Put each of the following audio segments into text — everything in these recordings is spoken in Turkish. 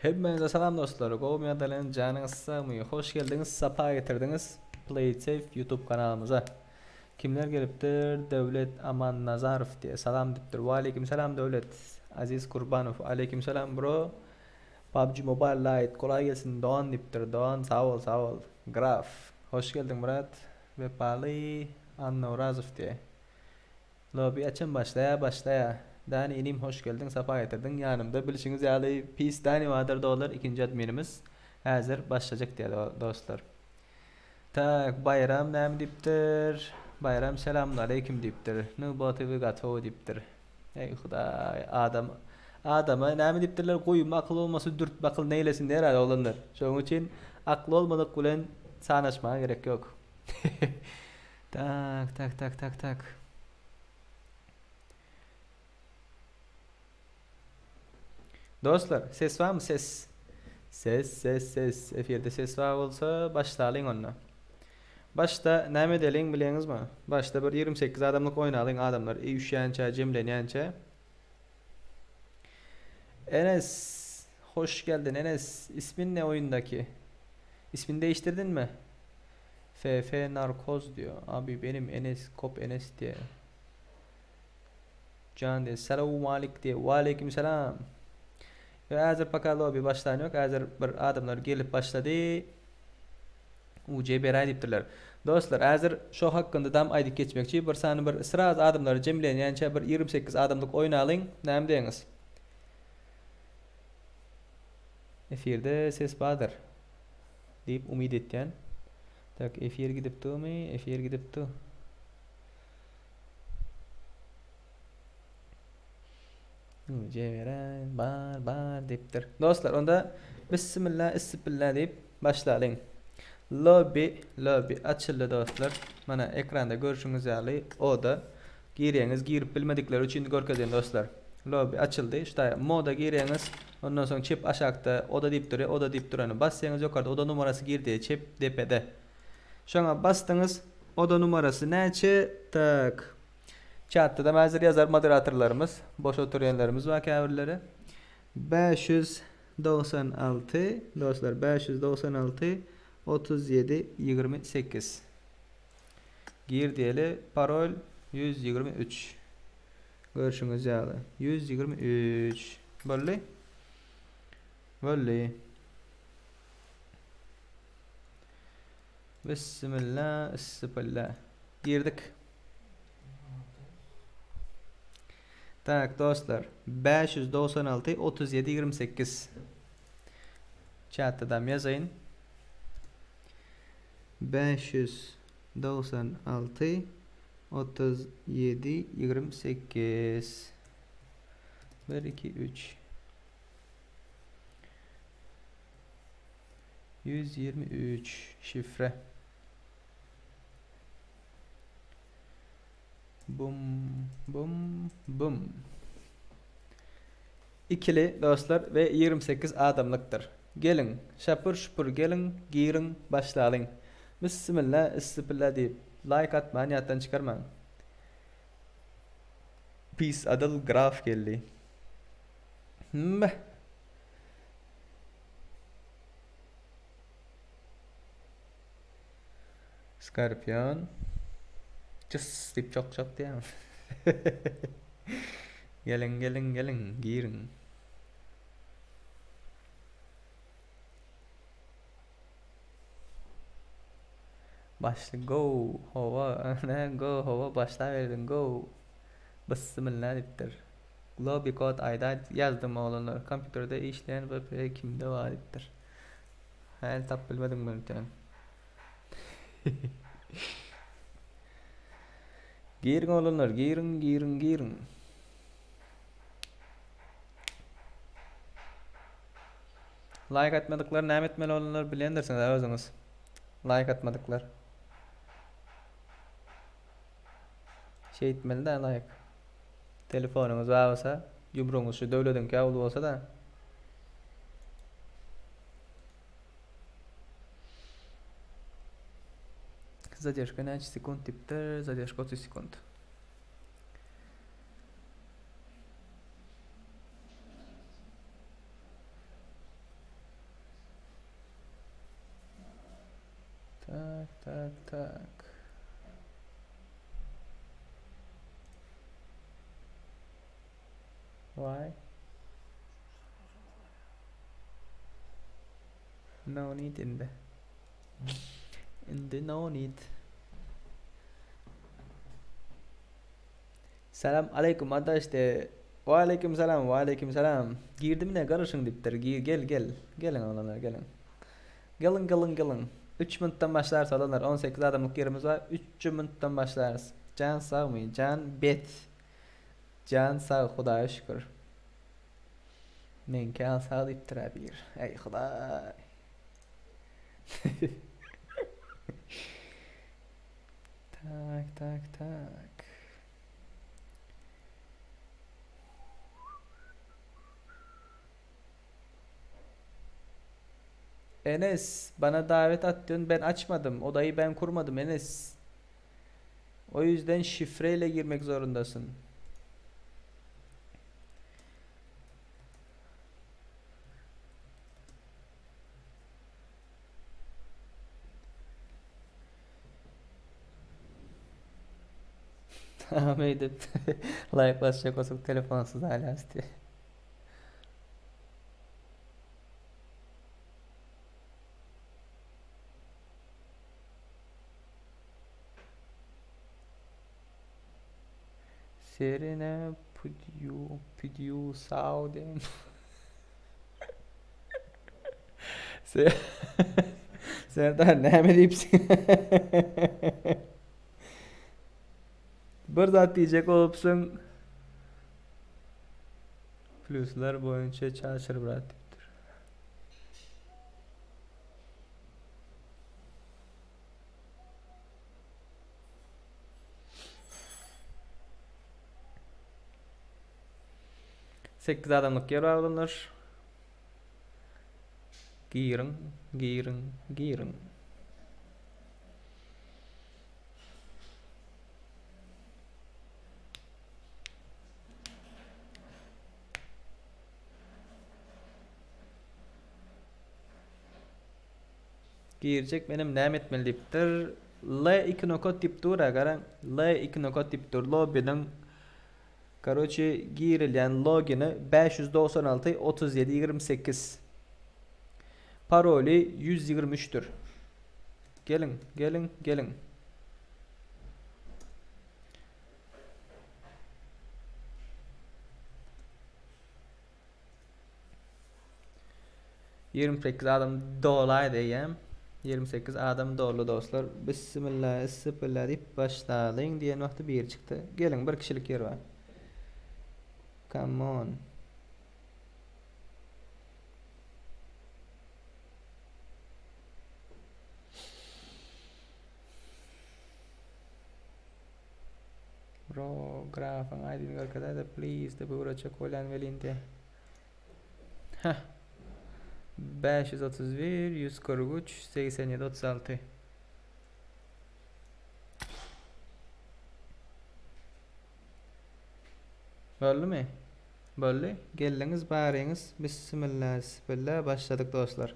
Hepinize selam dostlar. Go Dalen canınız sağmıyor. Hoş geldiniz. Safa getirdiniz. Play It Safe YouTube kanalımıza. Kimler geliptir? Devlet Aman Nazarov diye selam diptir. Ve aleyküm selam Devlet. Aziz Kurbanov. Aleyküm selam bro. PUBG Mobile Lite. Kolay gelsin. Doğan diptir. Doğan sağ ol sağ ol. Graf. Hoş geldin Murat. Ve Pali Anna Urazov diye. Lobby açın başlaya. Dani inim hoş geldin, safa getirdin. Yanımda bilişiniz yani Peace Dani vardır dolar ikinci adminimiz. Hazır başlayacak diye dostlar. Tak bayram nem diptir. Bayram selamun aleyküm diptir. Nubati ve gato diptir. Ey Huday adama nem diptirler koyun akıl olması dürt bakıl neylesin herhalde olanlar. Şunun için aklı olmadık bilen sanaşmaya gerek yok. Tak. Dostlar ses var mı ses? Ses. Efirde ses var olsa başlayalım onunla. Başta ne edelim biliyorsunuz mu? Başta bir 28 adamlık oynayalım adamlar. Üşüyençe, cemlenyençe. Enes. Hoş geldin Enes. İsmin ne oyundaki? İsmini değiştirdin mi? FF Narkoz diyor. Abi benim Enes, Kop Enes diye. Can diye. Selamun aleyküm diye. Ve aleyküm selam. Ve hazır pakalı bir başlayan yok. Hazır bir adamlar gelip başladı. UC beray diptirler. Dostlar hazır şu hakkında dam aydık geçmekçi. Bir sani bir sıraz adamları cemleyen yani bir 28 adamlık oynayalım. Ne deyiniz? Efirde ses badır. Deyip umid etken. Tak efir gidip tu mu? Efir gidip tu. UC beray bar diptir. Dostlar onda Bismillah deyip başlayalım. Lobby açıldı dostlar. Mana ekranda görüşünüz yani o da gireniz girip bilmedikleri için görkezin dostlar. Lobby açıldı. İşte moda gireniz. Ondan sonra çip aşağıda oda deyip duruyor. Oda deyip duranı bassanız yukarıda oda numarası girdiği çip depede. Şuna bastınız. Oda numarası neçe? Tak. Chatta da hazır yazar moderatörlerimiz. Boş oturuyanlarımız var kâvirleri. 596 dostlar 596 37 28 gir diyeli parol 123 görüşünüz yani 123 böyle Bismillah girdik. Tak dostlar 596 37 28 chat'tan yazayın. 596 37 28 1 2 3 123 şifre. Bum. İkili dostlar ve 28 adamlıktır. Gelin şapır şupur gelin girin başlayalım. Bismillah deyip like atmayın yattan çıkarmayın. Peace adıl graf geldi. Scorpion. Cız deyip çok diye. Gelin girin. Başla go hava ne go hava başla verdin go. Bismillah diptir. Lobby kod ayda yazdım oğlanlar. Kompüterde işleyen ve kimde var diptir. Hayal tap bilmedim ben lütfen. Girin oğlanlar girin. Like atmadıklar ne etmeli oğlanlar bilendirsiniz ağzınız. Like atmadıklar. Şey etmeli de like. Telefonunuz varsa yumruğunuz şu devletin kâvulu olsa da задержка на 5 секунд tiptir задержка 30 sekund. tak. Why? No need in the no need. Selam aleyküm arkadaş de. Ve aleyküm selam, ve aleyküm selam. Girdim ne karışın diptir. Gel. Gelin olanlar gelin. Gelin. 3 minuttan başlarsa olanlar 18 adamlık yerimiz var. 3 minuttan başlarız. Can sağ mı? Can bet. Can sağ Xudaya şükür. Men kan sağ diptir bir. Ey Xuday. Tak. Enes bana davet attın, ben açmadım. Odayı ben kurmadım Enes. O yüzden şifreyle girmek zorundasın. Tamam edip like basacak olsak telefonsuz hala istiyor. Serena Pudiu Sauden. Sen daha ne mi deyipsin? Bir zat diyecek olupsun. Pluslar boyunca çalışır bırak deyiptir. Sekiz adamlık yer alınır. Girin. Girecek benim ne etmeli deyiptir. L2 nokot deyiptir agaran. L2 nokot deyiptir. Lobby'nin Karoçi girilen logini 596 37 28. Paroli 123'tür. Gelin. 28 adam dolay diyem. 28 adam dolu dostlar. Bismillah deyip başlayın diyen vakti bir çıktı. Gelin bir kişilik yer var. Come on. Bro, grafan aydın arkadaşlar da please de bu uğraşacak olan velinde. 531 143 87 36. Böyle mi? Böyle. Geliniz bağırınız. Bismillah başladık dostlar.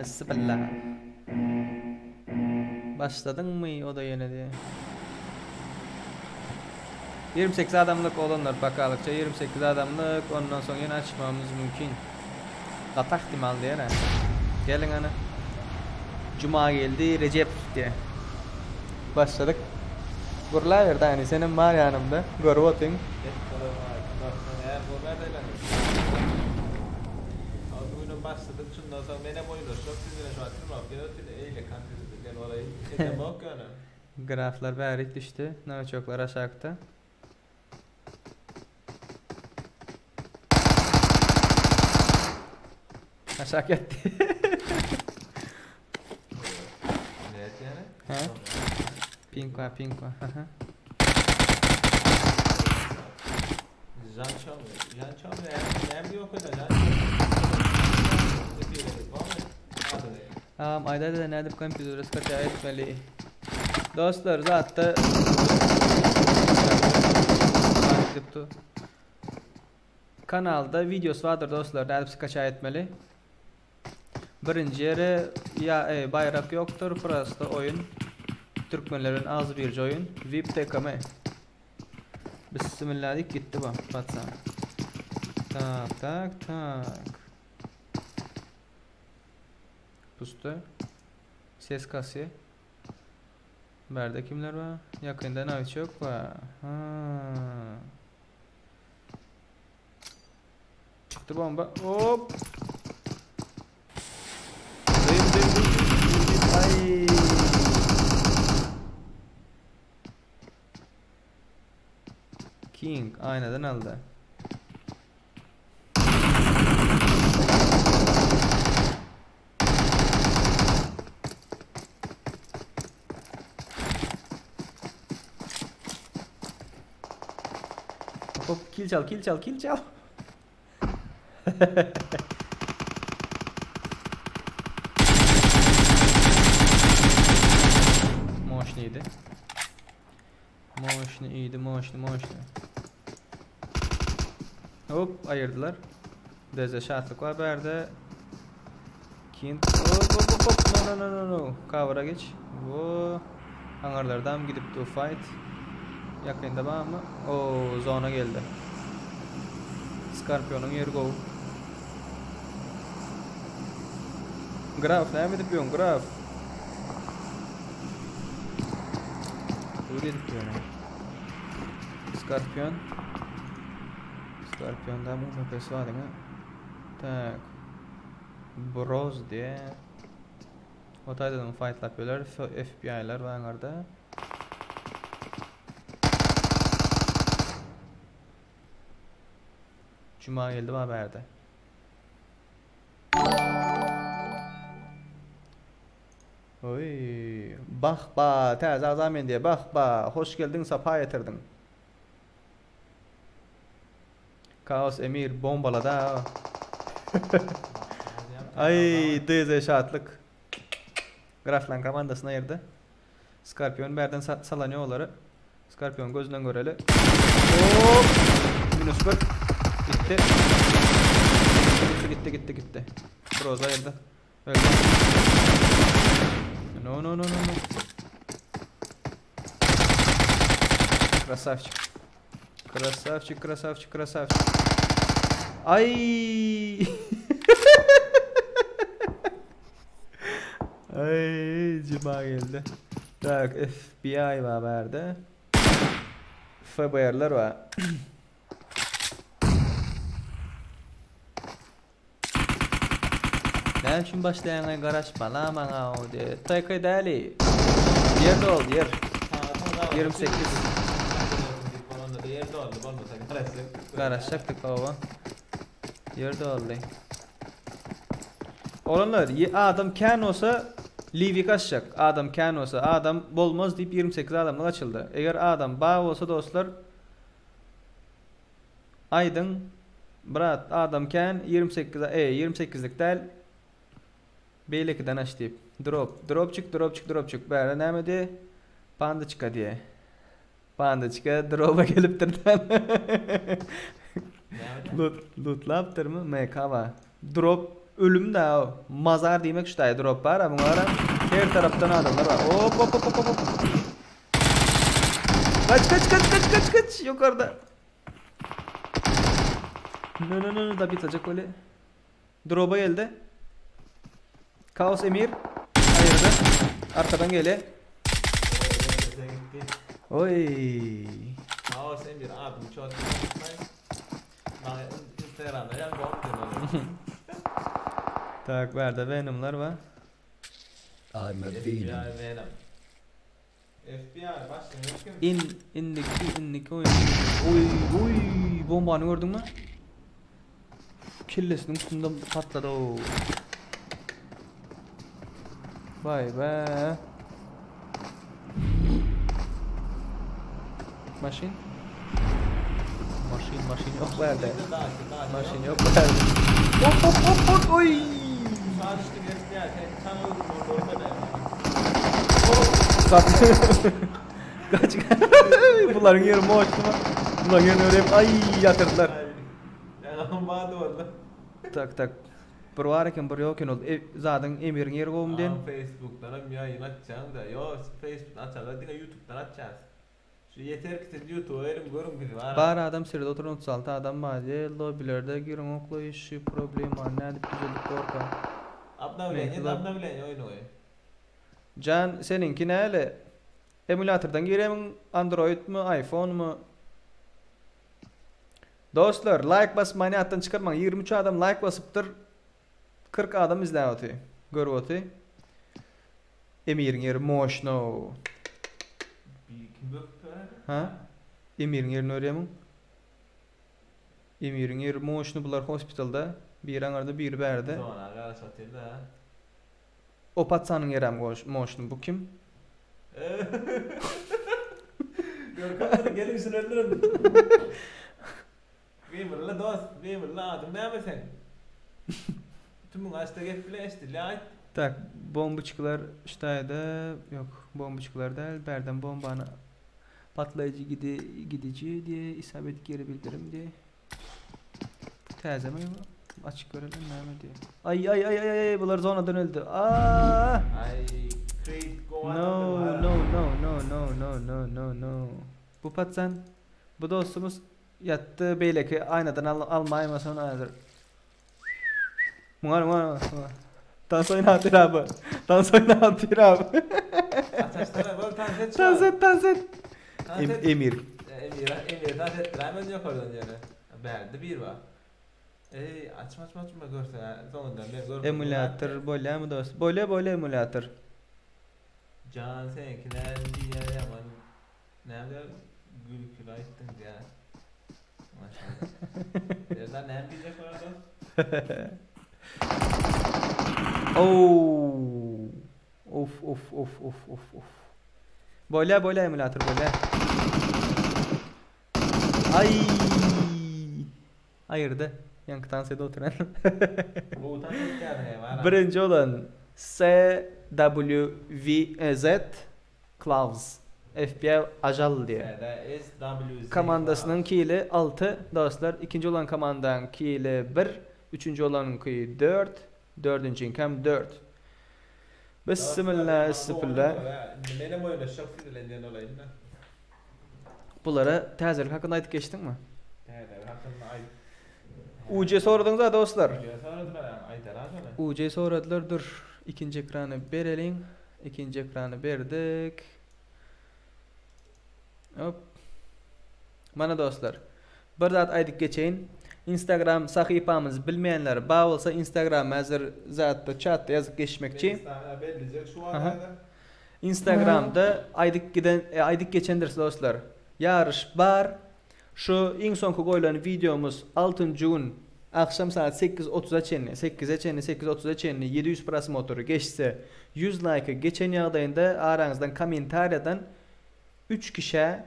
Bismillah. Başladın mı o da yine diye. 28 adamlık olanlar bakalıkça 28 adamlık ondan sonra yine açmamız mümkün. Katak ihtimal diye ne? Gelin ana. Cuma geldi Recep diye. Başladık. Burla verdi hani senin var yanımda. Görüyorsun. Başladık şundan sonra benim oyunlar çok güzel şu an tüm eyle kandırdı ben orayı çekemem kana. Graflar bari düştü. Naviçoklar aşağıda. Aşağı gitti. Ne yani? Ha? Pink var. Can çalmıyor. Yani bir yok öyle can çalmıyor. Ayda da nerede kompütür kaça etmeli. Dostlar zaten kanalda videosu vardır dostlar. Nerede kaça etmeli. Birinci yere ya bayrak yoktur. Prosto oyun. Türkmenlerin az bir oyun. VIP TKM. Bismillah dik gitti bu. Batsana. Tak. Pustu. Ses kasıyor. Berde kimler var? Yakında naviç yok var. Çıktı bomba. Hop. Ay. King aynadan aldı. Hop kill çal. Moşni. Hop ayırdılar. Deze şartlık var berde. King. Hop. No. Cover'a geç. Bu hangarlardan gidip to fight. Yakında var mı? Oo zona geldi. Scorpion'un yeri go. Graf ne yapıyorsun Graf? Öyle yapıyor. Scorpion'da mı nefesi var değil mi? Tak. Bros diye. Otaydan fight yapıyorlar. FBI'lar var orada. Cuma geldi mi haberde? Oy, bak ba, tez azamen diye bak ba, hoş geldin, sapa getirdin. Kaos Emir bombaladı ha. Ay, deze şatlık. Graflan komandasına ayırdı. Scorpion berden salanıyor onları. Scorpion gözünden göreli. Hop! Minus 40. Gitti. Broz ayırdı. Öldü. No. Krasavчик. Ay! Ay, cima geldi. Tak, FBI var berde. FBI'lar var. Ne için başlayan garaj bana bana o diye. Taykay deli. Yerde ol yer. 28. Yerde oldu. Garaj yaptık baba. Yerde oldu. Olanlar adam kan olsa Livik açacak. Adam kan olsa adam bolmaz deyip 28 adamla açıldı. Eğer adam bağ olsa dostlar Aydın Brat adam kan 28'lik değil Beylik'den aç deyip drop çık böyle nemedi panda çıka diye panda çıka drop'a gelip durdan lootlaptır mı MK var drop ölüm de o mazar demek işte drop var ama bunlara her taraftan adamlar var hop kaç yukarıda no da bitecek öyle drop'a geldi Kaos Emir ayırdı. Arkadan gele. Oy. Kaos Emir abi çok Instagram'da yan bomb Tak verdi Venom'lar var. I'm a Venom. FBI başlıyor kim? İndik oyun. Oy bombanı gördün mü? kellesinin üstünde patladı o. Vay be. Maşin yok berde. Maşin yok berde. Hop oy. Sağ düştü geçti ya. Sen orada da. Kaç. Bunların yeri boş mu? Bunların yerini öyle ay yatırdılar. Ya bağdı valla. Tak. Bir var iken bir yok ol. Zaten Emir'in yeri gowum den. Facebook'tan yayın açacağım da. Yo Facebook'tan açacağız. Dine YouTube'dan açacağız. Şu yeter ki siz YouTube'a elim görün gibi var. Bar adam sırada oturan 36 adam var. Lobilerde girin oklayış şu problem var. Ne edip düzelip korka. Abna bilen oyun oy. Can seninki ne öyle? Emülatörden giremin Android mu iPhone mu? Dostlar like basmayı hattan çıkarmayın. 23 adam like basıptır. 40 adam izleyotı. Görüyotı. Emir'in yeri moşno. Kim böktü? Ha? Emir'in yerini öğreyemin. Emir'in yeri moşno bular hospitalda. Bir anarda bir berde. Sonra gara satıldı ha. O patsanın yerim moşno bu kim? Görkanlar gelin öldürün. Gamer'la dost, gamer'la adım ne yapasın? Tüm bu açta gep bile işte la. Tak bombuçkular ştayda yok bombuçkular değil berden bombanı patlayıcı gidici diye isabet geri bildirim diye. Taze mi açık görelim ne diye. Ay bunlar zonadan öldü. Aa! Ay create go No. Bu patsan bu dostumuz yattı beyleki aynadan almaymasın hazır. Muar. Dans oynatır abi. Açışlara böyle Dans et. Emir. Emir dans et. Hemen yok oradan yani. Berdi bir var. Açma görsen sonundan ben görmedim. Emülatör böyle mi dost? Böyle emülatör. Can seninkiler diye yaman. Nerede gülükül ayıttın ya. Maşallah. Nereden ne diyecek orada? Oh. Of. Böyle emülatör böyle. Ay. Ayırdı. Yankı tansiyede oturan. Bu utanç yani var. Birinci olan SWVZ Klaus. FBI ajal diye. Komandasının kiyle 6 dostlar. İkinci olan komandanın kiyle 1. Üçüncü olanın kiyle 4. Dördüncü inkam 4. Bismillah. Benim oyunda çok sinirlendiğin olayında. Bunlara tezirlik hakkında ayıp geçtin mi? Evet, hakkında ayıp. UC soradınız ha dostlar. UC soradılar dur. İkinci ekranı verelim. İkinci ekranı verdik. Hop. Mana dostlar. Bir zat aydık geçeyin. Instagram sahifamız bilmeyenler bağ olsa Instagram hazır zatta chatta yazıp geçmekçi. Instagram'da aydık geçendir dostlar. Yarış var. Şu en sonki koyulan videomuz 6. gün akşam saat 8.30'a çenli 700 pras motoru geçse 100 like'ı geçen yağdayında aranızdan komentaryadan 3 kişiye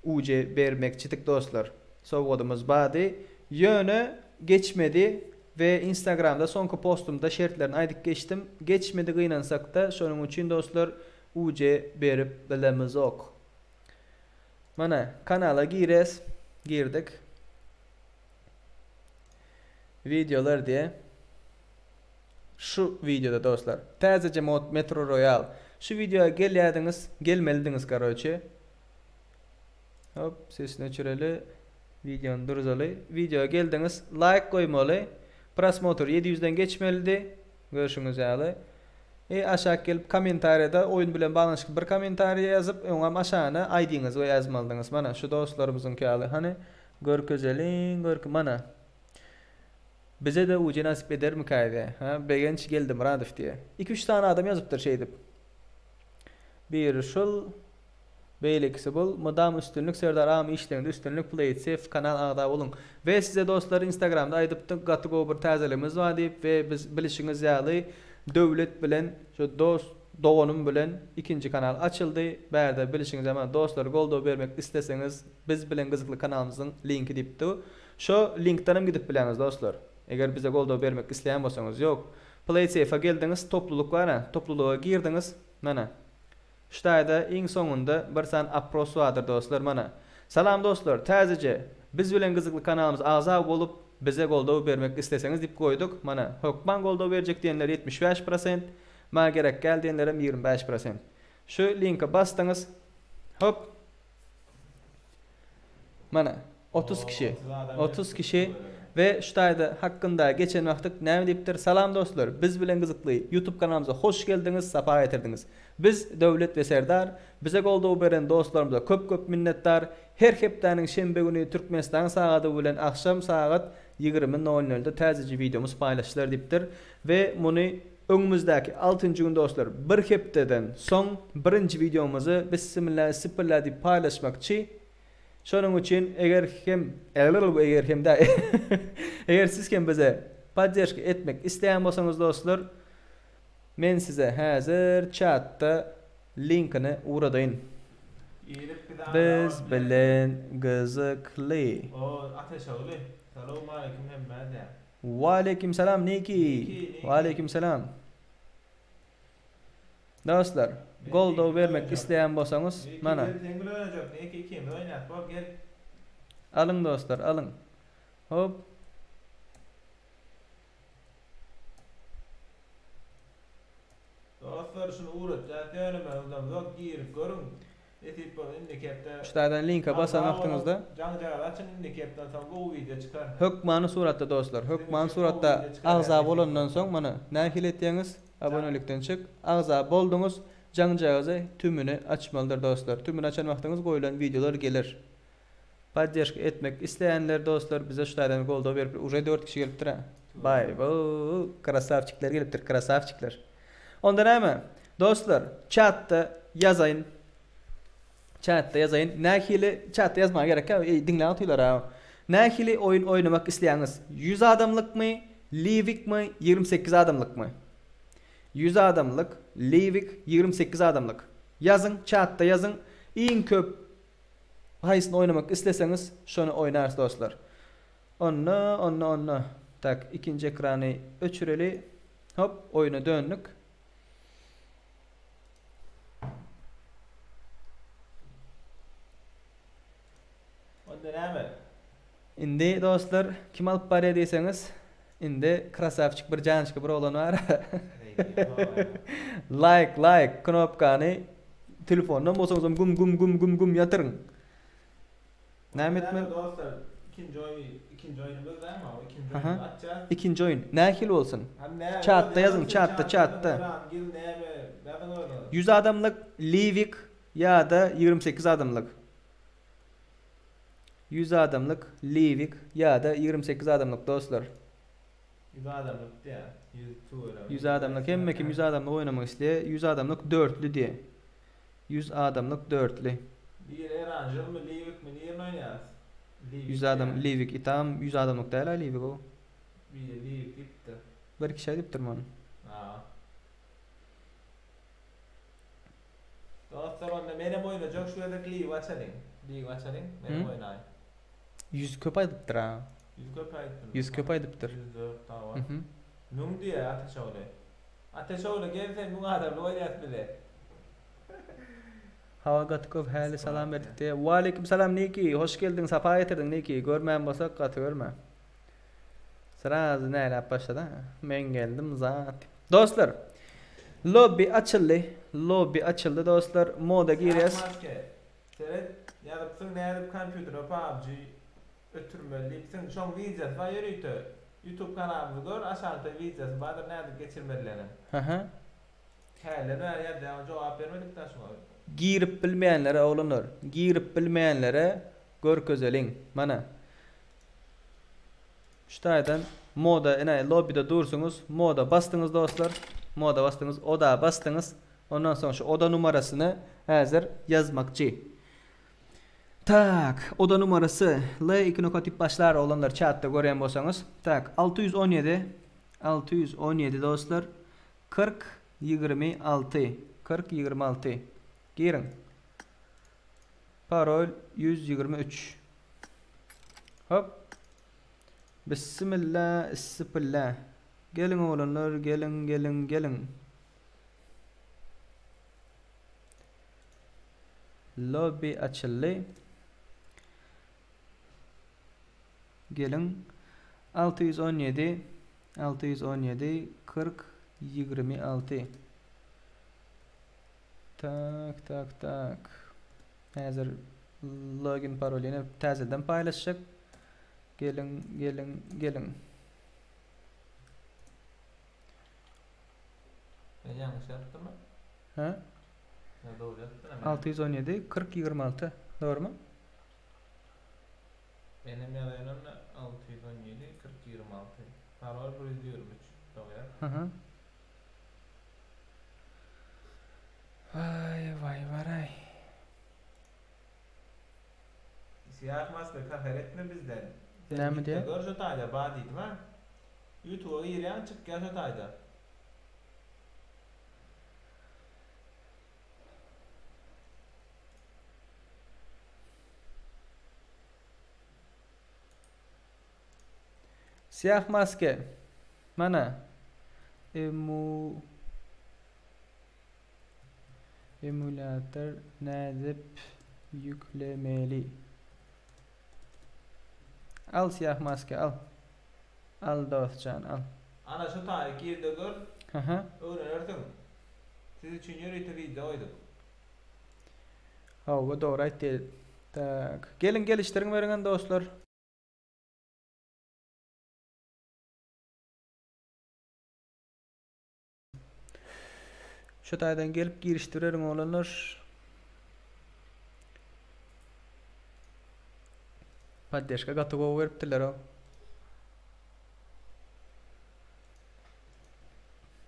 UC vermek çıtık dostlar. Soğudumuz badi. Yönü geçmedi ve Instagram'da sonki postumda şertlerini aydık geçtim. Geçmedi kıynansak da şunun için dostlar UC verip bilemiz ok. Mana kanala girdik. Videolar diye. Şu videoda dostlar. Tazece mod Metro Royal. Şu videoya gelmelidiniz karoçe. Hop sesini öçüreli. Videonun duruzalı. Videoya geldiniz. Like koymalı. Pras motor 700'den geçmeliydi. Görüşünüz yani. Aşağı gelip komentariyada oyun bilen bağlanışık bir komentariye yazıp ona aşağına ID'nizi yazmalısınız. Mana şu dostlarımızın kâlı hani görközelin mana bize de ucu nasip eder mi kaydı? Ha begenç geldim Radif diye. 2-3 tane adam yazıptır şey edip. Bir şul Beýlekisi bol. Mudam üstünlük Serdar Amy işlerinde üstünlük Play It Safe kanal agda bolun. Ve size dostlar Instagram'da aýdypdy gaty gobar täzelemimiz var diýip ve biz bilişiňiz ýaly döwlet bilen şu dost dogonum bilen ikinci kanal açıldı. Bärde bilişiňiz ama dostlar goldaw bermek isteseňiz biz bilen gyzykly kanalymyzyň linki diýipdi. Şu linkden gidip bileňiz dostlar. Eger bize goldaw bermek isleýän bolsaňyz ýok. Play It Safe'a geldiňiz, topluluk bar, topluluğa girdiňiz. Mana ştaýda iň soňunda bir san apros vardır dostlar mana. Salam dostlar, täzece biz bilen gyzykly kanalymyz agza bolup bize goldaw bermek isteseňiz dip goýduk. Mana hökman goldaw berjek diýenler 75%, ma gerek gel diýenlerim 25%. Şu linke bastyňyz. Hop. Mana 30 kişi. 30 kişi ve ştaýda hakkında geçen wagtyk näme diýipdir? Salam dostlar, biz bilen gyzykly YouTube kanalymyza hoş geldiňiz, sapa getirdiňiz. Biz Döwlet we Serdar, bize goldaw beren dostlarymyza köp minnettar. Her hepdeniň şembe güni Türkmenistan sagady bilen akşam sagat 20:00'da täzeci videomuz paýlaşylar diýipdir ve muny öňümüzdäki 6-njy gün dostlar bir hepdeden soň birinji videomuzy bismillah sipirler diýip paýlaşmakçy. Şonuň üçin eger siz hem bize podдержка etmek isteýän bolsaňyz dostlar, men size häzir chatda linkini uradaýyn. Biz bilen gyzykly. Ateş oğlu. Selamun aleyküm hemmede. Wa aleyküm selam Niki. Wa aleyküm selam. Dostlar, goldaw bermek isteýän bolsaňyz mana. Alın dostlar, alın. Hop. Dostlar şunu uğrat. Zaten ben zok girip görün. Etip bu indikette. Ştaýdan linke basan wagtyňyzda. Jaňjalar açyn indiketden soň bu video çykar. Hökmany suratda dostlar. Hökman suratda agza bolandan soň mana nähil etýäňiz? Abonelikden çık. Agza bolduňuz. Jaňjagy tümüni açmalydyr dostlar. Tümüni açan wagtyňyz goýulan videolar gelir. Podдержка etmek isteyenler dostlar bize ştaýdan goldaw berip uje 4 kişi gelipdir ha. Bay bu krasavçyklar gelipdir, krasavçyklar. Onda näme? Dostlar, chatda yazaýyn. Chatda yazaýyn. Nähili chatda yazmagy gerek ha. Dinläň atýlar ha. Nähili oyun oynamak isteýäňiz? 100 adamlykmy, Livik-mi, 28 adamlykmy? 100 adamlyk, Livik 28 adamlyk. Yazın, chatda yazın. Iň köp haýsyny oynamak isteseňiz, şonu oýnarsy dostlar. Onna. Tak, ikinci ekrany öçüreli. Hop, oyuna döndük. Onda näme? Indi dostlar, kim alyp barýar diýseňiz, indi krasavçyk bir jançyk bir oğlan var. like knopkany telefondan bolsaňyz gum ýatyryň. Näme etmeli? Dostlar, ikinci oyunumuz var mı? İkinci oyunu açacağız. İkinci oyun. Nähil bolsun? Chatda yazın, chatda. 100 adamlık Livik ya da 28 adamlık. 100 adamlık Livik ya da 28 adamlık dostlar. 100 adamlık ya. 100 adamlık hem kim 100 adamlık oynamak isteýär? 100 adamlık 4'lü diye. 100 adamlık 4'lü. Bir Erangel mi Livik mi niye oynayas? 100 adam Livik itam 100 adamlık daýlar Livik o. Bir Livik dipdi. Bir kişi dipdir many. Ha. Dostlar onda menem oynayacak şu ýerde Livik açadyň. Livik açadyň, menem oýnaýyn. 100 köp aýdypdyr ha. 100 köp aýdypdyr. 100 köp aýdypdyr. 104 tawa. Nung diýe ateş oğlu. Ateş oğlu gelsen bu adamla oynayas bile. Hava gatkov häli salam berdik. Wa aleyküm salam Niki. Hoş geldin, sapa getirdiň Niki. Görmän bolsak gaty görme. Sıraz näle başladı? Men geldim zat. Dostlar, lobby açıldı dostlar. Moda giriyoruz. Seret ýazypsyň näde kompýuterä PUBG ötürmelipsiň. Şoň videosy var ýörüýdi. YouTube kanalymyzy gör, aşağıda videosy bar, näde geçirmelilerini. Häle näde jogap bermedikden soň girip bilmeyenlere oğlanır. Girip bilmeyenlere görkezeliň. Mana. Ştaýdan moda ene lobbyda dursunuz. Moda bastyňyz dostlar. Moda bastyňyz, oda bastyňyz. Ondan soň şu oda numarasyny häzir yazmakçy. Tak, oda numarası L2 nokatip başlar olanlar chatta gören bolsaňyz. Tak, 617 dostlar. 4026 4026 girin. Parol 123. Hop. Bismillah, bismillah. Gelin oğlanlar, gelin. Lobby açıldı. Gelin. 617 40 26. Tak. Hazır login parolini tazeden paylaşacak. Gelin. Ben yanlış yaptım mı? Ha? Ne doğru yaptın ama. 617 40 26. Doğru mu? Benim yalanım 617 40 26. Parol 123. Doğru. Hı. Vay varay. Siyah maske kahır etme bizden. Näme diye? Gör şu tayda badiydi mi? YouTube'a giren çık gel şu tayda. Siyah maske. Mana? Emülatör nädip yüklemeli. Al siyah maske al. Al dostcan al. Ana şu tayda girdi gör. Hı. Öğrenirsin. Siz için yürüyte video oyduk. Hava doğru aytdı. Tak. Gelin geliştirin veren dostlar. Şu taydan gelip giriştirelim olanlar. Paddeşka gatıgo veripdiler o.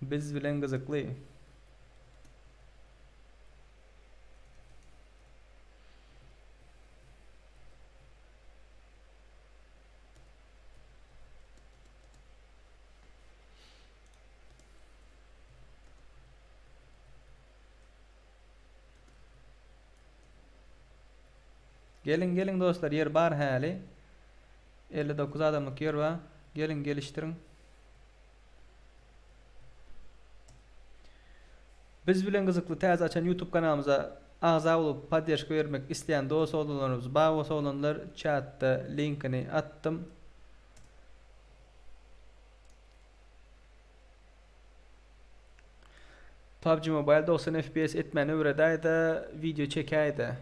Biz bilen gızıklı. Gelin dostlar, yer bar hali. 59 adamlık yer var. Gelin geliştirin. Biz bilen gızıklı täze açan YouTube kanalımıza ağza olup podderşka vermek isteyen dost olanlarımız, bağ olanlar chat'ta linkini attım. PUBG Mobile 90 FPS etmeni öğredaydı, video çekaydı.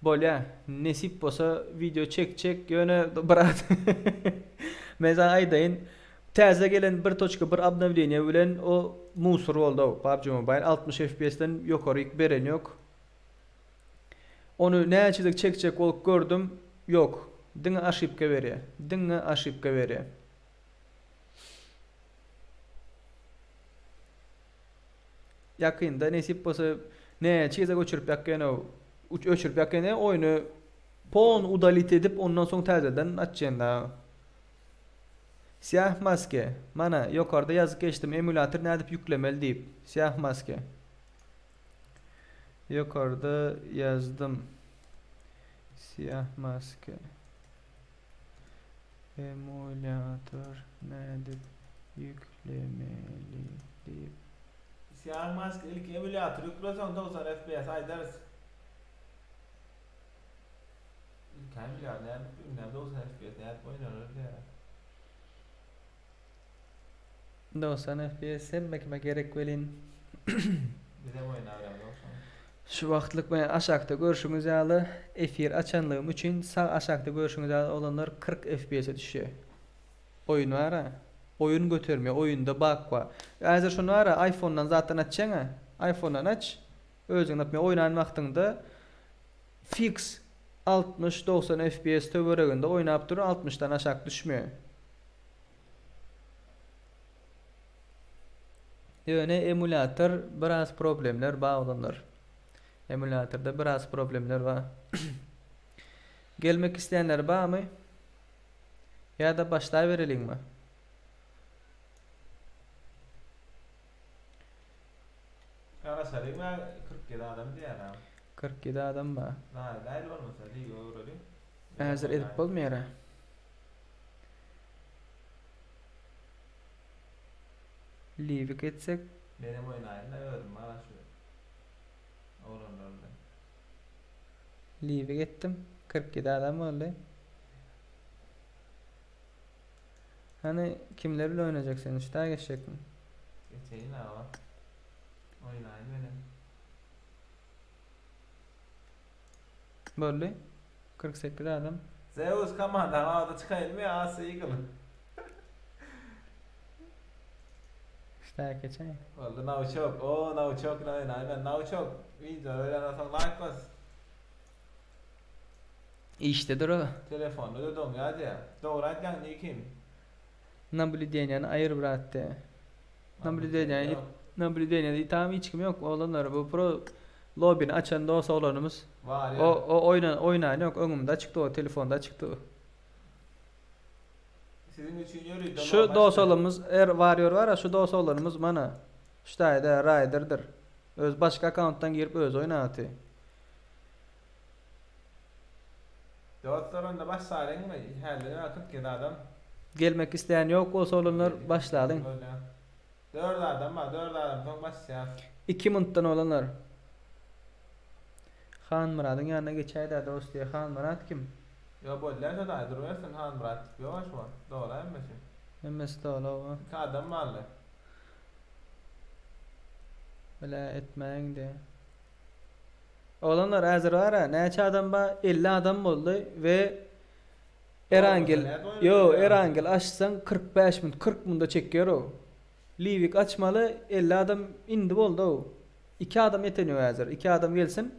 Bolya, nesip bolsa video çek yöne bırak. Meza aydayın. Täze gelen 1.1 abnavleniya bilen o musur oldu PUBG Mobile 60 FPS'ten yukarı beren yok. Onu näçilik çekecek olup gördüm. Yok. Diňe aşypka berýär. Yakında nesip bolsa näçize göçürüp ýakany oyunu pon udalit edip ondan soň täzeden açjanda. Siyah maske. Mana yukarıda yazıp geçtim. Emülatör nädip yüklemeli deyip. Siyah maske. Yukarıda yazdım. Siyah maske. Emülatör nädip yüklemeli deyip. Siyah maske ilk emülatör yüklesen 90 FPS aydars. İlk emülatör nädip 90 FPS nädip oynanır ya. 90 FPS emmekime gerek welin. Bize oynayalım 90. Şu wagtlyk men aşakda görüşüňiz ýaly efir açanlygym üçin sağ aşakda görüşüňiz ýaly olanlar 40 FPS'e düşýär. Oyun wara. Oyun götürmüyor. Oyunda bug var. Hazır şunu wara iPhone'dan zaten açaňa. iPhone'dan aç. Özüň apma oýnan wagtynda fix 60-90 FPS töwereginde oýnap dur 60'dan aşak düşmüyor. Ýöne emülatör biraz problemler bağlanır. Emülatörde biraz problemler var. Gelmek isteyenler barmy? Ya da başlayıverelim mi? Garaşaryň we 47 adam diýerim. 47 adam ba. Gaýly bolmasa liga öwreli. Häzir edip bolmaýar. Live getsek Benim oýnaýym da öwrüm ara şu. Oğlanlarla. live getdim. 47 adam boldy. Hani kimler bilen oýnajaksın? Üçde geçecekmi? Geçeýin aga. Oýnaýym benim. Boldy. 48 adam. Zeus komanda ağda çıkaýylmy asy ýygyl. Üçde geçeň. Oldu Nauçok. O Nauçok oýnaýym ben Nauçok. Video öýrenýän like bas. İştedir o. Telefonu da dom ýa-da. Dogry aýtýan kim? Nablidenýany aýyr biratdy. Nablidenýany tam hiç kim yok. Olanlar bu pro lobbyni açan dost olanymız. Var ya. O oynaýan yok. Öňümde çıktı o telefonda çıktı. Sizin üçün ýöri Şu dost olanymız Warrior var ya şu dost olanymız mana. Ştaýda Rider'dir. Öz başka accountdan girip öz oýnaty. Dostlarında başlaryňmy? Häzir 47 adam. Gelmek isteyen yok olsa olanlar başladın. 4 adam var, 4 adam soň başlaýar. 2 minutdan olanlar. Han Murad'ın yanına geçeydi dost diye. Han Murad kim? Yo bollar da durýarsyň Han Murat. Ýoş bu. Dogry emmesin. Emmes de ola. 2 adam barly. Böyle etmeyin de. Olanlar hazır var ha. Näçe adam ba? 50 adam boldy ve Erangel açsan 45 min 40 munda çekiyor o. Livik açmalı 50 adam indi boldy o. 2 adam yeteniyor hazır. 2 adam gelsin.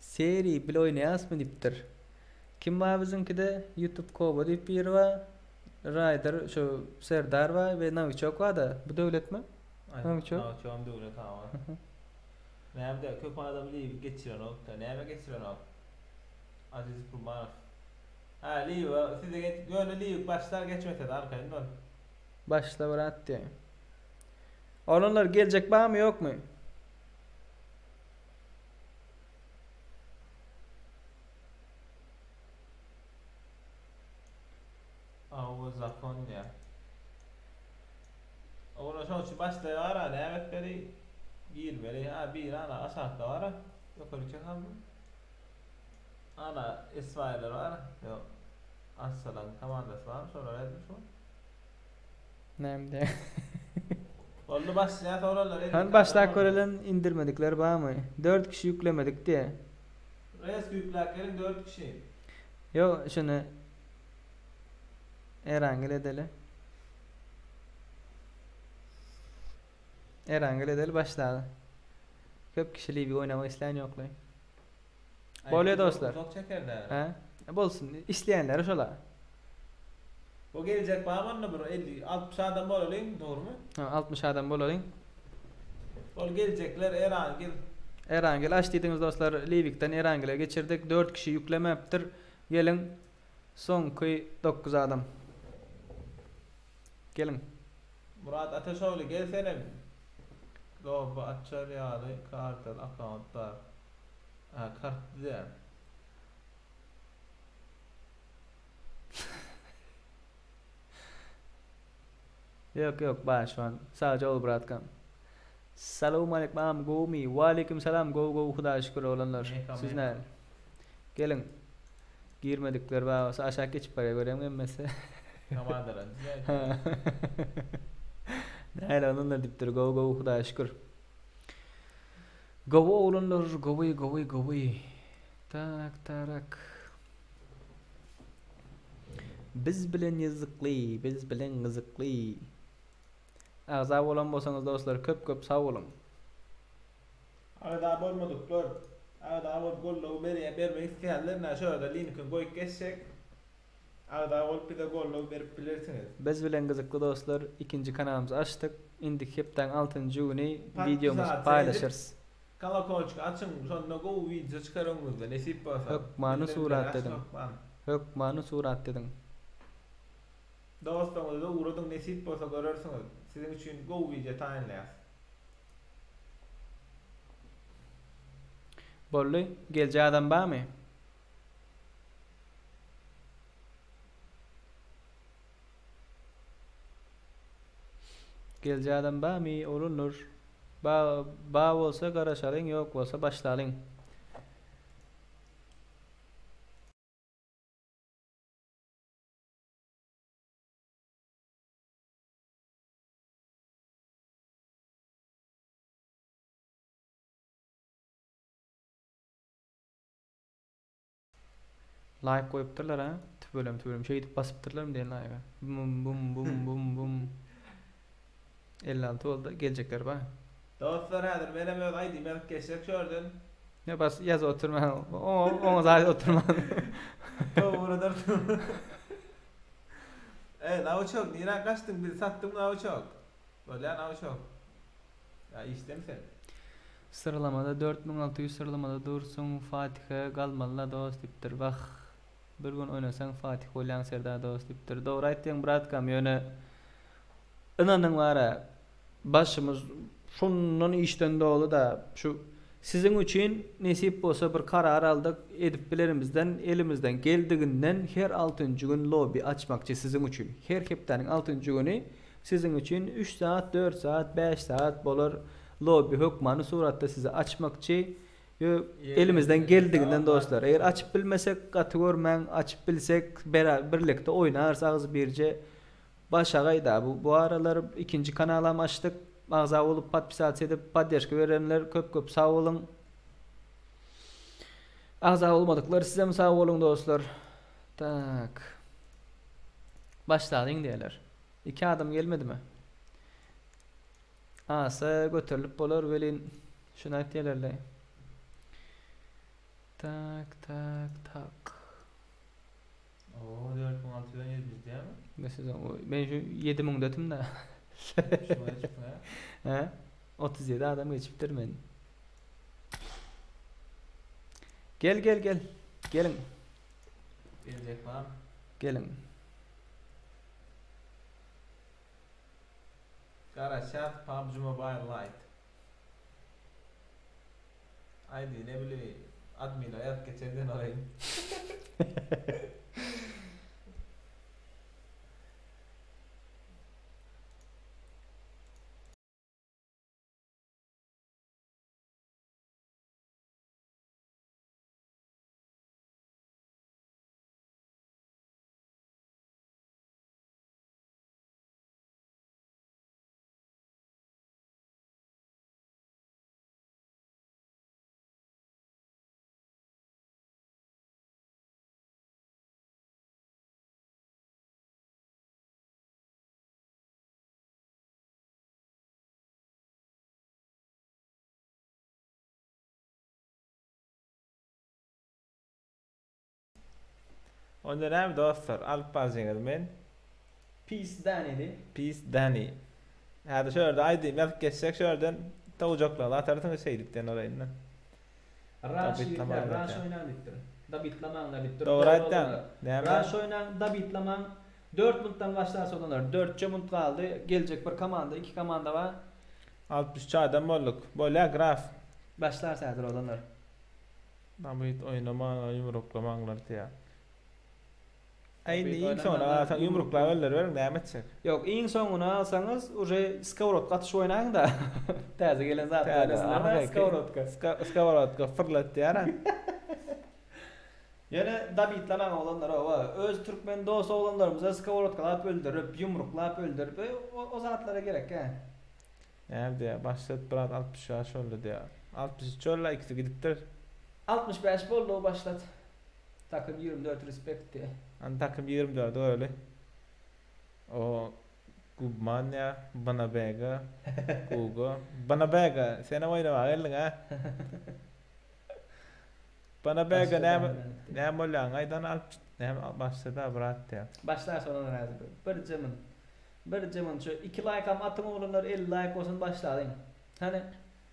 Seri bile oynayas mı diptir. Kim var bizimkide? YouTube Kobo dip bir var. Rider şu Serdar var ve Naviçok var da. Bu devlet mi? Naviçok. Naviçok devlet ha. Näme köp adam live geçiren o. Näme geçiren o? Aziz Kurbanov. Ha live size gönül live başlar geçmese de arkadan. Başla bırak diye. Olanlar gelecek var mı yok mu? O Zakonya. Ona şoňçy başlaýar ha, nämet beri girmeli ha bir ana aşağıda var. Yukarı çıkalım. Ana İsrailler var. Yok. Aslan komandası var. Sonra ne şu? Nämde? Oldu başlaýar oralar. Han başta körelen indirmedikler var mı? 4 kişi yüklemedik diye. Res yüklerken 4 kişi. Yo şunu Erangel edeli. Erangel edeli başladı. Köp kişiliği bir oynama isteyen yoklar. Bolýar dostlar. Çok çekerler. Ha? Bolsun isteyenler şola. O gelecek bağmanla bir 50 60 adam bolalım doğru mu? Ha 60 adam bolalım. Ol gelecekler Erangel açtıydınız dostlar Livik'ten Erangel'e geçirdik. 4 kişi yükleme yaptır. Gelin sonki 9 adam. Gelin. Murat Ateşoğlu gelsene. Loba açar yağlı kartal accountlar. Ha kart diye. Yok baş şu an. Sadece ol bırakam. Selamun aleyküm am gomi. Ve aleyküm selam go Huda şükür olanlar. Siz ne? Gelin. Girmedikler bağırsa aşağı geçip paraya göreyim emmesi. Kamandaran. Näle onunla dipdir go Huda şükür. Go olanlar go. Tak. Biz bilen ýyzykly, biz bilen gyzykly. Agza bolan bolsaňyz dostlar köp sag bolun. Agza bolmadyklar. Agza bol gollu bermek isteýänler näşe linkin goýup geçsek. Agza bol bir de gollu berip bilersiňiz. Biz bilen gyzykly dostlar ikinji kanalymyzy açdyk. Indi hepden 6-njy güni videomuzy paýlaşyrys. Kalakolçuk açın sonuna go video çıkarıngızda nesip bolsa. Hökmanı surat dedim. Hökmanı surat dedim. Dostlarınızda uğradın nesip bolsa görürsünüz. Sizin için go video taýinläýär. Bolly, gelje adam barmy? Gelje adam barmy? Olunur. Ba bolsa garaşalyň, ýok bolsa başlalyň. Like koyupdyrlar ha. Tübölem şey edip basypdyrlarmy diýen like'a. Bum bum bum bum bum. 56 oldu. Gelecekler ba. Dostlar häzir benim öz aýdym ýazyp geçsek şördün. Ne bas yaz oturma. O zaten oturma. Doğrudur. Navuçok, nira kaçtın bir sattım navuçok. Böyle navuçok. Ya işten sen. Sıralamada 4600 sıralamada dursun Fatih'e galmalı dost diptir. Bak bir gün oynasan Fatih olan serda dost diptir. Doğru aytdın brat kamyonu. Inanın var başımız şundan işten dolu da şu sizin için nesip bolsa bir karar aldık edip bilerimizden elimizden geldiğinden her 6. gün lobi açmakçı sizin için. Her heptaning 6. günü sizin için 3 saat, 4 saat, 5 saat bolur lobi hökmanı suratda size açmakçı elimizden geldiğinden dostlar. Eğer açıp bilmesek kategormen açıp bilsek birlikte oynarsak birce başagayda bu aralar ikinci kanalım açtık. Mağaza olup patpisat edip padyaşka verenler köp sağ olun. Ağza olmadıkları size mi sağ olun dostlar. Tak. Başladın diyorlar. 2 adam gelmedi mi? Asa götürülüp bolar velin şunu aytdilerler. Tak tak tak. Oo 4600'dan 700 değil mi? Ben şu 7000 dedim de. Şuraya çıktı ha. He? 37 adam geçipdir men. Gel. Gelin. Gelecek var. Gelin. Karaşat PUBG Mobile Lite. Haydi ne bileyim admin hayat geçenden alayım. Onda näme dostlar alyp barjaňyz men Peace Danny. Peace Danny. Hadi şöyle aýdym ýazyp geçsek şördün tawjoklar atarsyň şeýdikden oraýyndan. Raş oynan bittir. Da bitlaman bittir. Doğru aýtdın. Raş oynan da bitlaman 4 minutdan başlarsa olanlar 4 minut kaldı. Gelecek bir komanda, 2 komanda var. 63 adam bolduk. Böyle graf. Başlarsa hazır olanlar. Namit oynama yumruklamaňlar diýär. Aýdy iň soňra yumruklar öldürür näme etjek? Yok, iň soňuna alsaňyz uje skawrotka atyş oynaýyn da. Täze gelen zat oynasınlar skawrotka. Skawrotka fırlat diýär. Ýene da bitlaman olanlar o öz türkmen dost olanlarymyza skawrotkalaryp öldürüp, yumruklap öldürüp o zatlara gerek ha. Näme başlat birat 60 ýaş oldu diýär. 63 çolla ikisi gidipdir. 65 boldu o başlat. Takım 24 respect diye. Takım 24 öyle. O Gubman ya, bana bega, Gugo. Bana bega, sen oynama geldin ha. Bana bega näme bolan aydan alıp näme başladı bırak ya. Başlar sonra razı. Bir cemın şu 2 like atın oğlunlar 50 like olsun başladın. Hani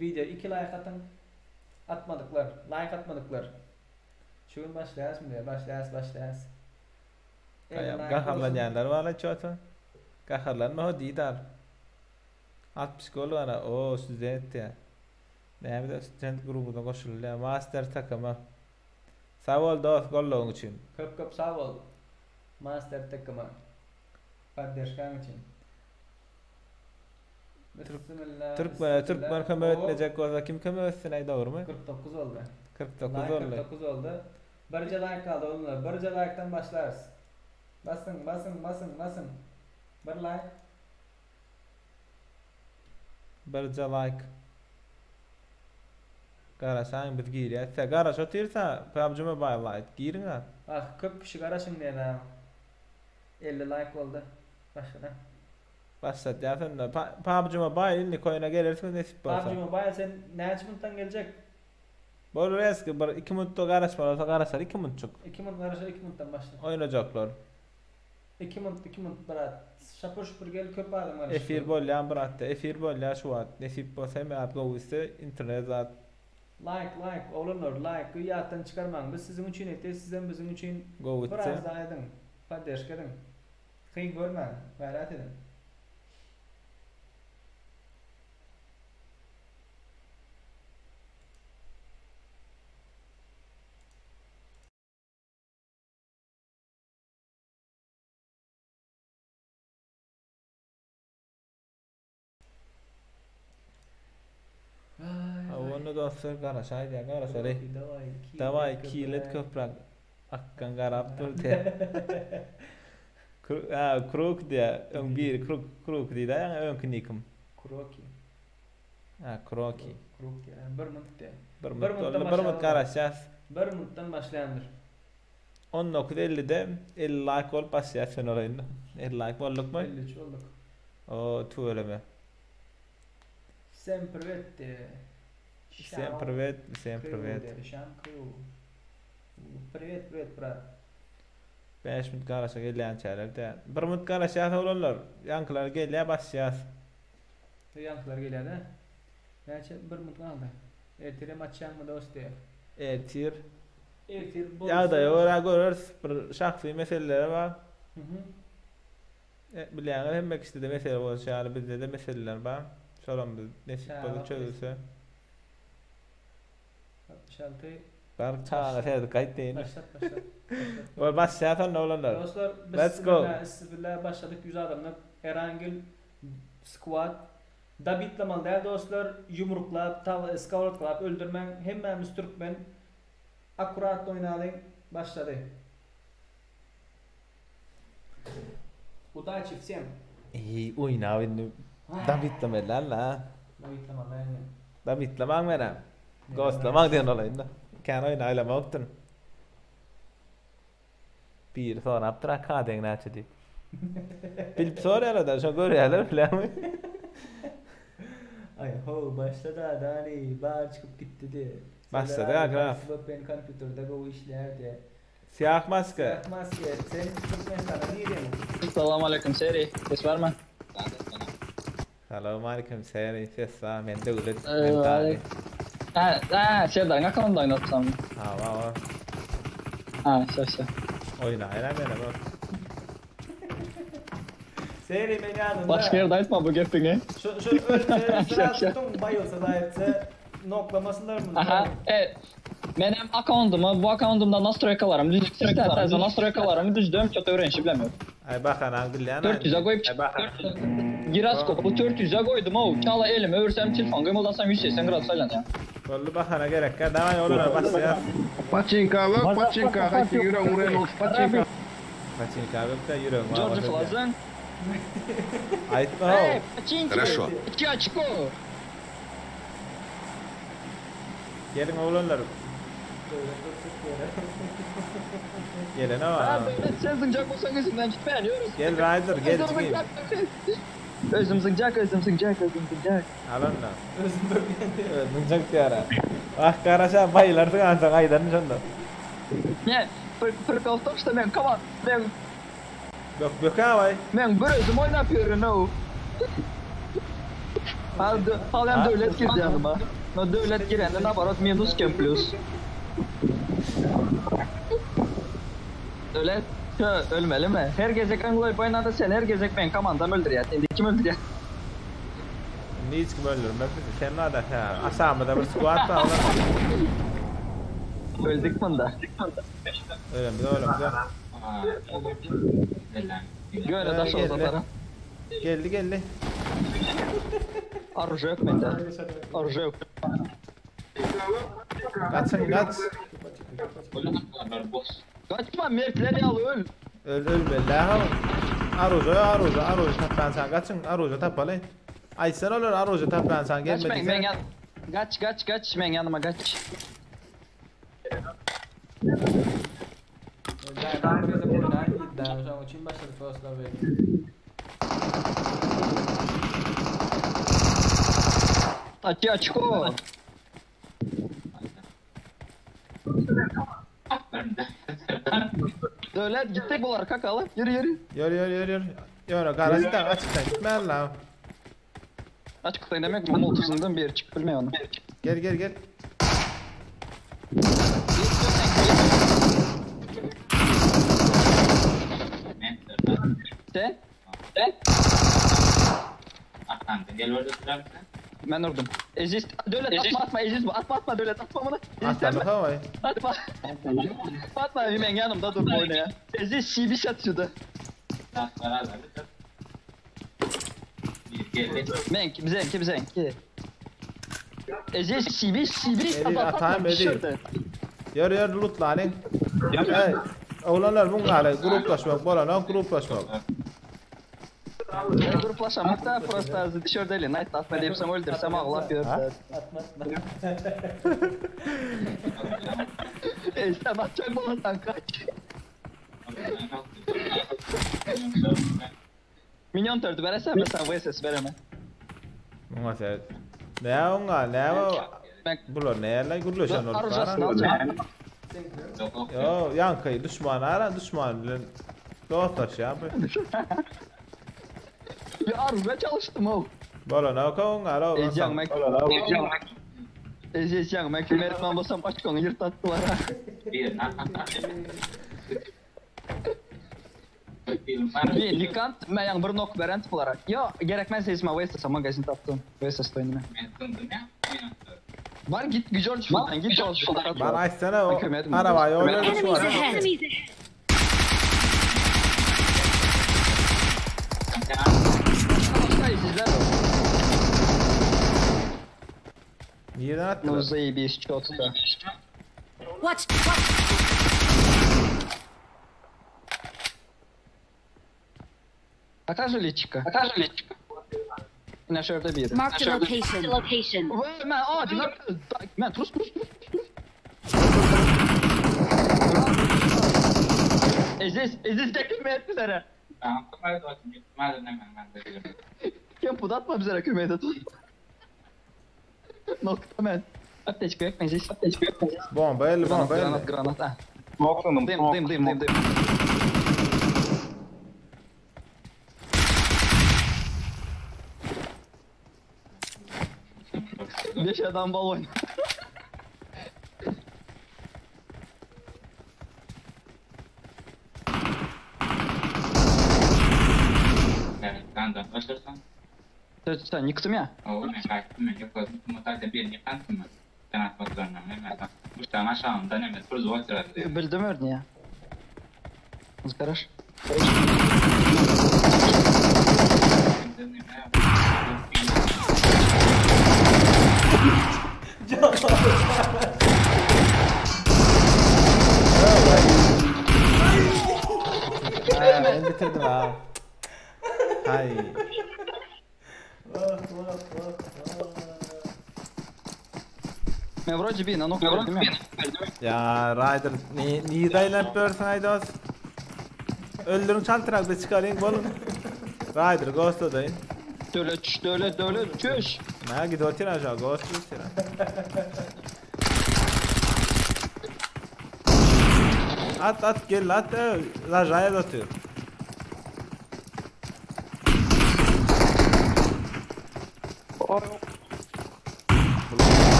video 2 like atın Atmadıklar. Like atmadıklar. Şu gün başlayas mı diye? Başlayas. Gaharlanyanlar var çota. Gaharlanma o didar. 60 gol var. O sizet ya. Näme student grubuna goşulýar. Master takıma. Savol dost golluğun için. Köp sağ ol. Master takımı. Kardeşkan için. Türk marka mötlecek olsa kim ötsin ay doğru mu? 49 oldu. 49 oldu. 49 oldu. Birce like kaldı oğlum. Birce like'tan başlarız. Basın. Bir like. Birce like. Garaşan biz giriyor. Sen garaş otursa PUBG Mobile like girin ha. Ah köp kişi garaşın diye ha. 50 like oldu. Başla. Başlat ya sen de PUBG Mobile ilni koyuna gelirsin nesip olsa. PUBG Mobile sen ne minuttan gelecek? Bol eski 2 minutda garaş var olsa garaşlar 2 minutçuk. 2 minut garaşa 2 minuttan başla. Oynayacaklar. 2 minut bırak. Şapur gel köp adam var. Efir bolyan bıraktı. Efir bolya şu an nesip olsa mı at goviste internet zat. Like olunur like kıyattan çıkarmang biz sizin için ettiyiz sizden bizim için goviste. Biraz daha edin. Paydaş edin. Kıyı görme. Gayret edin. Onu dostlar garaşaydı ya garaşay. Davay kilit köprak. Akkan garap dur te. Krok diye bir krok diye ya ön knikim. Kroki. Kroki. Kroki. Bir minut de. Bir minut garaşas. Bir minuttan başlayandır. 19.50'de 50 like ol başlayas sen orayında. 50 like olduk mu? 53 olduk. O tuğleme. Sempre vette. Sempre vet. Привет, брат. 5 minut garaşa gelýän çärekde. 1 minut garaşa olanlar, yankılar gelýär başlayas. Yankılar gelýär ha. Näçe 1 minut kaldy. Ertere maçýanmy dost diýär. Ertir bolsa. Ya da ora görürs bir şahsy meseleler bar. Bilýän hemme kişide mesele bolsa, ýaly bizde de meseleler bar. Şolam biz nesip bolup çözülse. 66 Bar çağa täze gaýtdyň. Başlat. Ol başlaýan ne olanlar? Dostlar Let's go. Bismillah başladık 100 adamla Erangel squad da bitlamal değil dostlar yumruklap, skavlatlap öldürmen hemmemiz Türkmen akurat oynayalım başladı. Удачи всем. Oyna oyunu. Da bitlameler la. Da bitlaman mera. Ghostlamak diyen olayında. Kan oynaylamoktun. Bir sonra aptıra kaden näçe diýip. Bilip soraýarlar da, şo görýärler bilämi? Ay ho başladı Dani, bar çıkıp gitti de. Başladı agraf. Ben kompüterde go işler de. Siyah maske. Sen Türkmenistan'a niye diyorsun? Assalamu alaikum Seri. Ses var mı? Assalamu alaikum Seri. Ses var. Men de ulet. Serdar akşam da oynatsam. Ha. Söz. Oynayalım mena bak. Seri beni yanında. Başka yerde aytma bu gepini. Şu ölçü bayılsa da etse noklamasınlar mı? Aha, benim accountum'a bu accountumda nastroykalarım düzdüm. Nastroykalarımı düzdüm. Çok öğrenişi bilemiyorum. Ay bakan Angliyan. 400'e koyup giroskopu 400'e koydum o. Çala elimi örsem telefon kıymıldansam 180 grad saylan ya. Kollu bakana gerek ya. Davay olur başlayar. Paçinka bak, paçinka. Haydi yürü Renault, paçinka. Paçinka bak da yürü. George Flazan. Aytma o. Paçinka. Хорошо. Çaçko. Gelin oğlanlar. Gelin ama. Sen zıncak olsan gözümden gitmeyen yiyoruz. Gel Ryder gel çıkayım. Özüm zıncak. Alın da. Zıncak diyara. Ah karasa bayılardı kansan aydanın sonunda. Ne? Fırkaltım işte ben kaman. Yok abi. Ben bir özüm oynapıyorum o. Hal hem devlet girdi yanıma. No devlet girende nabarat minus kem plus. Devlet ölmeli mi? Her gezek angloy boyunada sen her gezek ben komandam öldürüyor. Şimdi kim öldürüyor? Hiç kim öldürmez. Sen nerede? Asamda bir squad var. Öldük bunda. Öyle mi? Göre taş olsa para. Geldi. Arıca yok bende. Arıca yok. Kaçın. Kaçma mertleri al öl. Öl belli. Aroja tapan sen kaçın. Aroja tapalayın. Aysan olur aroja tapan sen gelmediysen. Kaç men yanıma kaç. Daha bize buradan gittiler. Şu an için başladı firstlar ve Açık o. Devlet gittik bular kakalı. Yürü. Yürü. Garajdan açıktan gitmeyin lan. Açıkta demek mi? Multusundan bir yer çık bilmiyor onu. Gel. Sen? Ben vurdum. Ezist. Devlet atma devlet atma bunu. Atma havayı. Atma hemen yanımda dur boyuna ya. Ezist şibiş atıyordu. Bizimki. Ezist şibiş Atayım edeyim. Yürü loot lan. Hey. Oğlanlar bunlarla gruplaşmak. Bolana gruplaşmak. Gruplaşamak da просто dışarıdayım. Night atma deyipsem öldürsem ağlap yor. atma. Sen atacak bulandan kaç. Minyon törtü veresen mesela VSS veremem. Mesela. Ne o? Bular nelerle guruluşan olur. Arıcasını alacağım. Yo yankayı düşman bilen dostlaş ya. Ya arıza çalıştım o. Bolana o Ezyan mek. Ezyan mek. Mertman basam açık onu yırtattılar ha. Bir likant ben yang bir nok veren olarak. Yo gerekmezse isma VSS ama gazin taptım. VSS oynayayım. Var git George Fulton git George Fulton. Ben açsana o arabayı oynadı şu an. Nereden attın? Ну заебись, чётко. Watch. Покажи личика. На шерте бир. Mark the location. Man, trus. Ezis tekme ettiler. Kim pudatma bize kümeyi tut. Nokta men. Aptечка yok mu Ezis? Bomba elli. Granat. Smoke'lanım. Dim. Beş adam balon. Sen yıktım ya. Bildim ördün ya. Хорошо. Ben bitirdim ha. Hay. Я вроде би, на ногу вроде би. Ya Ryder ni daylan person aydos. Öldürün çaltırakta çıkarayım bolun. Ryder ghost odayın. Dölet çöş. Ne gidiyor aşağı ghost tira. At gel at rajaya atıyor.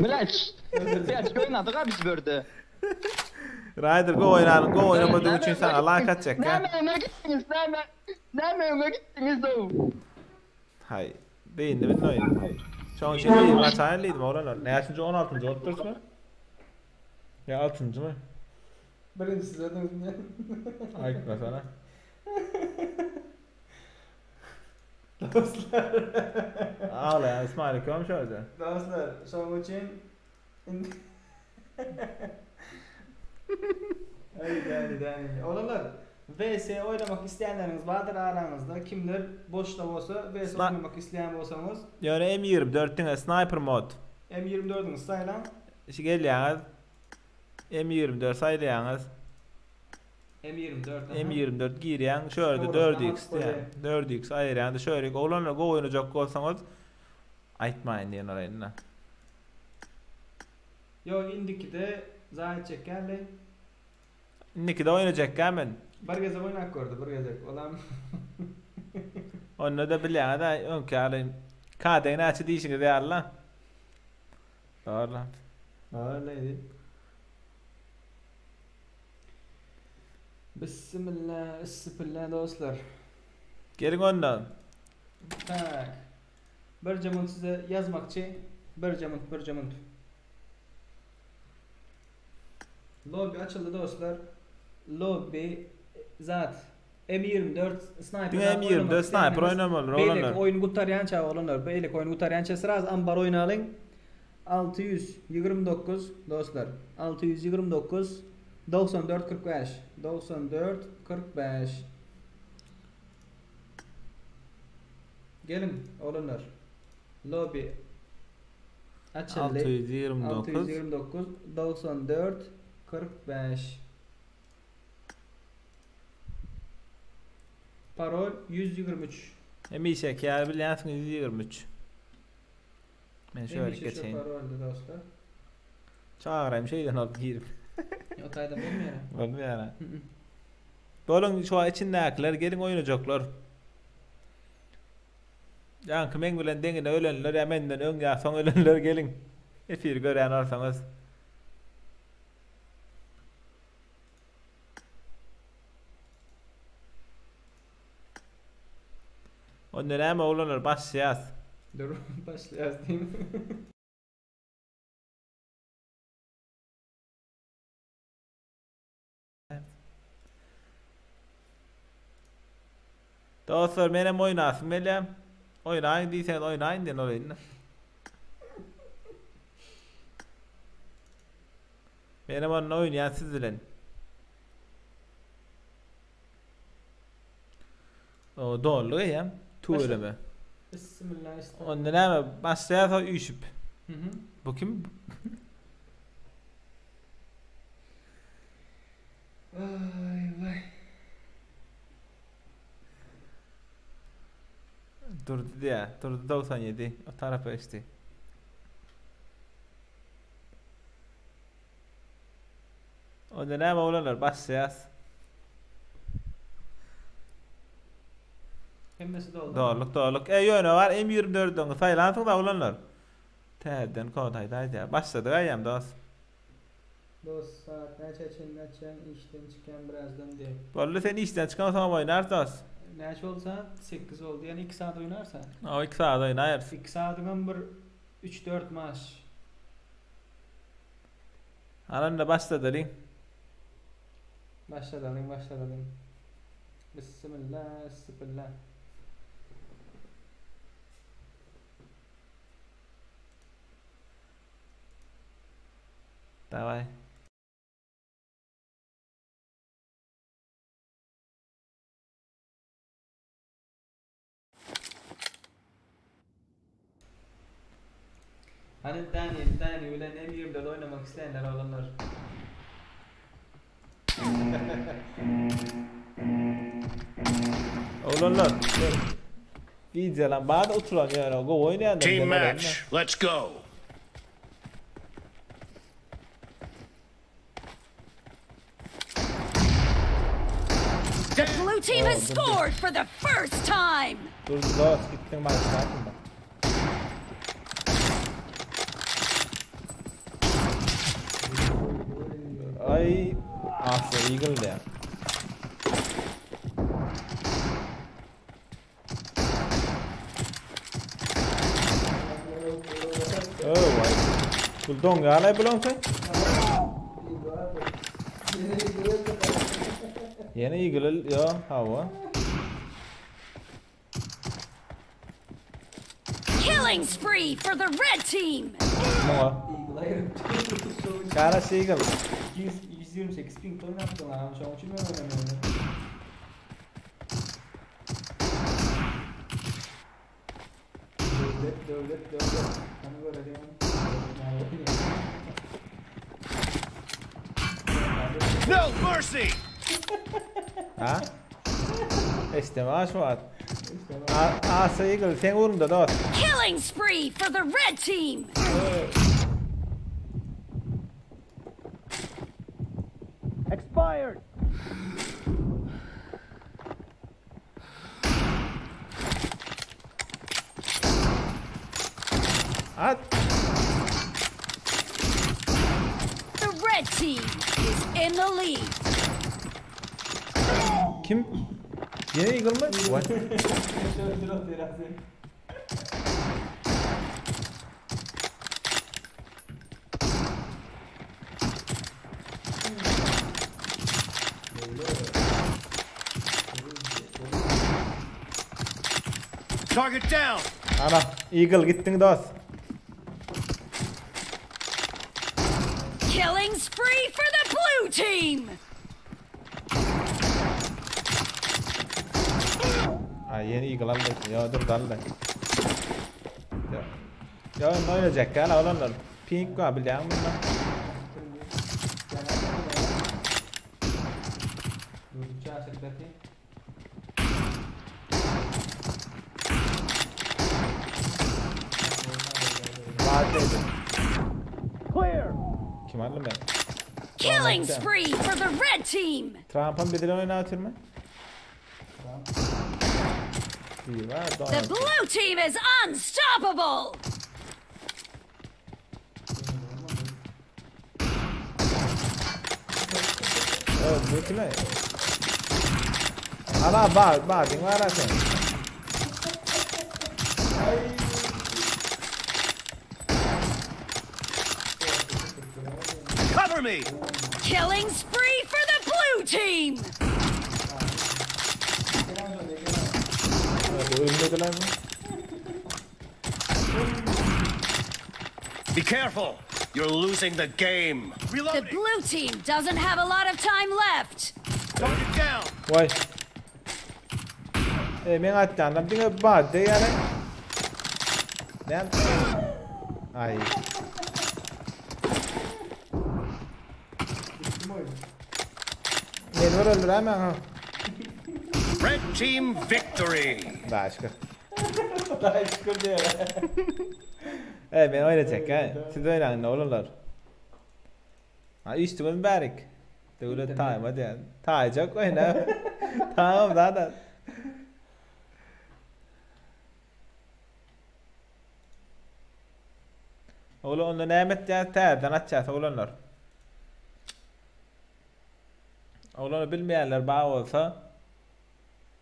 Блять. Блять, oynadık ha biz böyle. Ryder go oynamadığı için sana like atacak ha. Nereye gittiniz o? Hay. Beyinde bir oyun. Şu an için maç ayarlıydım oralar. Ne yaşınca 16. otursun mu? Ya 6. mı? Birincisi zaten ya. Ayıkma sana. Dostlar. Ağlayan İsmail Köm şöyle. Dostlar, şov için Hadi. Oğlanlar, VS oynamak isteyenleriniz vardır aranızda. Kimler boşta olsa VS oynamak isteyen olsanız Yani M24'ün sniper mod. M24'ün sayılan İşte geliyorsunuz. M24 sayılıyorsunuz. M24 giriyen şöyle 4x diye. 4x ayıran şöyle oğlanlar go oynayacak olsanız aytmayın diyen orayına. Yo indiki de zahit çekerle İndiki de oynayacak hemen. bir gece oynak gördü bir gece olan Onu da bilen da önce alayım. KD'ni açı değişik de Allah. Doğru. öyleydi. Bismillah dostlar. Gelin ondan. Tak. Bir camın size yazmakçı. Bir camın. Lobby açıldı dostlar. Lobby zat M24 sniper M24 sniper oynamalı Beylik olanlar. oyun kurtaryan çağı olanlar. Beylik oyun kurtaryan çağı sıraz ambar oyunu alın. 629 dostlar. 629 94 45 94 45 Gelin olanlar. Lobby açıldı. 629 94 45 Parol 123. Emişek ya biliyorsun 123. Ben şöyle Neymiş şu geçeyim. paroldu dostlar? Çağırayım şeyden alıp girip. O kayda olmuyor. Olmuyor yani. Dolun şu an içindekiler gelin oynayacaklar. Yankı men bilen dengine ölenler ya menden ön ya son ölenler gelin. Efir gören olsanız. Ondan ama olanlar başlayız. Dur başlayacağız değil mi? Dostlar benim oynasın benim. Oynayın değilseniz oynayın den oyunu. Benim onunla oynayan sizler. O doğru ya. Tuğla mı? Bismillah. Ondan ama başlayarsa üşüp. Bu kim? Vay. Durdu ya. Durdu 97. O tarafa işte. Ondan ama olanlar başlayarız. Hemmesi de oldu. Doğruluk. Yönü var. M24'den sayılansın da olanlar. Terden kodaydı ya. Başladı ayam dost. Dost saat neçen işten çıkan birazdan diye. Vallahi sen işten çıkan zaman oynar dost. Neç olsa 8 oldu yani 2 saat oynarsan. O 2 saat oynar. 2 saatinden bir 3-4 maç. Alan da başladı lan. Başladım. Bismillah. Давай. Hani Daniel öyle M24'de oynamak isteyenler olanlar. Olanlar. Video lan bana oturan yani. Go oynayan. Team match. Let's go. The blue team has scored for the first time. Dur dost gittin bana sakin bak. Ay, aslı Eagle de. Oh, vay. Buldon galay bulon sen. Yine Eagle ya hava. Killing spree for the red team. Moa. Cara Eagle. 128 ping ton yaptın lan. Şu an için ben oynamıyorum. Devlet. Hani böyle diyorum. No mercy! Ha? İşte maaş var. Asa Eagle sen vurun da. Killing spree for the red team. Expired. At. The red team is in the lead. Kim? Yine Eagle mı? Vay. Target down! Ana Eagle gittin dost. Killing spree for the blue team. Ay yeni Eagle aldı. Ya dur daldı. Ya ne olacak ya olanlar? Pink var biliyor musun? Clear. Kim aldı ben? Killing spree for the red team. Trump'ın bedeli oynatır mı? İyi var. The blue team is unstoppable. Evet, bekle. Ana bak, din var sen. Cover me! Killing spree for the blue team. Ölmediler mi? Be careful! You're losing the game. The Reloading! blue team doesn't have a lot of time left. Target down! Vay. Men atacağım. Bir bak de yani. Ne? Ay. Ne var öldür hemen ha. Red team victory! Başka. Daha şükür diyor. Evet ben oynayacak ha. Siz oynayın ne olurlar. Ha üstümün berik. Devlet time hadi yani. Tayacak oyna. Tamam zaten. Oğlum onu Mehmet ya terden açacağız oğlanlar. Oğlanı bilmeyenler bağ olsa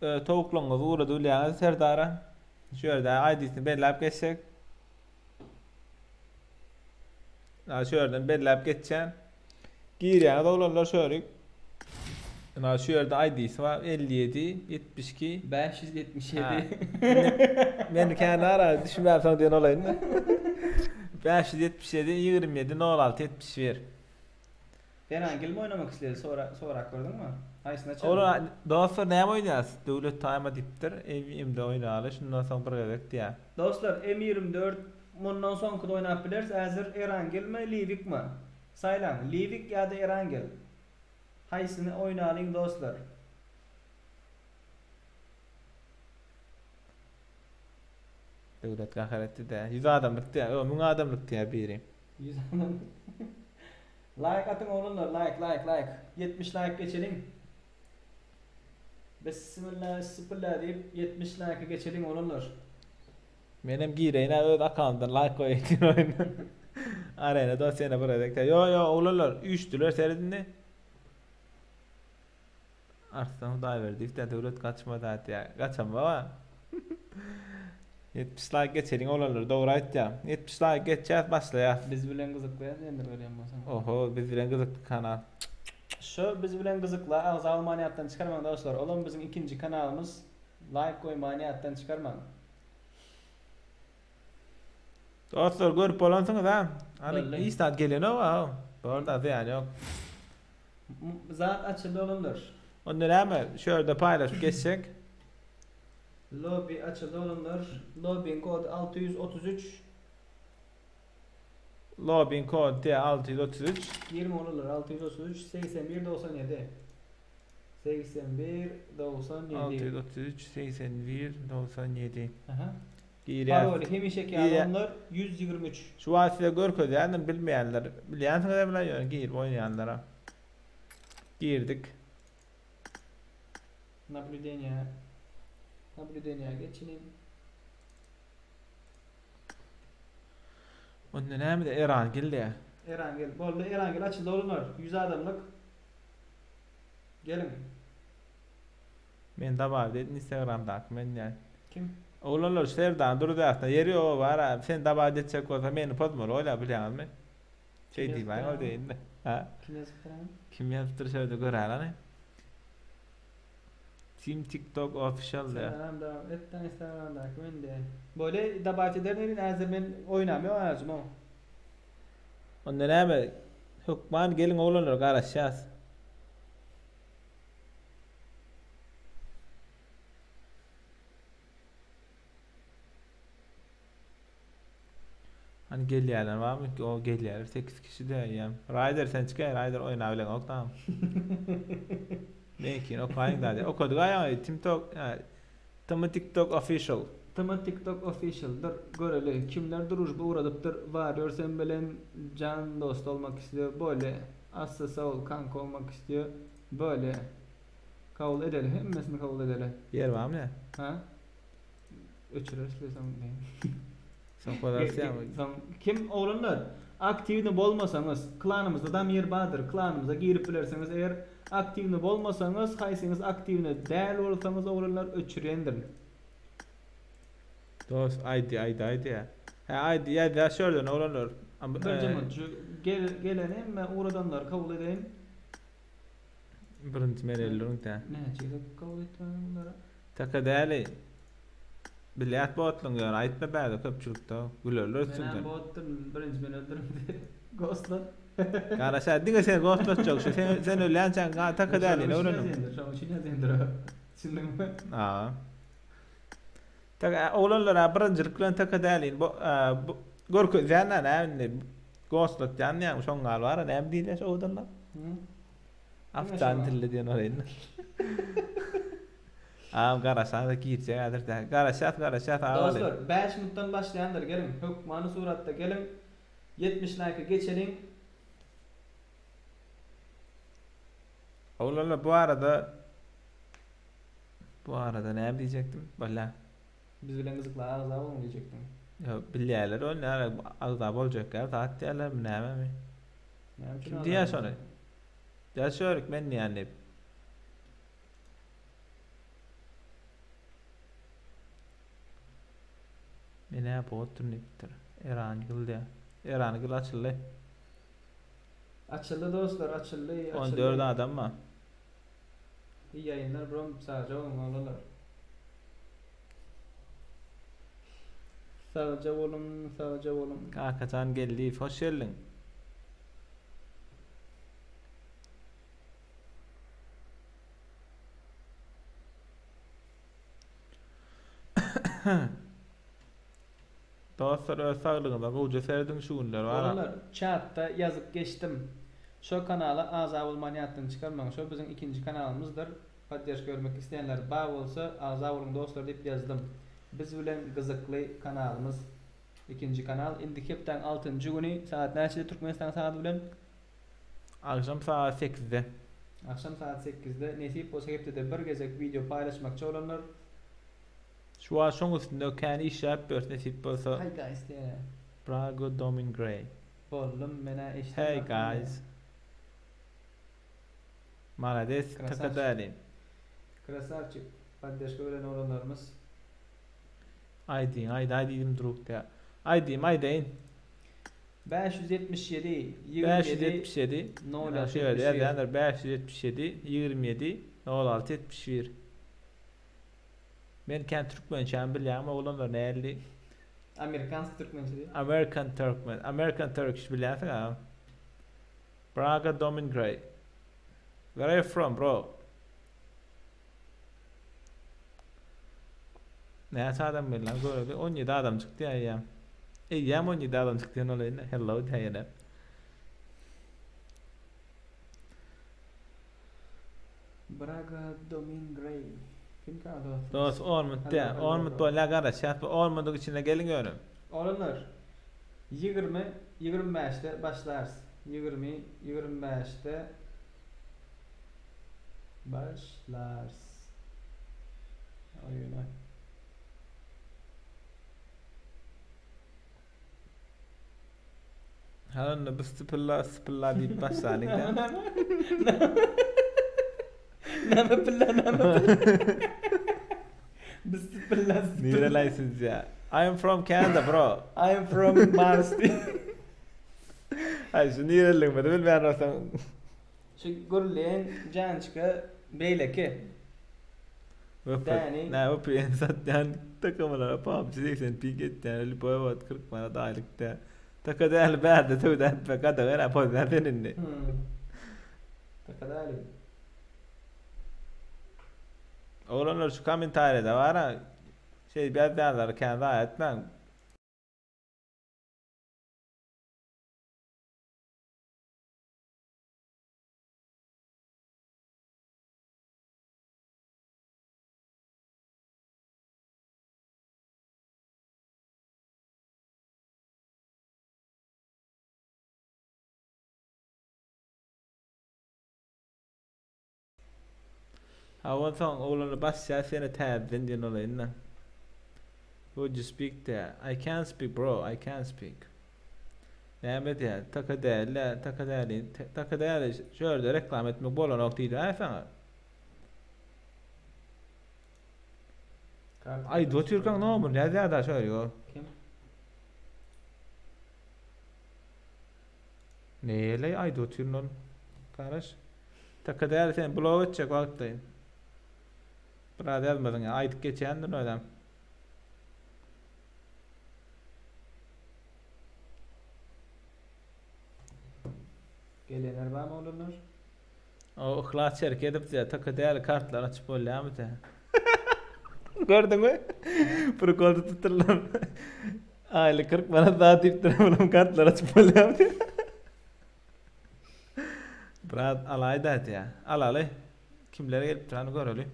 tavukluğunuzu uğradığınız serdara şöyle ID'sini belirleyip geçecek. Şöyle belirleyip geçeceksin. Giriyeniz oğlanlar şöyle. Şöyle ID'si var 57 72 577. Ben kendi ara düşünmem sana diyen olayım da. 577 27 06 71. Herhangi mi oynamak istedi sonra gördün mü? Haysına çal. Oğlum daha sonra ne oynayacağız? Devlet time'a diptir. Evimde oynayalım. Şundan sonra bıraktık diye. Dostlar M24 bundan sonra oynayıp biliriz. Hazır Erangel mi Livik mi? Saylan Livik ya da Erangel. Haysını oynayalım dostlar. Devlet kaharetti de. 100 adamlık diye. 1000 adamlık diye birim. 100 adam. Like atın oğlumlar. Like. 70 like geçelim. Bismillah deyip 70 like geçelim oğlumlar. Benim gireyine öyle akandan like koyayım oyunu. Arena da seni bıraktık. Yo oğlanlar 3'tüler seyredin de. Arslan da verdik de devlet kaçmadı at ya. Kaçam baba. 70 like geçerin olanlar doğru ayt ya. 70 like geçeceğiz başlaya. Biz bilen kızıklayaz endi görýän bolsaň. Oho biz bilen kızıklı kanal. Şu biz bilen kızıkla ağız almaniyattan çıkarmaň dostlar. Olan bizim ikinci kanalımız. Like koy maniyattan çıkarmaň. Dostlar görüp bolansyňyz ha. Hani Vallahi. iyi saat gelen o ha. Bu arada yani yok. Zat açıldı olanlar. Ondan hemen şöyle paylaşıp geçsek. Lobby açıldı olanlar. Lobby'in kodu 633. Login kod diye 633. 20 olurlar 633 81 97. 81 97. 633 81 97. Aha. Giriyor. Paroli hemişeki Giriyor. olanlar 123. Şu vasıta görkod yani bilmeyenler. Bilýänsiňiz de bilen girip oynayanlara. Girdik. Nablüdenya. Nablüdenya geçinin. Ondan hem de Iran geldi. Erangel. Bolda Erangel açıldı olanlar 100 adamlık. Gelin. Men de var dedim Instagram'da men yani. Kim? Oğlanlar şerdan durdu aslında yeri o var abi. Sen de var edecek olsa meni pozmur öyle bilýänmi? Şey Kim değil ben yazdı o değil mi? Ha? Kim yazıp duran? Kim yaptır şöyle görer hani. Team TikTok official ya. Instagram devam etten Instagram'da kimin de. Böyle dabatederlerin her zaman oynamıyor ağacım o. Ondan hemen hukman gelin oğlanlar karışacağız. Hani gelýärler var mı? O gelýär 8 kişi de ya. Rider sen çıkar Rider oyna bilen ok tamam. Nekin ok ayın da. O kodu ayın TikTok TikTok official. Tamam TikTok official'dır. Göreli kimler duruş bu uğradıptır. Varıyor sen bilen can dost olmak istiyor. Böyle asla sağ ol kanka olmak istiyor. Böyle kabul edelim. Hemmesini kabul edelim. Yer var mı? Ha? Öçürür istiyorsan diyeyim. Sen kadar sen. Kim oğlanlar aktivni bolmasanız klanımızda da yer vardır. Klanımıza girip bilerseniz eğer aktivni bolmasanız haysınız aktivni däl bolsanız oğlanlar öçürendir. Dost ID ya. Ha ID ya da şöyle oğlanlar. Geleni mi uğradanlar kabul edeyim. Birinci merellerin de. Ne çeyrek kabul etmenlere. Takadali. Bilyat botlun ya aytma bäde köpçülükde gülerler Ben üstünden. bottum birinci ben öldürüm diye. Ghostlar. Karasa dinge sen ghostlatacak şu sen ölen sen takadali ne öğrenin. Şu için yazındır. Şimdi mi? Aa. Tak oğlanlar birincilik bilen takadali bu görkü zanna ne ghostlat janny ya şoň gal var ne diýler oğlanlar. Aftan dille diýen orayny. Garasa da girce adır da. Garasa ağalı. Dostlar 5 minuttan başlayanlar gelin. Hükmanı suratta gelin. 70 like'ı geçelim. Oğlanlar bu arada ne diyecektim? Valla. Biz bilen kızıkla ağza olun diyecektim. Ya bilýärler onlar ağza boljak ya taat diýerler mi näme mi? Kim diýär şonu? Ýaşaryk men ýani. Mene botrunipdir. Erangil açıldı. Açıldı dostlar açıldı. 14 adam mı? İyi yayınlar bro sadece olmalılar. Sadece olun. Kakacan geldi. Hoş geldin. Dostlar öz sağlığında goýja serdin şugunlar var. Oğlanlar chatta yazıp geçtim. Şu kanala azab olmaniyattan çıkarmaň. Şu bizim ikinci kanalımızdır. Padyaş görmek isteyenler bağ olsa azab olun dostlar deyip yazdım. Biz bilen gızıklı kanalımız ikinci kanal. Indi hepden 6. günü saat neçede Türkmenistan saati bilen? Akşam saat 8'de. Akşam saat 8'de nesip olsa hepde de bir gezek video paylaşmakçı olanlar. Şu an şoň üstünde kän iş ýap nesip bolsa. Hey guys diye. Brago Domin Gray. Bollum mene işte. Hey guys. Malades Krasavчик. takadali. Krasavchik. Поддержка öğren oranlarımız. Aydim duruk ya. Aydeyin. 577 27 577 06 şöyle 71. yani 577 27 06 71. Ben kendi Türkmençe bilýärmi oğlanlar näli Amerikansk Türkmençe değil. American Turkish bilýärsiň ha. Braga Domingray. Where are you from, bro? Näçe adam bilen gördü. 17 adam çıktı ya. Yam 17 adam çıktı olayın. Hello diyene. Braga Domingray. Kim kaldı? Dost Ormut boyla garaş. Ormut'un içine gelin görün. Olanlar 25'te başlarsın. 25'te başlarsın. Oyuna. Halın sıpılla deyip başladık. Nama pilla. Bismillah. Nereliysiniz ya? I am from Canada, bro. I am from Mars. Ay şu nereliğimi de bilmeyen olsam. Şu gurleyen cançka beyleki. Dani. Ne bu insat yani takımlar PUBG diyeceksin piket yani boya vat 40 bana da aylıkta. Takada berde tövden fakada vera pozdan seninle. Takada ali. Oğlanlar şu komentarda var ha. Şey bir derler kendi ayetmen. Hawan song oğlanlar başya seni tabden diyen olayın. Would you speak there? I can't speak, bro. I can't speak. Näme diýär? Takadäle şöyle reklam etmek bolan okdydy. Aýsaňa. Ay do Türkan nomer näde da şöyle. Kim? Neyle ay do Türnün karaş. Takadäle sen blog etjek wagtdaýyn. Brad elmedin ya aydyp geçendir adam. Gelenler var mı olanlar? O ihlas şerek edip de takadäle kartlar açıp bolýarmy da. Gördün mü? Prokolda tuturlar. Aile 40 bana daha deyip duramam kartlar açıp bolýarmy. Brad alayda ya. Alaly. Kimlere gelip durany göreli.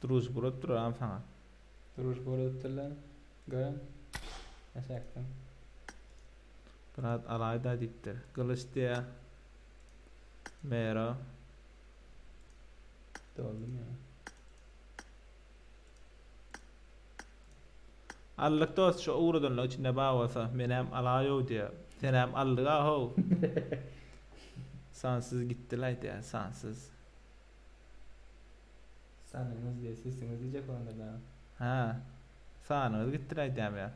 Duruş burup duram sana. Duruş burup turlan. Görün. Eşektim. Brad alayda deyipdir. Kılıç diye. Mero. Doldum ya. Allık dost şu uğradın lo içinde bağırsa. Menem alayo diye. Sen hem allığa ho. Sansız gittiler diye. Sansız. Sanınız diye sesiniz diyecek onda da. Ha. Sanız gittiler diye ya.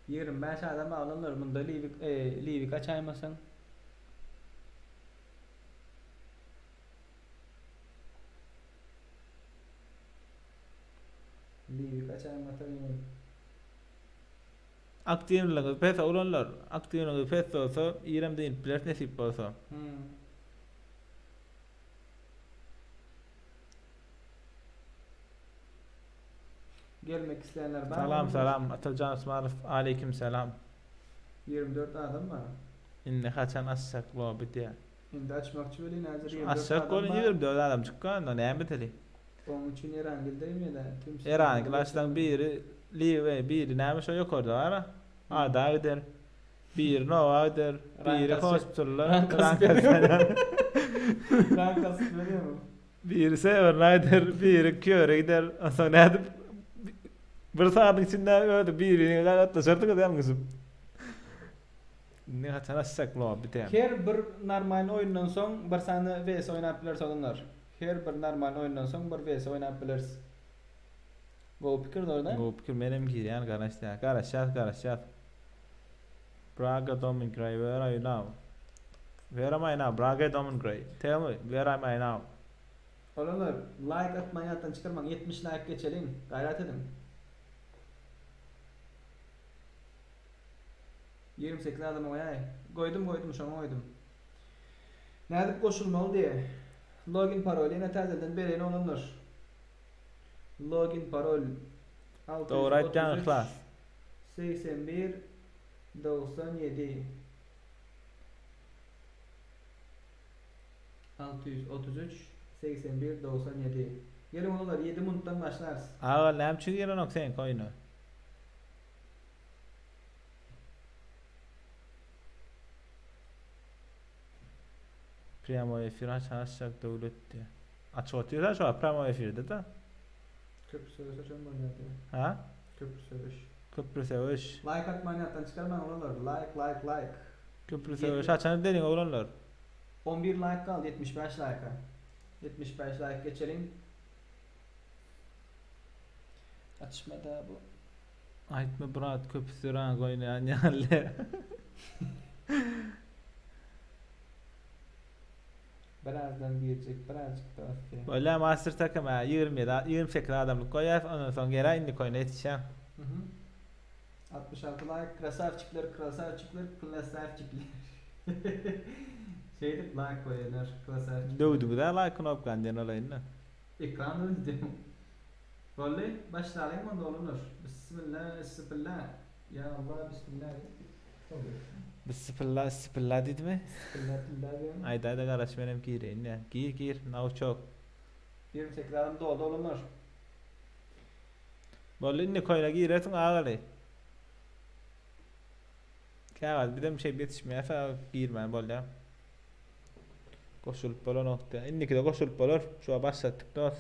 25 adam alınır. Bunda livi kaç aymasın? Livi kaç aymasın? Aktivliği pes olanlar. Aktivliği pes olsa İrem'de inpler nesip olsa. Gelmek isteyenler var mı? Salam. Atalcan Osmanov. Aleyküm selam. 24 adam var. İnne kaçan açsak bu bitiyor. Şimdi açmakçı böyle nazır 24 Açsak adam olun var. 24 adam çıkan da ne biteli. Onun için Erangil değil mi da? Erangil açtan biri live biri neymiş o yok orada var ha. Ada gider. Bir Nova gider. Biri hospital'lar. Rankas veriyor mu? Biri Severnider, biri Köre gider. Sonra ne edip bir saatin içinde öyle birini atlaşırdık adam kızım. Ne haçana saklo biten. Her bir normal oyundan soň bir sany vs oynap bilersiz olanlar. Her bir normal oyundan soň bir vs oynap bilersiz. Bu pikir orada. Bu pikir menem giýen garaşat. Braga Domin Gray, where are you now? Where am I now? Braga Domin Gray. Tell me, where am I now? Olanlar like atmayatdan çıkarman 70 like geçelim. Gayret edin. 28 adam oyay. Koydum şonu koydum. Nädip koşulmalı diye. Login parol yine terzelden bereni olanlar. Login parol. Doğru aytdan class. 81 97 633 81 97. Gelin olanlar 7 minuttan başlarız. Ağa lämçi ýere noksen koynu. Primo efir açacak döwlet diye. Açyp şu primo efirde da. Köprü söz açan bolýar. Ha? Köprü söz. Köprü seviş. Like atmayatdan çıkarman olanlar. Like. Köprü seviş açany derin oğlanlar. 11 like kaldı 75 like'a. 75 like geçelim. Atışmada bu. Aytma brat köprü seviş koynayan ýaly. Birazdan girecek, birazcık da atıyor. Böyle master takım 28 adamlık koyar, ondan sonra geri indi koyuna yetişen. 66 like, krasavçıklar, Şeyde like koyanlar, krasavçıklar. Dövdü da like knopkan den olayını. Ekranı izledim. Vallahi başlayalım mı dolunur. Bismillah. Ya Allah bismillah. Bismillah dedi mi? Bismillah. Ayda garaş benim girin ya. Gir, nav çok. 28 adam dolunur. Böyle inni koyuna giresin ağalı. Kağıt bir de bir şey yetişmeye falan girmen böyle. Koşulup böyle nokta. İnniki de koşulup olur. Şu an başlattık da.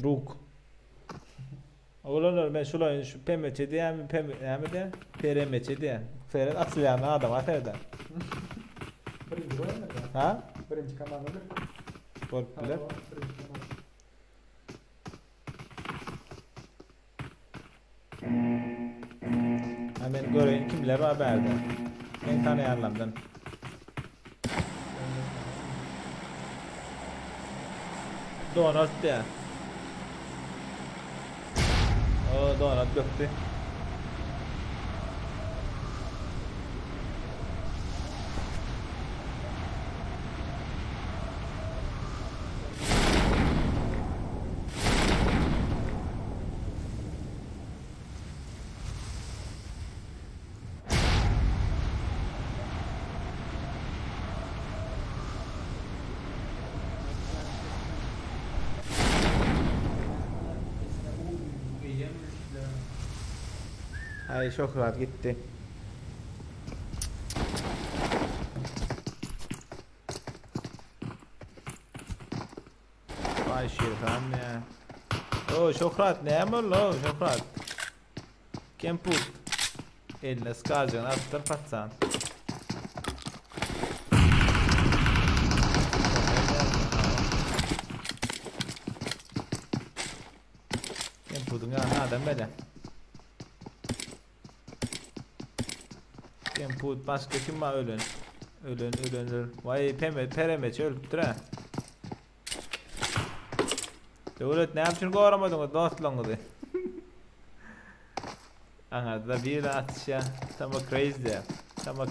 Druk. Oğlanlar ben şulayın şu pemeçe diye mi de peremeçe diye. Ferhat asılayan adam aferden. Birinci var mı? Ha? Birinci kamanıdır. Korktular. Hemen göreyim kimler var haberde. Ben tanıyanlardan. Donald diye. O Donald göktü. Ay çok rahat gitti. Vay Şirhan ya. O çok rahat ne yapıyor lo çok rahat. Kim put? Elle skarcan attır patsan. Kim putun ya adam böyle. Kim put başka kim var ölen. Ölen. Vay peremeç öldürdü ha. Devlet ne yaptın koramadın o dostluğunu. Aha da bir atış ya. Tamam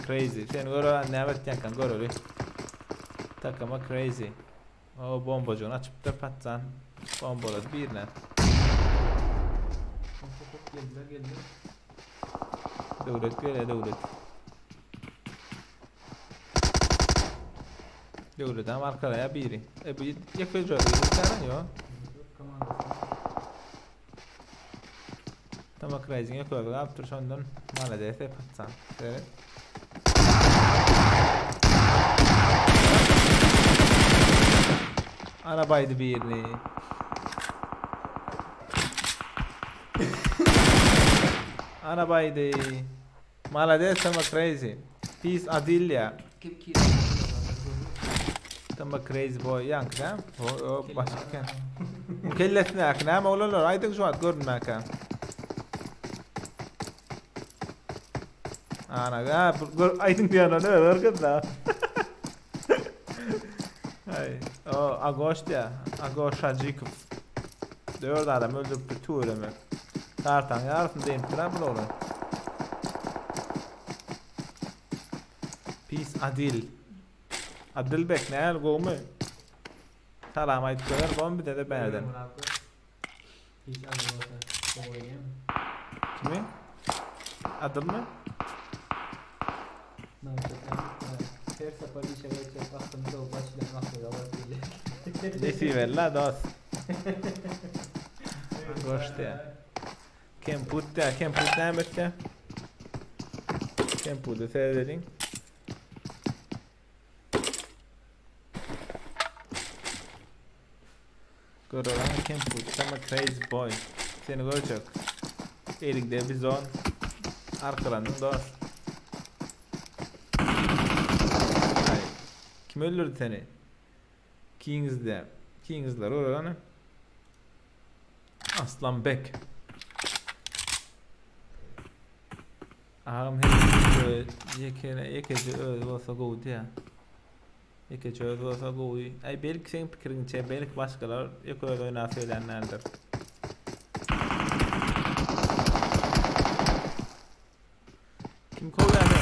crazy. Sen gören ne yapacaksın kan gör öyle. Takama crazy. O bombacığını açıp da patsan. Bombaladı birine. Geldi. Devlet. Devlet ama arkaya biri. Bu yakıcı öyle bir tane yok. Tamam crazy'ye koyalım. Yaptır sondan maladeyse patsan. Evet. Arabaydı birini. Arabaydı. Malades ama crazy. Peace Adilya. Kim ki? Tamba crazy boy yank ha? O başka. Kellesine akna ma olanlar aydın şu at görünmeka. Ana ga aydın bir ana ne örgüt da. Ay, o Agost ya. Agost Hacikov. 4 adam öldürüp bir tuğla mı? Tartan yarısını deyim kıran mı olur? Peace Adil. Adilbek ne el gomu? Salam aytdılar, bombi de berden. Hiç anlamadı. Oynayayım. Kimi? Adil mi? Her sefer bir şey geçecek aklımda o başlayan aklımda var. Desi ver la dost. Gost ya. Kim putta ne mette? Kim putta seyredin? Görolan kim putta ama crazy boy. Seni görecek. Elikde bir zon. Arkalandın dost. Kim öldürdü seni? Kings'ler oralanı. Aslan Bek. Ağam hep yekece öldü olsa goğdu ya. Yekece öldü olsa goğdu. Ay belki senin fikrince belki başkalar yok öyle oynar söylenlerdir. Kim kovlar ya?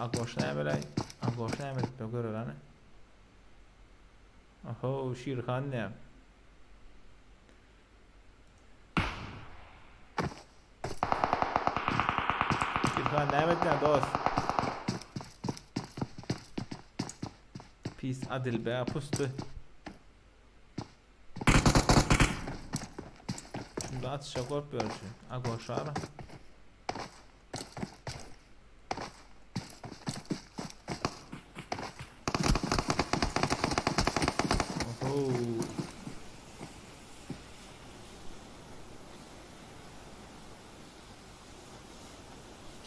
Agoşnaya belay. Agoşnaya melip be görülen. Oho Şirhan ne? Şirhan ne medden dost? Peace Adil be pustu. Şimdi atışa korkuyor şu. Agoşara.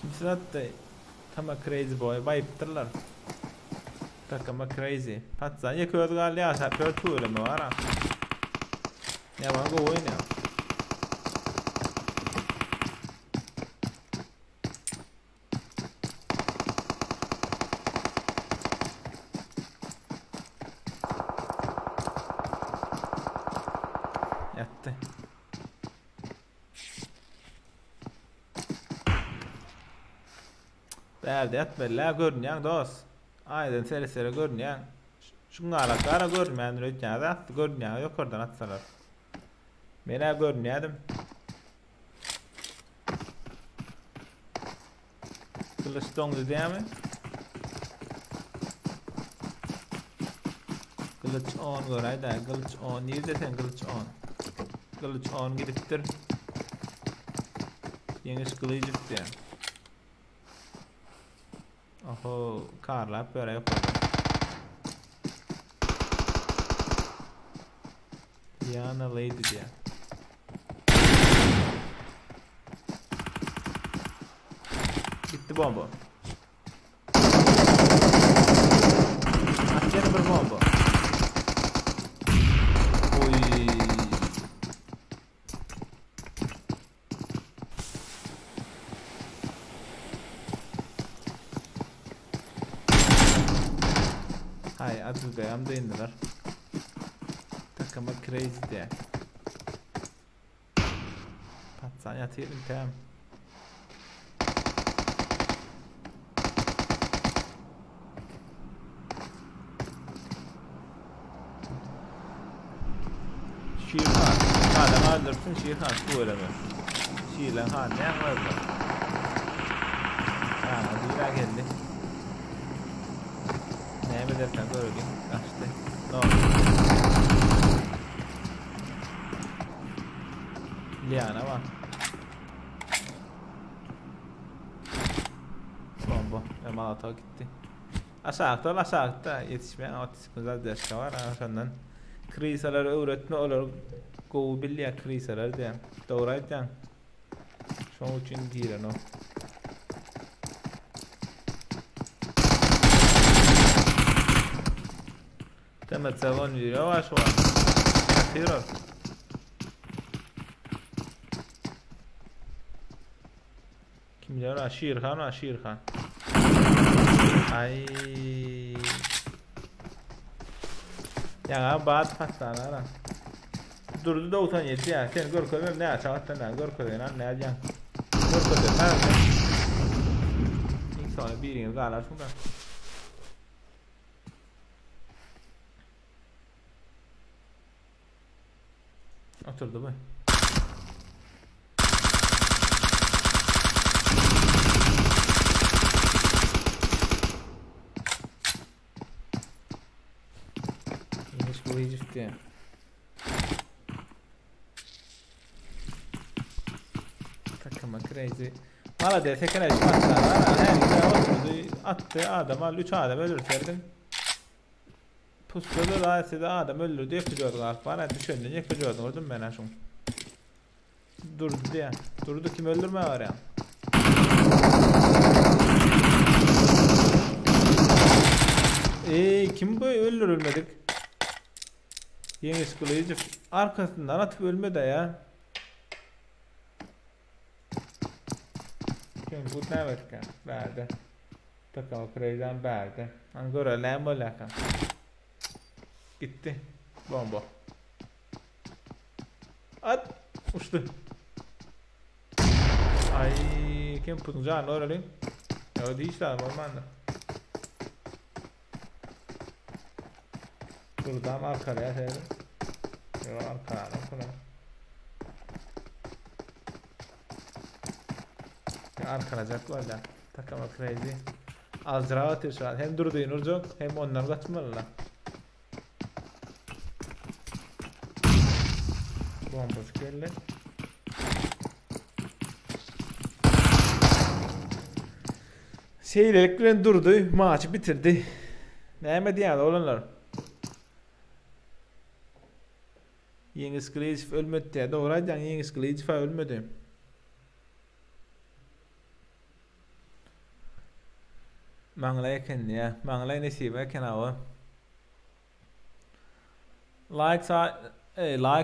Kimsin attı? Tama crazy boy bayıptırlar. Takama crazy. Patsan yakıyordu galiba ya sapıyor tuğla mı var ha? Ya bana go oyun ya. Yattı. Berdi yatmella görünüyen dost. Aydan seri görünüyen. Şunga alakara görünmeyen rüyken de attı görünüyen yok oradan atsalar. Mena görünüyedim. Kılıç dondu diye mi? Kılıç 10 görayda kılıç 10 niye desen kılıç 10. Kılıç 10 gidiptir. Yeniş kılıç diye. Oho, karlar böyle yapalım. Diana Lady diye. Bitti bomba. Açacağım bir bomba. Oy. Hay adı gayamda indiler. Takıma crazy diye. Patsan yatayım tamam. Şirhan. Adam öldürsün Şirhan su öyle mi? Şirhan ne yapar bu? Haa duyra geldi. Ne mi dersen gördüm. Kaçtı. Ne oldu? Liana var. Bomba. Malata gitti. Aşağıda yetişmeyen otistik güzel dersler var. Ondan krisalar öğretme olur. Go billiye krisalar diye. Doğru aydan. Şoň üçin giren o. Demet savun yürüyor yavaş var. Akiro. Kimler var? Şirhan. Ay. Ya bat patlanar. Durdu 97 ya. Sen gör koyayım ne açacaktın lan? Gör koyayım lan ne yapacaksın? Gör koyayım lan. İlk sonra birini galar şunda. Oturdu bu. İniş bu hicifti. Takıma crazy. Valla de tekrar açmazlar. Her güzel oturdu. Attı adama 3 adam öldürdün. Pusuda da size adam öldürdü. Yapıyorduk artık. Bana düşündün yapıyordun. Gördün ben aşkım. Durdu ya. Durdu kim öldürme var ya. Kim bu öldürülmedik? Yeni sıkılayıcı arkasından atıp ölmedi ya. Kim bu ne verken? Verdi. Takımı crazy'den verdi. Angora lembo lakan. Gitti. Bomba. At. Uçtu. Ay kim putunca ne oralıyım? Ya o değil işte normalde. Buradan arkaya seyredin. Yok arkaya. Arkalacak var da. Takama crazy. Az rahat yaşar. Hem durdu inurcuk hem onlar kaçmalılar. Bomboş geldi. Şeylerlikle durdu. Maçı bitirdi. Neyemedi yani olanlar. Yengiz Kılıcıf ölmedi ya. Doğraydı yani Yengiz Kılıcıf ölmedi. Manglay kendi ya. Manglay nesibe kenağı. Like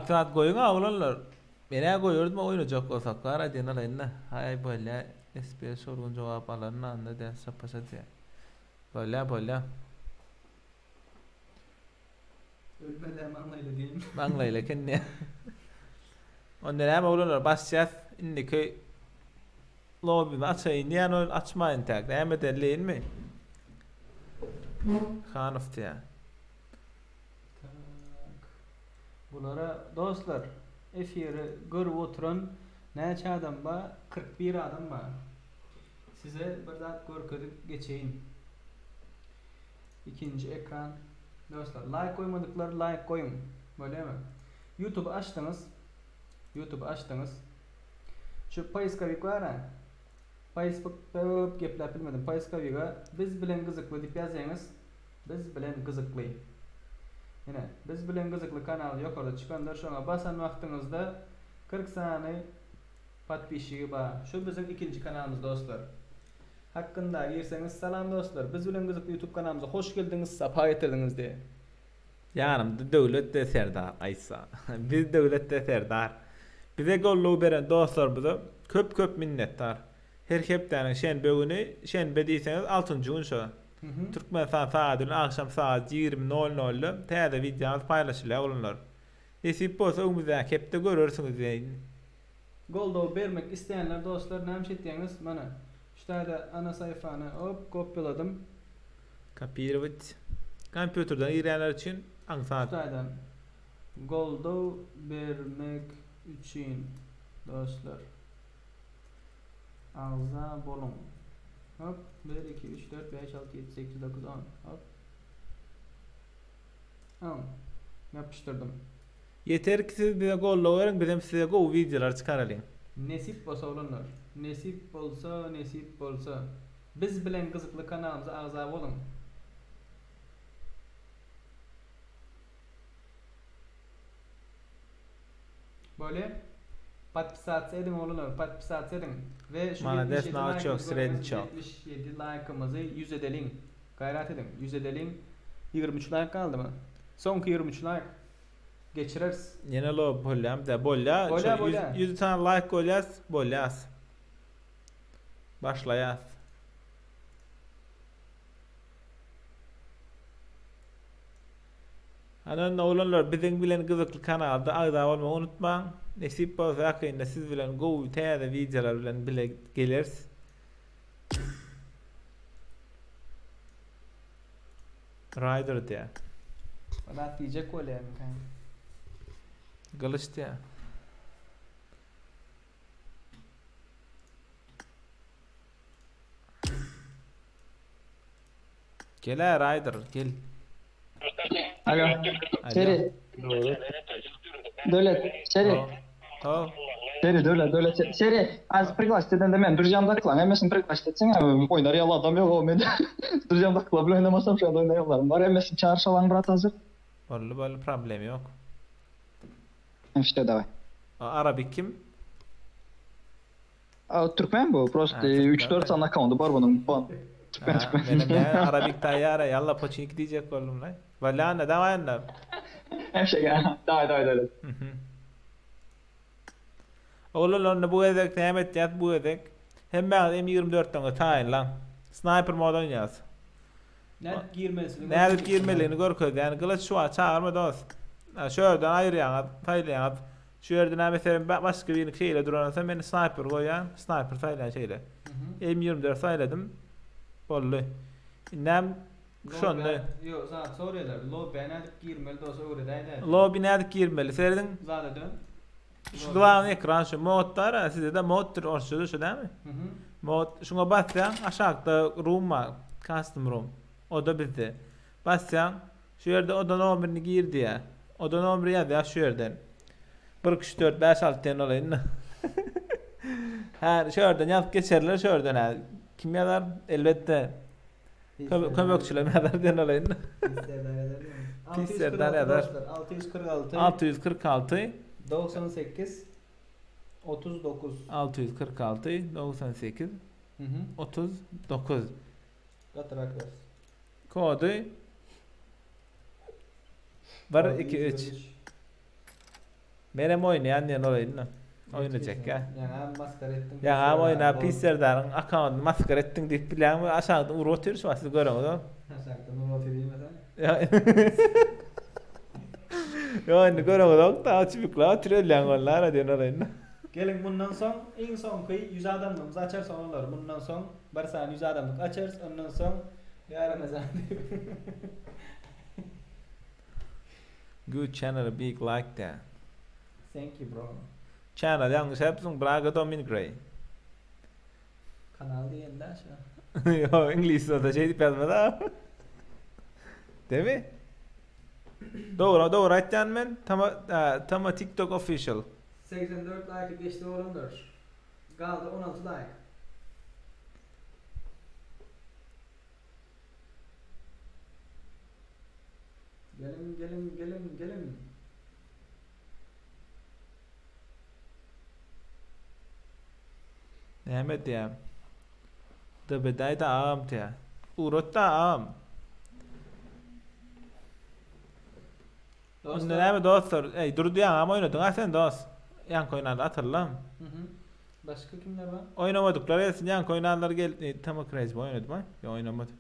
saat koyun olanlar. Beni koyuyordum oyunu çok olsaklar. Hadi nalayınla. Hay böyle. SPS sorgun cevap alanına anda da sapasa diye. Böyle. Ölmeden Manglayla diyeyim. Manglayla kendi. Ondan hem olanlar basacağız. İndiki lobby açayın diyen açmayın tek. Hem edelim mi? Kanof diye. Bulara dostlar efiri görüp oturan neçe adam var? 41 adam var. Size bir zat görküdük geçeyim. İkinci ekran. Dostlar like koymadıkları like koyun. Böyle mi? YouTube açtınız. Şu Payskavik var ha. Facebook'ta geplep bilmedim. Payskavik'a biz bilen kızıklı dip yazayınız. Biz bilen kızıklı. Yine biz bilen kızıklı kanalı yukarıda çıkanlar şuna basan vaxtınızda 40 saniye patpişiği var. Şu bizim ikinci kanalımız dostlar. Hakkında girseniz selam dostlar. Biz bilen kızıklı YouTube kanalımıza hoş geldiniz, safa getirdiniz diye. Yanımda devlet de serdar Aysa. Biz devlet de serdar. Bize golluğu veren dostlar bize köp minnettar. Her hepten şenbe günü şenbe diyseniz 6. gün şu. Türkmenistan saatinin akşam saat 20.00'da teyze videomuz paylaşılıyor olunlar. Nesip olsa umuzdan hepte görürsünüz deyin. Goldo vermek isteyenler dostlar ne ettiğiniz bana. İşte ana sayfanı hop kopyaladım. Kapirvit. Kompüterden girenler için ansat. İşte Goldo vermek için dostlar. Ağza bolun. Hop 1 2 3 4 5 6 7 8 9 10 hop. Tamam. Yapıştırdım. Yeter ki siz bize gollo verin, bizim size go videolar çıkaralım. Nesip olsa olunlar. Nesip olsa. Biz bilen kızıklı kanalımıza ağza bolun. Böyle Подписаться edin oğlum, подписаться edin. Ve şu Mana 77 desna like çok, sredi görüyorsunuz, çok. 77 like'ımızı 100 edelim. Gayret edin, 100 edelim. 23 like kaldı mı? Sonki 23 like. Geçiririz. Yine lo bolyam da bolya. Bolya. 100 tane like koyas, bolyas. Başlayas. Anan oğlanlar bizim bilen kızıklı kanalda ağda olma unutma. Nesip bolsa akıyında siz bilen go teyze videolar bilen bile geliriz. Rider diye. Bana diyecek öyle yani. Kılıç diye. Gel ha Rider gel. Alo. Seri. Devlet. Seri. Oh. Seri devlet. Seri. Az пригласить edende men durjamda kılan. Emmesin пригласить etsen abi oynar yalı adam yok o men. Durjamda kıla bile oynamasam şu anda oynayalım. Var emmesin çağırşalan brat hazır. Böyle problem yok. İşte davay. Arabik kim? Türkmen bu. Просто Ha, Türkmen, 3-4 evet. tane account'u var bunun. Türkmen. Benim Arabik tayyara yalla poçink diyecek oğlum lan. Valla ne davanlar. Her şey ya. Davay. Oğlum bu edek Mehmet yat bu edek. Hem ben M24 tane tayin lan. Sniper mod oynayas. Ne girmesini. Ne alıp girmeliğini görköz yani kılıç şu an çağırma dost. Şuradan ayıryan, taylayan. Şuradan mesela başka bir şeyle duransa beni sniper koyan, sniper taylayan şeyle. M24 sayladım. Bollu. Nem şu ne? Yok zaten soruyorlar. Lo beğenip girmeli de olsa öyle değil. Lo binadık girmeli. Serdin Zaten dön. şu klavye ekran şu modlar sizde de moddur orşudu şu değil mi? Mod şuna basyan aşağıda room var. Custom room. O da bizde. Basyan şu yerde oda numaranı girdi ya. Oda numarayı yazıyor şu yerden. 1 2 4 5 6 tane olayın. Ha şu yerden yap geçerler şu yerden ha. Kim yazar? Elbette. Kömekçiler yazar den olayın. Pislerden yazar. 646 646 98 39. 646 98 39 Kataraklar. kodu var 2 3 benim oynayan ne olayın oynayacak ya. Yani maskara ettim. Ya ama oyna pislerden account maskara ettin deyip bilen aşağıda uğratır şu siz görün o. Aşağıda numara vereyim Ya. Ya ne görün o da açıkla trellen onlar diyor olayın. Gelin bundan son en son koy 100 adamımız açar sonlar. Bundan son bir saniye 100 adamlık açarız. Ondan son yarın ezan. Good channel big like that. Thank you bro. Channel yanlış hepsin Braga Dominic Gray. Kanal diyen de aşağı. Yo İngilizce de şey dipezmedi. Değil mi? Doğru aytcan ben tama TikTok official. 84 like geçti olanlar. Kaldı 16 like. Gelin. Mehmet ya. Da beday da ağam ya. Urot da ağam. Onda ne mi dostlar? Ey durdu ya ağam oynadın ha sen dost. Yan koynadı hatırlam. Başka kimler var? Oynamadıkları gelsin yan koynadılar gel. Tamam crazy oynadım ha. Ya oynamadım.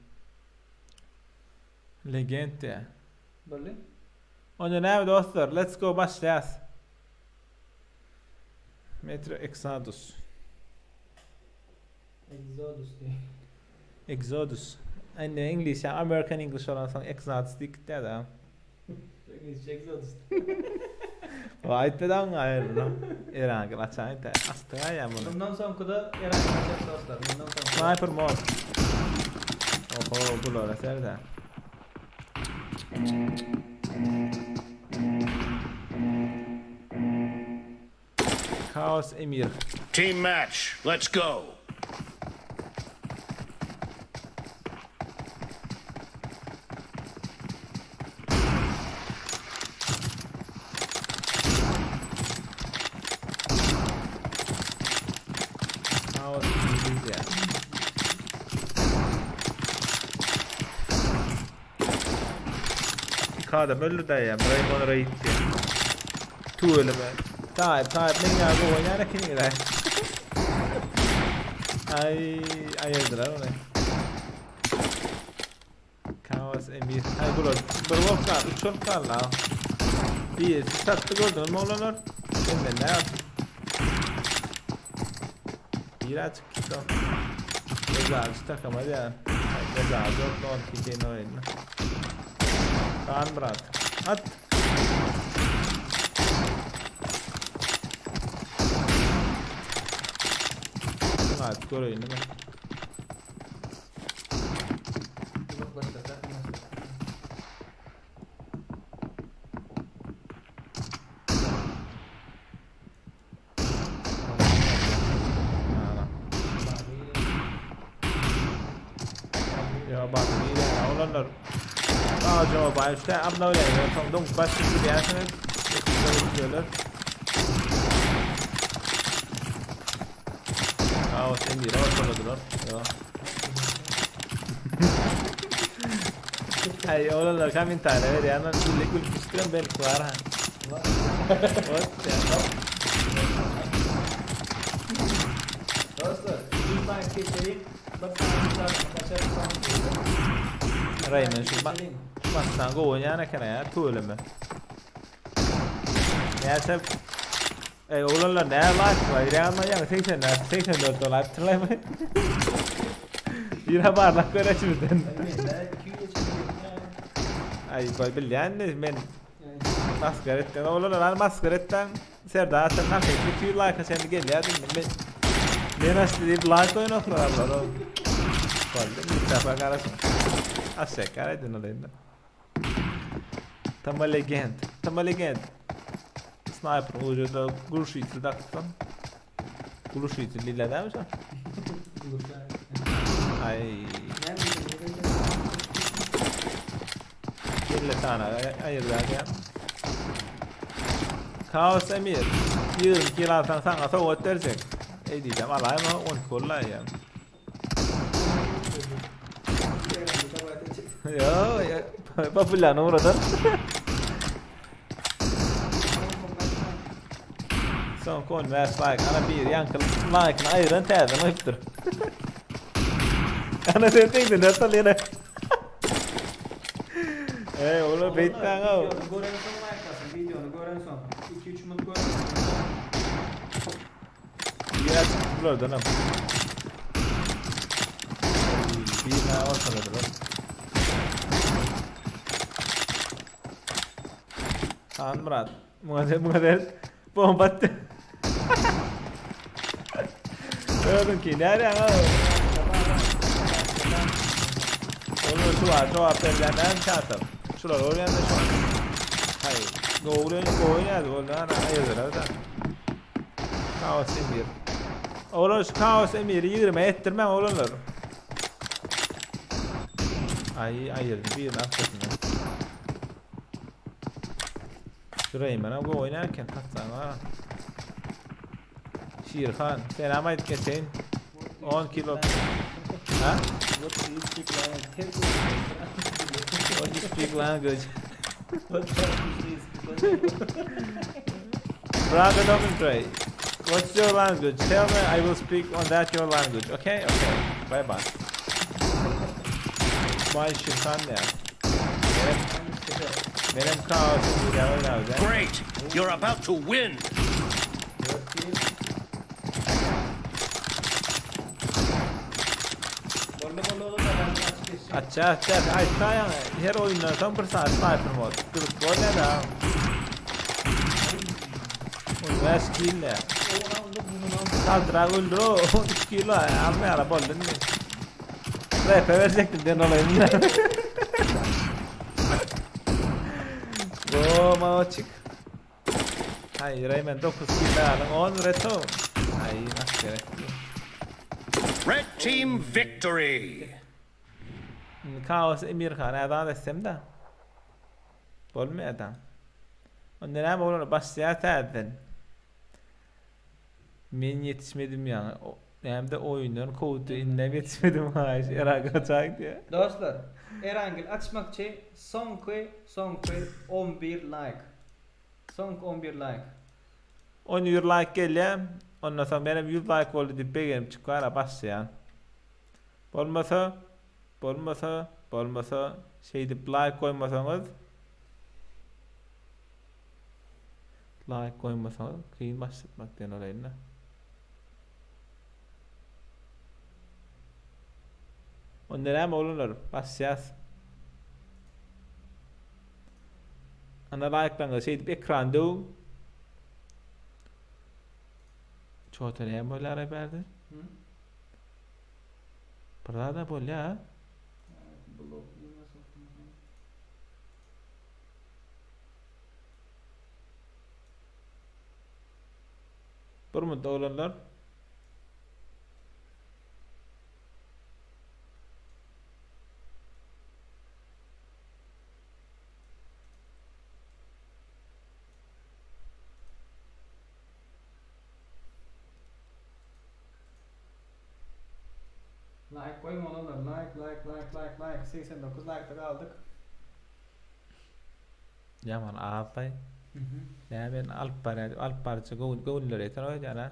Legend ya. Böyle? Onda ne mi dostlar? Let's go başlayas. Metro Exodus. Exodus. And English, American English olan son Exodus dik de da. Exodus. Vay te da ngayır no. Eran que la chaita hasta ya bunu. Bundan sonra da Eren açacak dostlar. Bundan sonra. Sniper mod. Oho bu lora serda. Chaos Emir. Team match. Let's go. ya. Kada öldü de ya. Raymond Reid diye. Tuğlu be. Tayyip ne ya bu oynayana kim gider? Ayırdılar onu. Kaos Emir. Hay bir volkan, 3 volkan la. Bir sattı gördün mü olanlar? Ben ne yaptım? Bir açık gitti. Güzel takamadı ya. Güzel yok da 12 gene oynadı. Kaan bırak. At. At göreyim değil mi? Ya bak iyi ya olanlar. Acaba başta abla öyle ya tam başka bir yerseniz diyorlar. O sen bir ortaladılar. Ya. Ay olanlar kamin tane ver ya lan lekul kıştıran belki var ha. Dostlar, bir tane geçelim. Raymond şu baştan go oynayana kadar ya tuğlu mu? Neyse olanlar ne like var ya ama yani 84 dolar tıklay mı? Yine bardak görüşürüz. Ay bilen ben maskaretten olanlar maskaretten Serdar sen peki like sen gel ya ben aslında like oynuyorlar abla. Vallahi bir defa karışım. Aşağı kaydın olayında. Tam legend. Sniper ucuda Gurşit'i taktım. Gurşit'i lila değil mi sen? Ay. Bir tane ayırdılar ya. Kaos Emir. 20 kilo sana soğuk verecek. Diyeceğim alay mı? 10 kolla ya. Ya, popüler oradan. Son kon vers like ana bir yankı like'ını ayıran tezden ayıptır. Ana sen tekdin nasıl yine? Onu beytten al. Gören son like'lasın videonu gören son. 2-3 minut gören son. Biraz buradan am. Bir daha ortaladılar. Kaan Murat. Murat bomba attı. Gördün ki nereye al? Onu şu apellerden çarptım. Şuralar oraya da şu an. Hayır. Oynadı. Ondan ayırdılar da. Kaos Emir. Oğlum şu Kaos Emir'i 20 ettirmem oğlumlar. Ayırdı bir arkasından. Şurayı bana bu oynarken katsana. Şirhan, selam ait geçeyim. 10 kilo. Ha? What do you speak language? Brother Dominantry, what's your language? Tell me, I will speak on that your language. Okay? Bye bye. Vay Şirhan ya. Benim kaosum bir yavru lazım. Great! You're about to win! अच्छा ऐसा है her oyundan sonra bir saat sniper mod. Durup böyle da. O ne skill ya. Kaldıra öldürü 3 kilo almaya bollun mu? Rap verecektim den olayım. Goma açık. Hayır Rayman 9 kilo alın 10 reto. Ay nasıl gerek. Red team victory! Kaos Emir Khan adam desem de. Bolmuyor adam. Ondan ama onu başlayatadın. Men yetişmedim yani. Hem de oyunların kodu inne geçmedim ha iş eragacak diye. Dostlar, Erangil açmakçı sonki 11 like. Sonki 11 like. 10 like gelýär. Ondan soň benim 100 like boldy diýip begenim çykara başlaýan. Bolmasa şey diýip like koymasaňyz kıyın başlatmak diýen olaýyn. Onda näme bolanlar? Başlaýas. Ana like'laňy şey diýip ekranda çoğutan hem bolar berdi. Burada bolýar. Bir müddet olanlar Like koyun olanlar. Like. 89 like'da kaldık. yaman ağzay. Ya ben alp parça gönüller yeter o jana.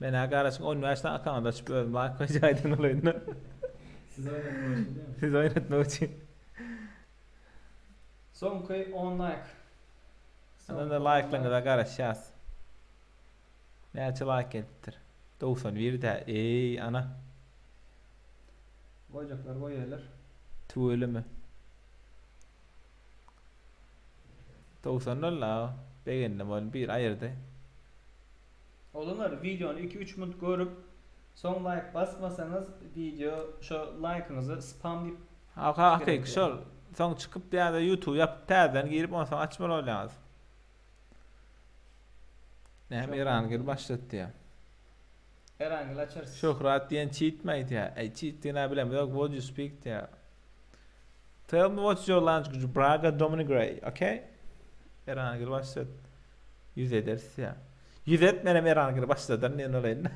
Ben agarasın on yaşta akanda açıp like koyacaydın olaýyn. Siz oynatmak için. Sonki 10 like. Ana da like'laňyza garaşýas. Näçe like ettir? 91 de ey ana. Koyacaklar koyarlar. Tuğulimi. 90 la beğendim onu bir ayırdı. Olanlar videonu 2-3 minut görüp son like basmasanız video şu like'ınızı spam deyip Hakik şol son çıkıp da YouTube yap terden girip ondan sonra açmalı lazım. Ne İran gir başlattı ya. Erangil açarsın. Şöhret diyen cheatmate ya. Cheat diye ne bileyim yok what you speak ya. Tell me what's your language Braga Dominic Gray, okay? İran gir başlat. Yüz edersin ya. Yüz etmenem İran gir başladan ne olayın.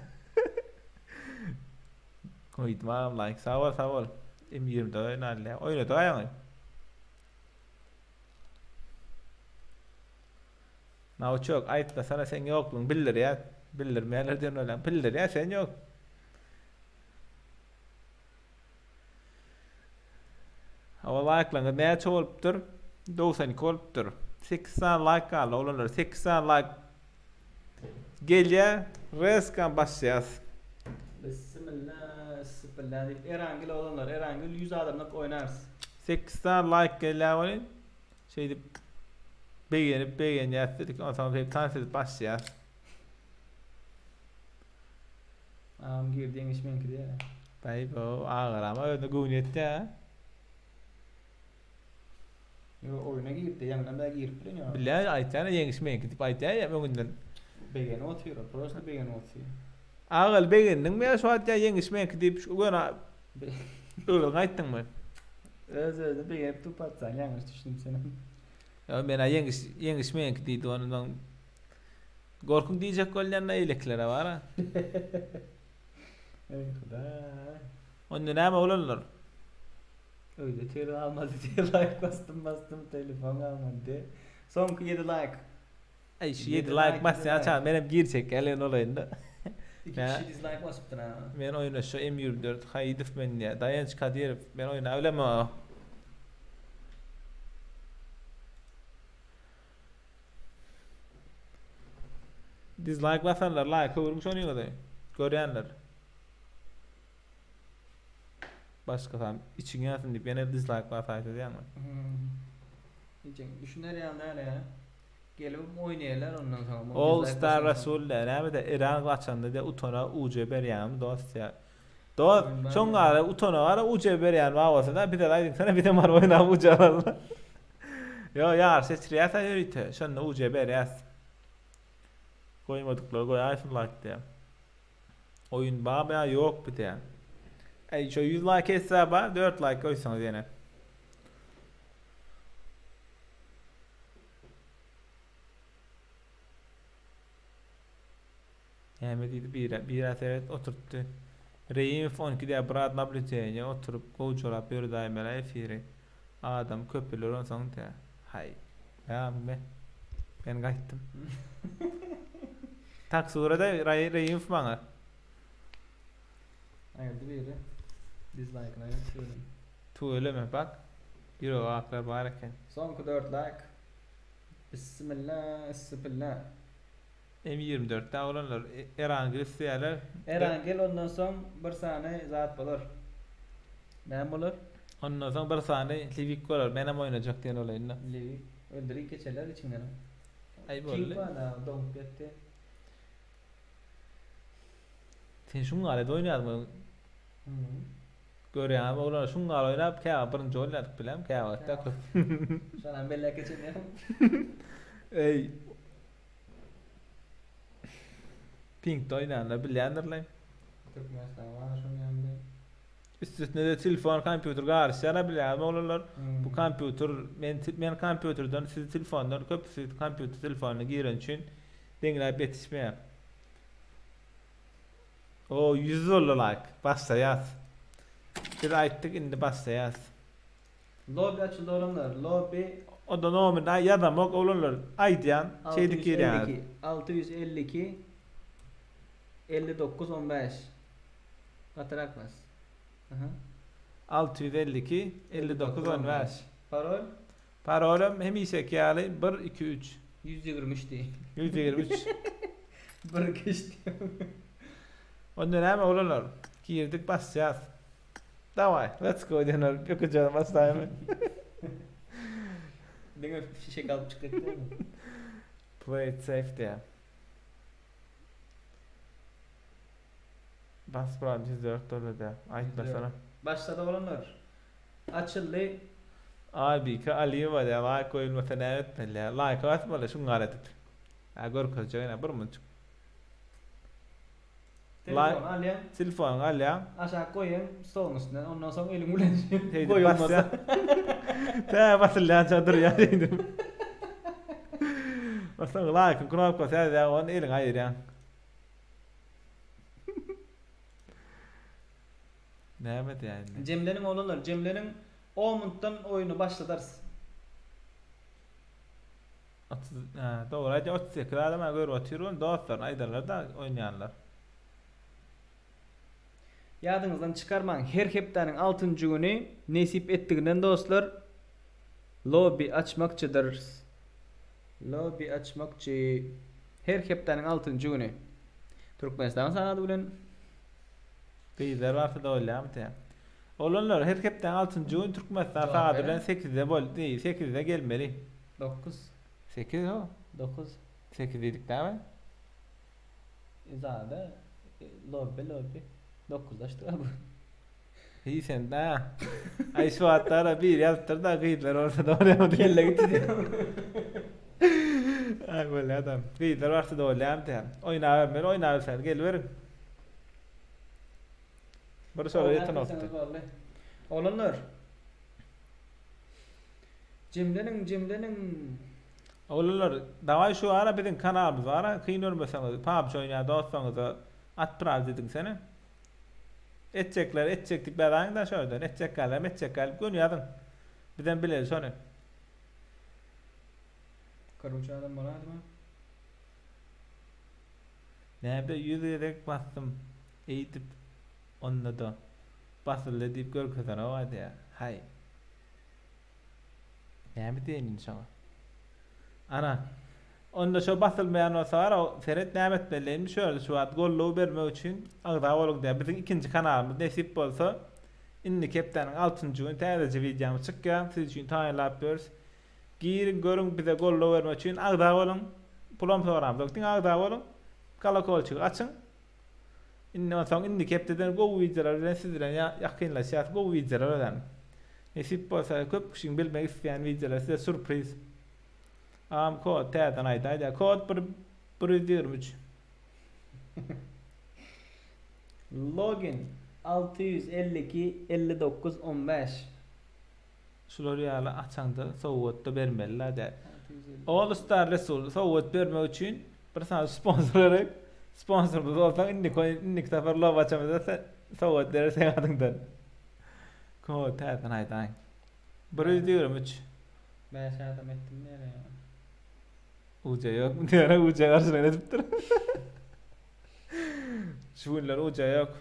Koydum like sağ ol. M20'de oynarlar. Oynadı ayağın. Now çok ayıp da sana sen yokluğun bildir ya. Bildirmeyenler diyen öyle. Bildir ya sen yok. Hava like'larına ne çoğuluptur? 92 oluptur. 80 like kaldı olanlar. 80 like gelye reskan başlayas. Bismillah deyip Erangil olanlar. Erangil 100 adamlık oynarsın. 80 like gelye olin. Şey deyip beğenip yaptık. Ondan sonra hep tanesi başlayas. Ağam girdiğin işmen ki diye. Tayyip o ağır ama öyle gûniyette ya. Yo oyuna girip de yanından da girip de ya. Billahi aytana yengişmeyin gidip aytaya ya bugünden. Begeni otuyor. Prosta begeni otuyor. Ağıl beğendin mi ya şu at ya yengişmeyin gidip şu gana öyle ayttın mı? Özü begenip tupatsan yanlış düşündüm senin. Ya ben yengişmeyin gidip ondan korkun diyecek gollerine eyleklere var ha. Ey Huda. Onda näme olanlar? Öyle teri almadı diye like bastım telefon almadı. Sonki 7 like. Ay şu 7 Yedi like like, bas ya yedi çağır benim girecek gelen olayında. 2 Ya. kişi dislike basıptın ha. Ben oyuna şu M24 haydıf ben ya. Dayanç Kadir ben oyuna öyle mi o? Dislike basanlar like vurmuş oynuyor da. Görenler. Başka tam için yazın deyip yine dislike basaydı diye mi? Düşünler ya ne ya. Gelip oynayırlar ondan sonra. All Star Rasul'ler hem de İran kaçanda da utona UC beryanım dost ya. Dost şon gara utona gara UC beryanım avasa da bir de laydın sana bir de mar oyna UC alalım. Yo ya seçriyata yürütü. Şonda UC beryas. Koymadıkları koy iPhone like diye. Oyun baba yok bir de. Ey şu 100 like hesaba 4 like koysanız yine. Hemen dedi bir aset oturttu. Reif 12 de Brad Nabliteye oturup kovucalap bir daimela efiri. Adam köpülür on son te. Hay. Ya ben gaytdım. Tak surada Reif bana. Ayıldı biri. Dislike'ına yazıyorum. Tu öyle mi bak? Euro aklar varken. Son 4 like. Bismillah, bismillah. M24'te olanlar Erangel isteyenler. Erangel ondan son bir saniye zat bulur. Ne bulur? Ondan sonra bir saniye Livik olur. Benim oynayacak diyen olayın. Levi. Öldürük geçerler içinden. Ay Kim böyle. bana donk etti? Sen şunu alet oynadın. Görüyor ama olanlar şunu oynayıp kaya birinci oynadık bilem kaya vakti. Şu an belli geçiniyor. Ey. Pink oynayanlar bilendirler. Türkmenistan var şunun yanında. Üstüne de telefon, kompüter karşısına bilen olanlar. Bu kompüter, men kompüterden siz telefondan köpüsü kompüter telefonuna giren için dengelep yetişmeyen. O 100 like basta yaz. Biz ayttık indi basta yaz. Lobby açıldı olanlar. Lobby O da nomen yadamak olanlar aydiyan şeydik giren. 652 59 15. Katarakmaz. Aha. 652 59 15. Parol Parolum hemişe kiyali 1 2 3 123 değil. 123. Bir geçti. Ondan hemen olanlar girdik basta yaz. Davay, let's go diyorlar. Yapacağım bastayım. Denge şişe kalıp çıkacak değil mi? Play it safe diye. Bas bırak $4 diye. Ayıp mesela. Başladı olanlar. Açıldı. Abi ki Ali'ye var ya like koyulmasa ne etmeli ya. Like atmalı şunu garet et. Ya gör kılacağına bir mı çık. Telefon alyan. Telefon al ya. Aşağı koyun. Stolun üstüne. Ondan sonra elin ulan. Teyze Koyulmasa. bas ya. Te basıl ya çadır ya dedim. Basıl like knop koy ya on elin ayır ya. Ne evet yani. Cemle'nin olanlar. Cemle'nin 10 minuttan oyunu başlatırsın. Doğru. Hadi 38 adama göre oturuyorsun. Dostlar aydarlarda oynayanlar. Yadınızdan çıkarmayın. Her heptanın 6. günü nesip ettiğinden dostlar lobby açmakçıdır. Lobby açmakçı. Her heptanın 6. günü. Türkmenistan sanadı bilen. Kıyılar varsa da öyle ama diye. Olanlar her hepten 6. gün Türkmenistan sanadı bilen 8'de bol değil 8'de gelmeli. 9. 8 o. 9. 8 dedik değil mi? Zade lobby. 9'da işte bu. İyi sen de. Ay şu hatta bir yazdır da kıyılar orada da oraya mı Kelle gitti diyor. Ay böyle adam. Kıyılar varsa da öyle ama diye. Oyna sen gel verin. Burası sonra yetin oldu. Olanlar. Cemle'nin Olanlar davay şu ara bizim kanalımız var. Kıyın ölmesanız PUBG oynaya dostsanız at praz dedik seni. Etçektik bedağından şöyle etçekler gün yazın. Bizden biliriz onu. Karınca adam bana adı mı? Nerede yüzerek bastım. Eğitip onunla da basılı deyip gör kızana o hadi ya. Hay. Ne diyenin sana? Ana. Onda şu basılmayan olsa var o Ferit Nemet belleğini şöyle şu an golluğu vermek için ağda oluk diye bizim ikinci kanalımız nasip olsa inni keptanın 6. gün tədəcə videomuz çıkıyor. Siz için tayin yapıyoruz. Girin görün bize golluğu vermek için ağda olun. Pulom programı ağda olun. Kolokol çık açın. Inni keptadan go videolar sizden yakınlaşacak go videolar nasip olsa köp kişinin bilmek isteyen videolar size sürpriz. Kod täten ayda kod 123. Login 652 59 15. Şuları yala açanda soğutda vermeliler de. All Star Resul soğut vermek için bir tane sponsor olarak Sponsor bolsaň innik seferler açamada sowat dersen adyndan. Ko täten aýdaň. 123. Ben şey adam ettim nereye ya? Uca yok mu diyor, uca karşına edip dur. Şu günler uca yok.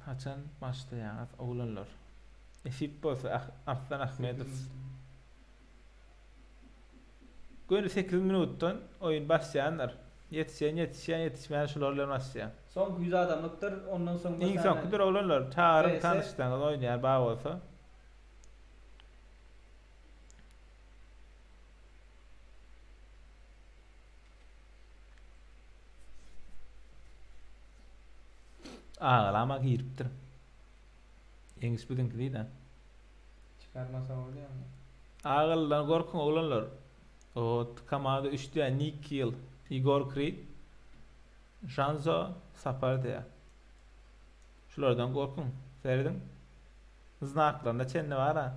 Haçan başlayan oğlanlar. Esip bolsa Arslan Ahmedov. Gönül 8 minuttan oyun başlayanlar. Yetişmeyen şularla başlayan. Son 100 adamlıktır ondan sonra İlk son kudur oğlanlar. Çağırın Neyse. tanıştığınız oynayan bağ olsa. Ağlama giriptir. Yengiz bugünkü değil de. çıkarmasa oluyor mu? Ağıldan korkun oğlanlar. O kamada 3 diye Nick Kill, Igor Creed, Janzo Sapar diye. Şulardan korkun. Seyredin. Znaklarında çenne var ha.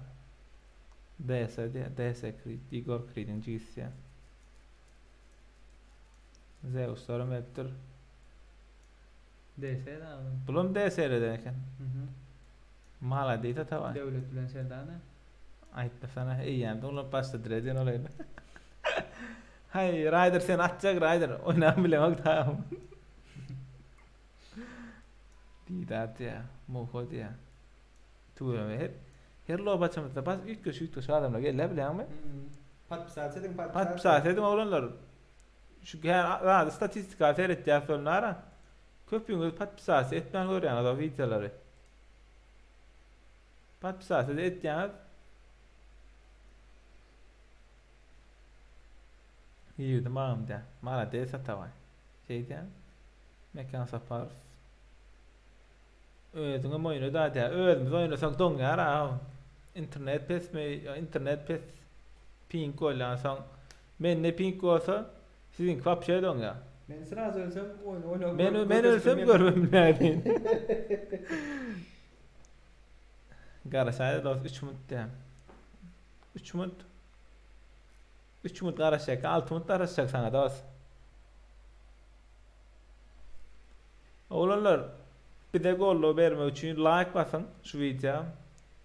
DS diye. DS Creed, Igor Creed'in G'si ya. Zeus'larım heptir. DS'ye de aldım. Bulum DS'de derken. Hı. Mala değil de tava. Devlet bilen serdana. Ayıptı sana iyi yani. Onu başladır edin olaydı. Hay Ryder sen atacak Ryder. Oynan bile bak tamam. Didat ya. Muhod ya. Tuğra ve hep. Her loba çamata bas ilk köşü adamla gel bilen mi? Pat psat edin Pat psat edin oğlanlar. Şu her statistik aferet ya sonra. Köpüğün pat psat etmen görüyor adam videoları. Pat psat et yani. İyi de mamam da. Mala de satavay. Şeydi. Mekan sapar. Ödün oyunu da da. Ödün oyunu sok dong ara. İnternet pes mi? İnternet pes. Ping olan son. Men ne ping olsa sizin kvap şey dong ya. Ben sıra söylesem oyunu. Men ölsem görmem nerede. Garasayda da 3 mut da. 3 mut. 3 mut qarashak, 6 mut qarashak sana da olsun. Oğlanlar bir de gollo vermek için like basın şu videoya.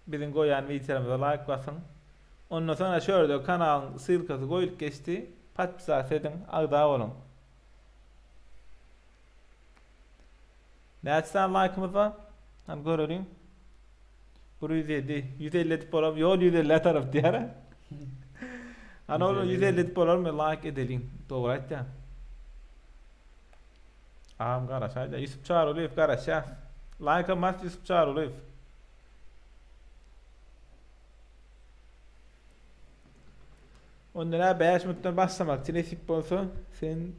Bizim koyan videolarımıza like basın. Ondan sonra şöyle kanalın sırkası koyup geçti. Patpisa edin, ağda olun. Ne açsan like'ımız var? Hani görürüm. Bu 150 tip olalım. Yol 150 taraf diğer. Ana oğlum 150 tip olalım like edelim. Doğru et ya. Ağam kardeş hadi. Yusuf Çağrı'lı kardeş ya. Like amaz Yusuf Çağrı'lı. Onlara 5 minuttan başlamak için esip olsa sen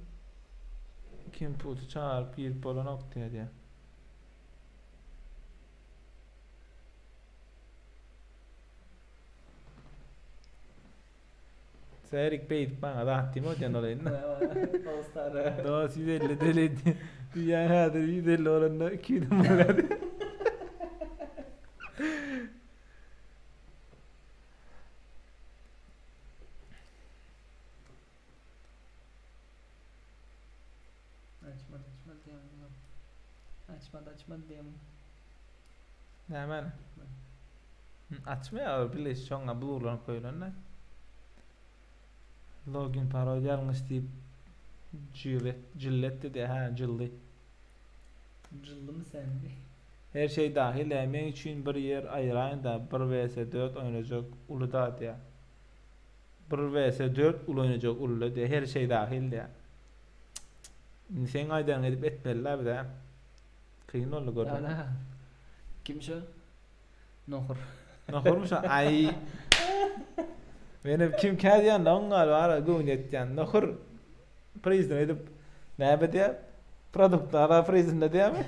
kim putu çağırıp bir bola noktaya diye. Serik beyt bana da attım o diyen olayın. Dostlar. Daha 150 deli dünya hadi 150 oranında 200 dolar. Açma diyemem. Ne hemen? Açmıyor bile şonga bulurlar koyulanlar. Login parol yanlış deyip cillet dedi ha cilli. Cıllı mı sen? Her şey dahil emeğin için bir yer ayırayın da 1 vs 4 oynayacak Uludağ diye. 1 vs 4 oynayacak Uludağ diye her şey dahil diye. Sen aydan edip etmeliler bir de. Kıyın oldu gördün. Kim şu? Nohur. Nohurmuş ay. Benim kim kadiyan da onlar var gönetken nohur prison edip ne be diye produktlara prisonda diye mi?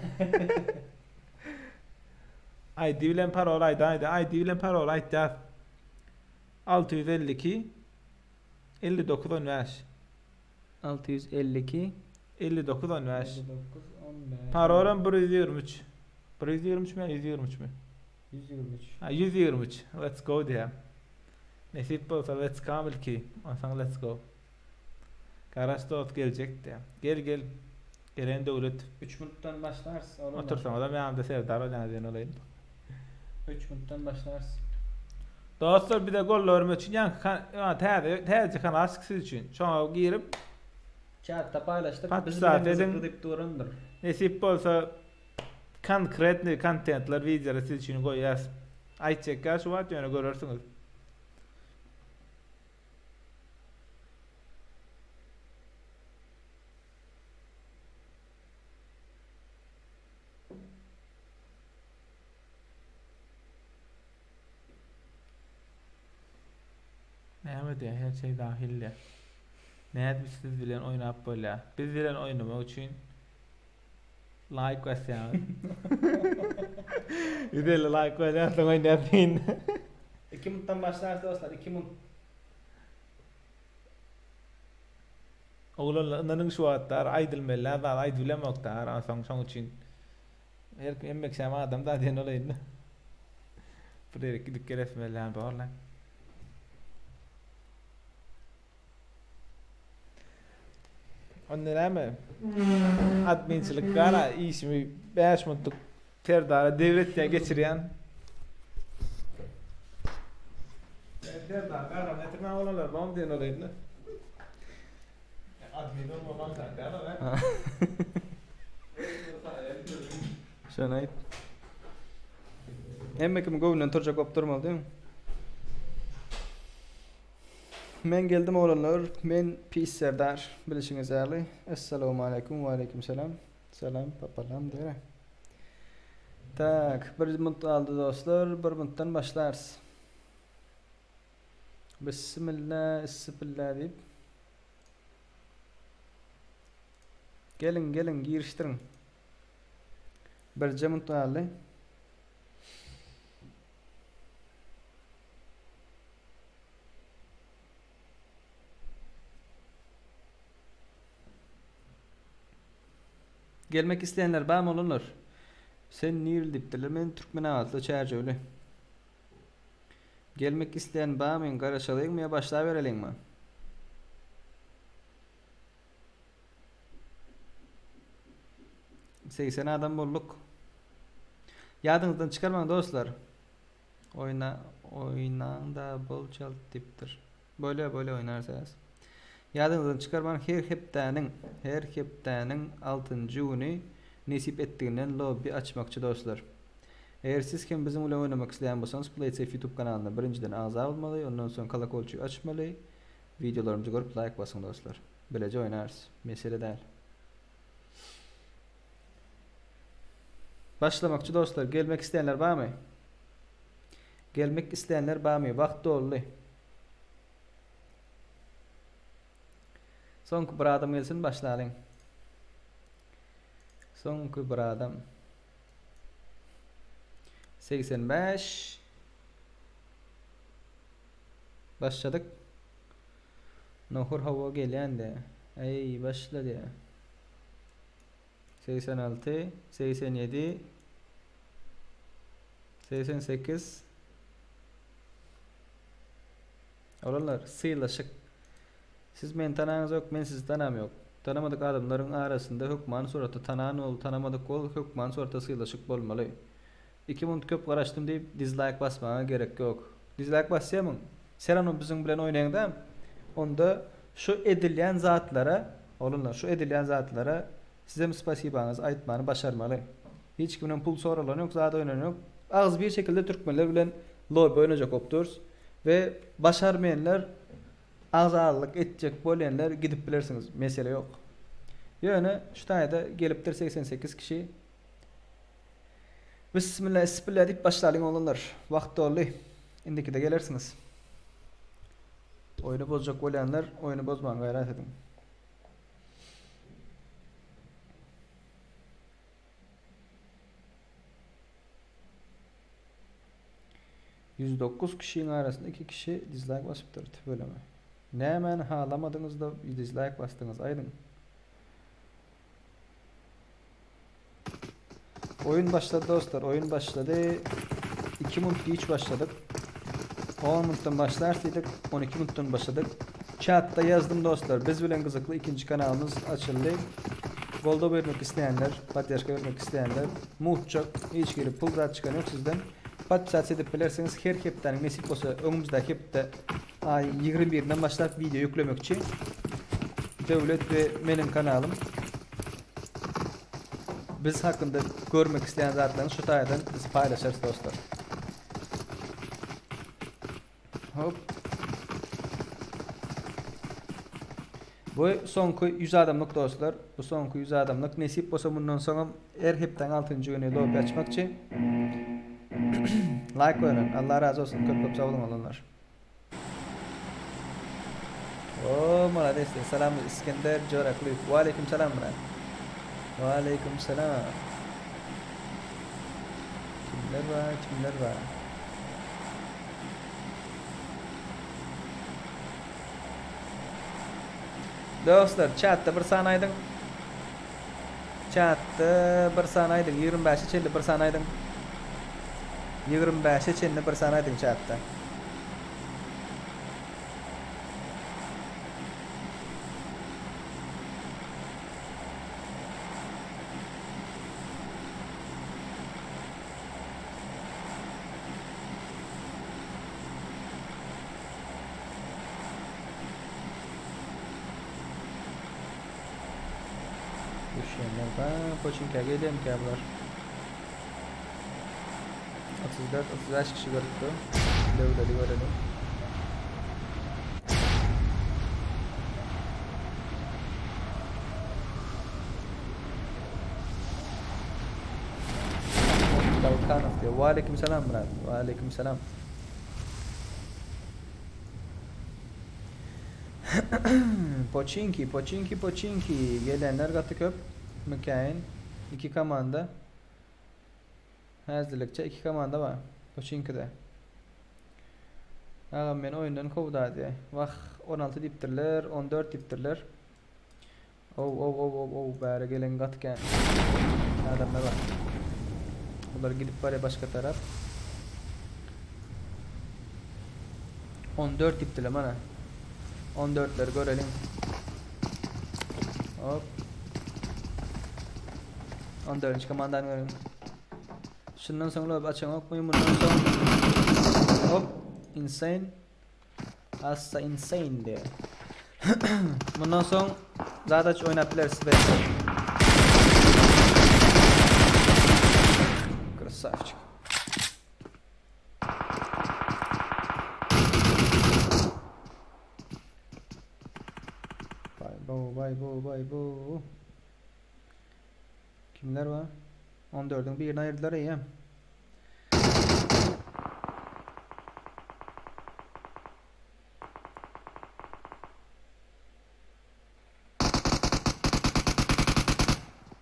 Ay divilen parol ay divilen parol ay da 652 59 15 652 59 15 59 15 Parolam 123 123 mi 123 mi? 123. Ha 123 let's go diye. Nesip bolsa let's come ki. Onsan let's go. Karaş dost gelecek de. Gel. Gelen döwlet. 3 minuttan başlarız. Otursan da meňamda sevdar olanadiň olaýyn. 3 minuttan başlarız. Dostlar bir de gol görmek için täze kanal siz için. Şoňa girip Chat'ta paylaştık. Pat Biz saat bilen edin. zıplayıp durandır. nesip bolsa konkretni kontentler videolar siz için goýýas. Aýtjak şu wagt ýöne görersiňiz. Näme diýär her şey dahilde. Näde siz bilen oýnap bolýar. Biz bilen oýnamak üçin like basýar. İdele like basýar, soňra näpin. 2 minuttan başlarız dostlar. 2 minut. Oğlanların şu atlar aydılmalar da aydılamaklar soň üçin. Her kim emmek şama adam da diýen olaýyn. Buraya gidip gelesmeler barlar. Anneleme adminçilik gara işimi 5 minutluk Ferdara devletine geçirýän. Ferdara gara getirme olanlar bam diýen olaýyn. Admin olmadan gara. Şöyle ayıp. Emmekim gövünden turcak opturmalı değil mi? Men geldim oğlanlar. Men Pis Serdar. Bilişiniz âli. Esselamu aleyküm ve aleyküm selam. Selam papalam dere. Tak. Bir minut aldı dostlar. Bir minuttan başlarız. Bismillah deyip. Gelin giriştirin. Bir minut aldı. Gelmek isteyenler bam olunur. Sen nil dipdiler men Türkmen ağızlı çärje öyle. Gelmek isteyen bamın garaşalayın mı ya başla verelim mi? Seysen adam bolluk. Yadınızdan çıkarmayın dostlar. Oynan da bol çal diptir. Böyle oynarsınız. Yadınızdan çıkarman her heptäniň 6-njy güni nesip etdiginden lobby açmakçı dostlar. Eğer siz kim bizim ile oynamak isteyen bolsanız PlaySafe YouTube kanalına birinciden aza olmaly, ondan sonra kolakolçuyu açmaly, videolarımızı görüp like basın dostlar. Böylece oynarız. Mesele değil. Başlamakçı dostlar. Gelmek isteyenler var mı? Gelmek isteyenler var mı? Vakti oldu. Sonku bir adam gelsin başlayalım. Sonku bir adam. 85. Başladık. Nohur hava gelen de. Ey başladı. 86, 87, 88. Olanlar sıylaşık. Siz men tanağınız yok, men sizi tanam yok. Tanamadık adamların arasında hükman suratı tanağın ol, tanamadık ol, hükman suratı sıylaşık bolmalı. 2 minut köp garaştım deyip dislike basmana gerek yok. Dislike basayamın. Serano bizim bilen oynayan onda şu edilýän zatlara, olanlar şu edilýän zatlara size spasibanız aytmany başarmaly. Hiç kimden pul soralan yok, zat oynanan yok. Az bir şekilde Türkmenler bilen lobby oynajak opduruz ve başarmayanlar azarlık etjek bolanlar gidip bilersiniz. Mesele yok. Yani şu taýda gelipdir 88 kişi. Bismillah deyip başlayalım olanlar. Vaqt oldu. Indiki de gelersiniz. Oyunu bozacak bolanlar oyunu bozmagy gayret edin. %9 kişinin arasında 2 kişi dislike basıp durdu böyle mi? Ne hemen halamadınız da dislike bastınız aydın. Oyun başladı dostlar, oyun başladı. 2 minut geç başladık. 10 minutdan başlarsaydık 12 minuttan başladık. Chat'ta yazdım dostlar. Biz bilen kızıklı ikinci kanalımız açıldı. Golda vermek isteyenler, patyashka vermek isteyenler, muhçak hiç girip pul zat çıkan yok sizden. Patyashka edip bilerseniz her hepten nasip olsa önümüzdeki hepte ay 21'den başlayıp video yüklemek için Devlet ve benim kanalım. Biz hakkında görmek isteyen zatlarını şu taydan biz paylaşırız dostlar. Hop. Bu sonku 100 adamlık dostlar. Bu sonku 100 adamlık nasip olsa bundan sonra her hepten 6. günü lobi açmak için like koyun. Allah razı olsun. Köp sağ olun olanlar. Oo malades. Selam İskender Coraklı. Ve aleyküm selam Murat. Ve aleyküm selam. Kimler var? Dostlar chat'ta bir sanaydın. 25'e çelli bir sanaydın. 25'e çelli bir sanaydın chat'ta. Poçinki'ye geleyim ki ablar. 34-35 kişi görüktü. Devleti görelim. Kalkanov diyor. Ve aleyküm selam Murat. Ve aleyküm selam. Poçinki. Gelenler katı köp. Mikain. 2 komanda. Hazırlıkça 2 komanda var. Poçinki'de. Ağam beni oyundan kovdu diye. Vah 16 diptirler, 14 diptirler. Bari gelen katken. Adamlar var. Bunlar gidip var ya başka taraf. 14 diptirler bana. 14'leri görelim. Hop. 14. komandanı görelim. Şundan sonra açan okmayın bundan sonra. Hop. Insane. Assa insane diye. Bundan sonra zaten oynattılar size. Krasavчик. Bay bo. Kimler var? 14'ün birine ayırdılar iyi.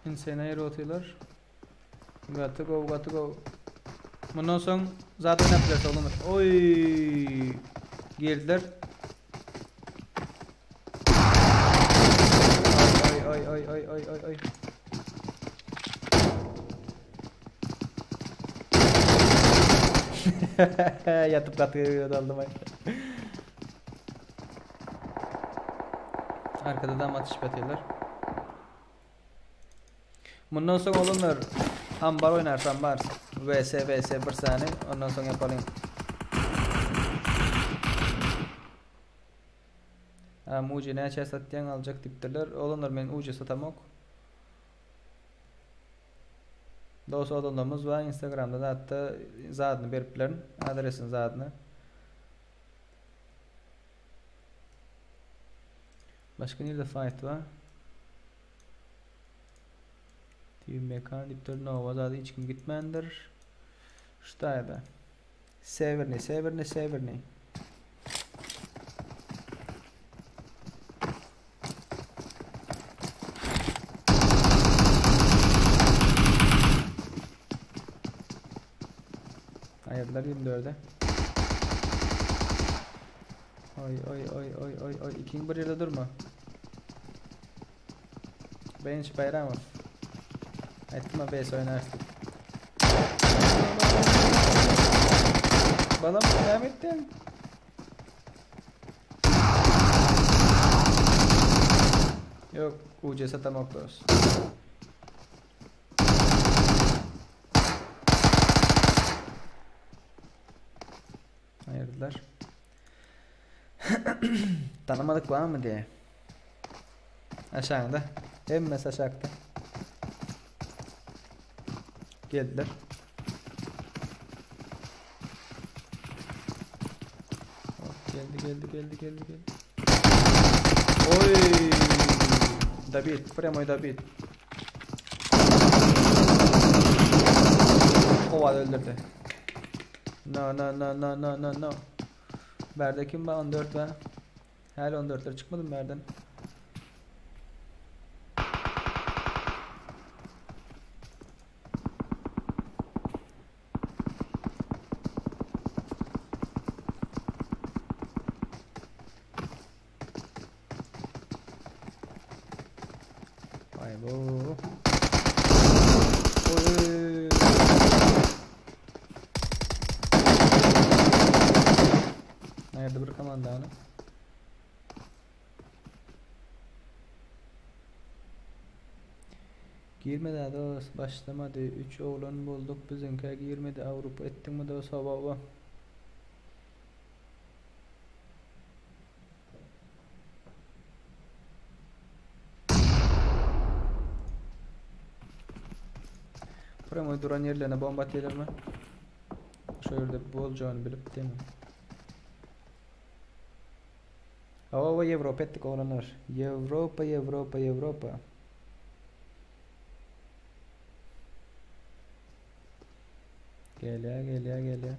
Insane'ye ayır atıyorlar. Got to go. Bundan sonra zaten yapacağız oğlum. Oy! Girdiler. Ay. Yatıp katıyor daldım ay. Arkada da atış batıyorlar. Bundan sonra oğlumlar ambar oynarsan ambar. VS bir saniye ondan sonra yapalım. Muci ne açı satyan alacak tiptirler. Oğlumlar ben ucu satamak. Dost odamız var Instagram'da da hatta zadını beriplerin adresin zadını. Başka nerede fight var? Team mekan diptir nova zaten hiç kim gitmendir. Ştayda. Severni. Ayırdılar 24'e. Oy. İkinci bir yerde durma. Ben hiç bayramım. Etme base oynarsın. Balam devam ettin. Yok, UC satamaktaız. Hayırdılar. Tanımadık var mı diye. Aşağıda. Emmesi aşağıda. Geldiler. Oh, geldi. Oy! David, прямо David. Koval öldürdü. No. Berde kim var? 14 var. Hala 14'ler çıkmadı mı Berden? Vay bu. Oy. Nerede bir komanda onu? Girmedi dost, başlamadı. 3 oğlan bulduk bizimki girmedi. Avrupa ettin mi dost baba? Primo duran yerlerine bomba atıyorlar mı? Şöyle bolcağını bilip değil mi? Hava Avrupa ettik oğlanlar. Avrupa. Geliyor.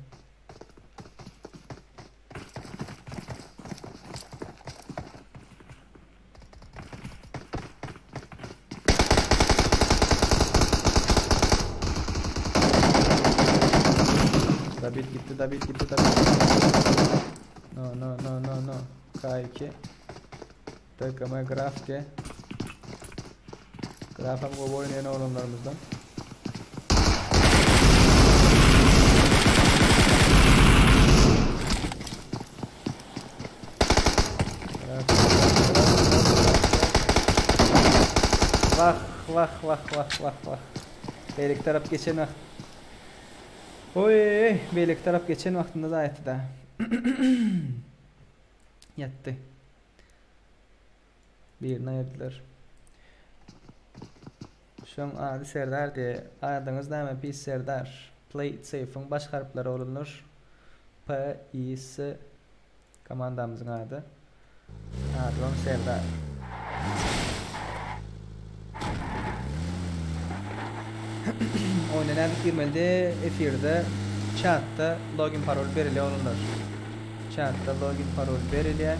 David gitti. No. K2. Takıma Grafke. Grafam bu oynayan oğlanlarımızdan. Vah. Beylik taraf geçen vakit. Oy, beylik taraf geçen vaktinde da yattı da. Yattı. Birine ayırdılar. Şu an adı Serdar diye. Adınız ne mi? Biz Serdar. Play it safe'ın baş harfleri olunur. P, I, S. Komandamızın adı. Adron Serdar. Oynanan girmelde efirde chatta login parol veriliyor olunur. Chatta login parol veriliyor.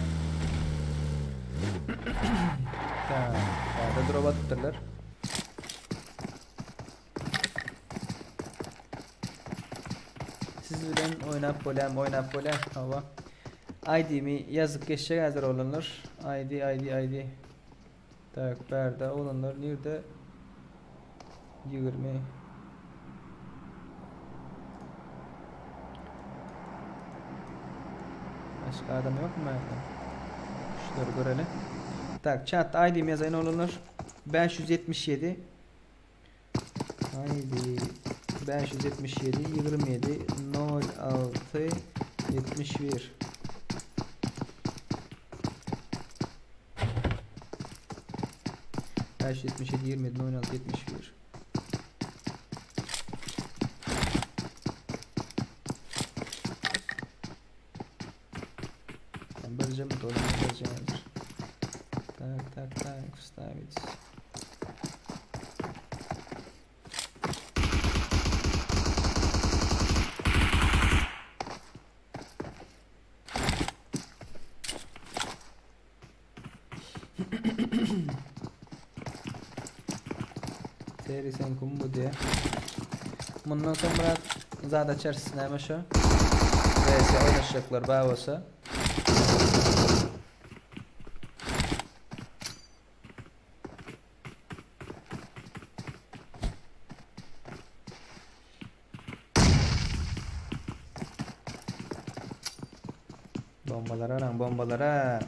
Burada drop atırlar. Siz bilen oynap bolem hava. ID'mi yazıp geçecek hazır olunur. ID. Tak berde olunur. Nerede? 20. Başka adam yok mu evde? Şunları görelim. Tak chat ID'm yazayın olunur. 577 ID 577 27 06 71 577 27 06 71 Barıca mı doğru barıcağızdır. Tak вставить. Serisen kum bu diye. Bundan sonra zaten içerisine hemen şu. VS oynayacaklar bağırsa. Bombalara.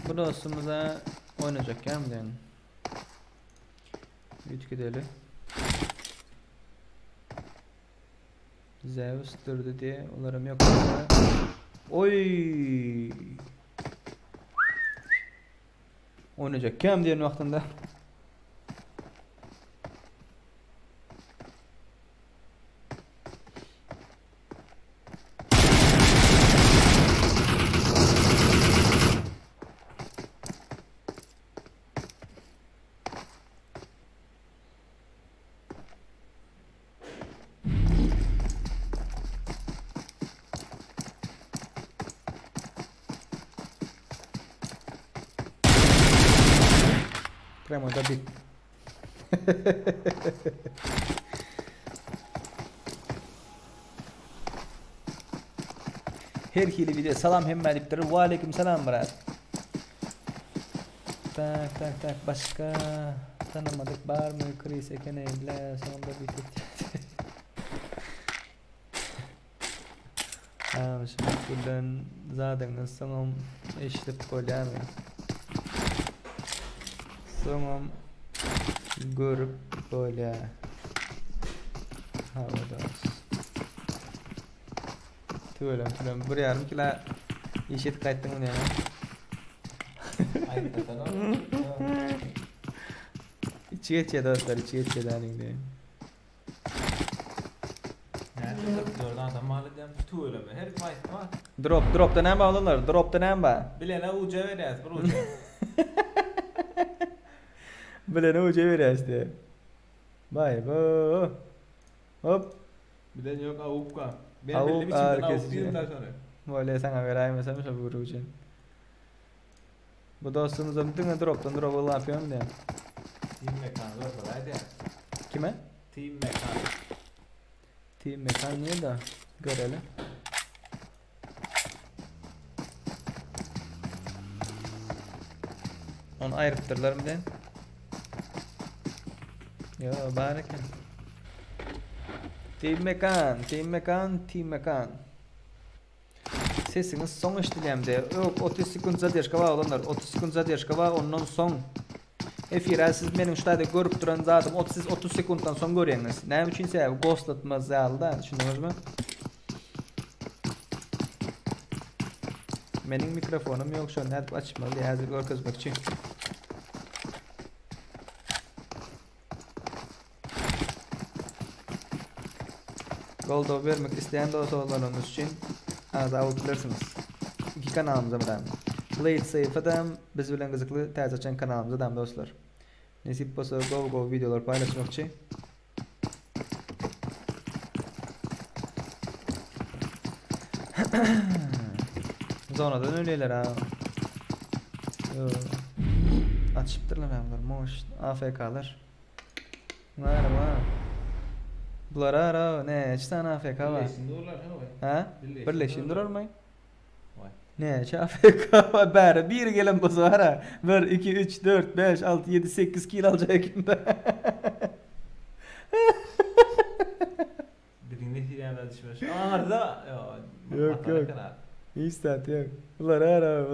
Bu dostumuza oynayacak ya mı yani? Üç gideli. Zeus durdu diye umarım yok. Oy. Oynayacak kim diyenin vaktinde. Premo da bit. Her hili video salam hemme diptir. Ve aleyküm selam brat. Tak başka tanımadık var mı? Chris Ekeneyle sonunda bitti. Şimdi buradan zaten sonum işlep koyalım. Sonum görüp böyle havada. Tüylüm bir yarım kilo işit kayttın mı ne? Ayıptatan o. İçi dostlar içi daningde. Oradan adam mahalleden tuğulama. Her mayıs var. Drop'ta ne bağlılar? Drop'ta ne bağ? Bilene uca veriyaz. Bir uca. Bilene uca veriyaz diye. Vay bu. Hop. Bilen yok avukka. Ben Avuk bildiğim için ağır avuk kesici. diyeyim daha sonra. Böyle sana vereyim mesela şu buru için. Bu dostumuzun bütün drop'u ne yapıyorsun diye. Team Mekan zor hadi. Kime? Team Mekan. Team Mekan niye da görelim. Onu ayrıttırlar mı den? Yo baraken. Team Mekan. Sesiniz son işlemde. Yok 30 sekund zadержка var olanlar. 30 sekund zadержка var ondan son. Efira siz benim şurada görüp duran zaten 30 sekunddan son görüyorsunuz. Ne üçünse ghostlatma zalda düşündünüz mü? Benim mikrofonum yok şu an hep açmalı hazır görkezmek için. Goldo vermek isteyen dostlarımız için azaltılırsınız. İki kanalımıza mıram. Blade sayfadan biz bilen kızıklı tez açan kanalımıza dam dostlar. Nasip olsa go videolar paylaşmak için. Zonadan öyleler ha. Yo. Açıptırlar bunlar. Moş. AFK'lar. Merhaba. Bular ara ne? İki tane AFK var. Birleşsin dururlar ha. Ha? Birleşsin Birleşin durur mu? Vay. Ne? AFK var. Bari bir gelen bozu var ha. 1, 2, 3, 4, 5, 6, 7, 8 kill alacak ekinde. Birinde hiremden düşmüş. Ağır da. Yok. Hiç saat yok. Bular ara.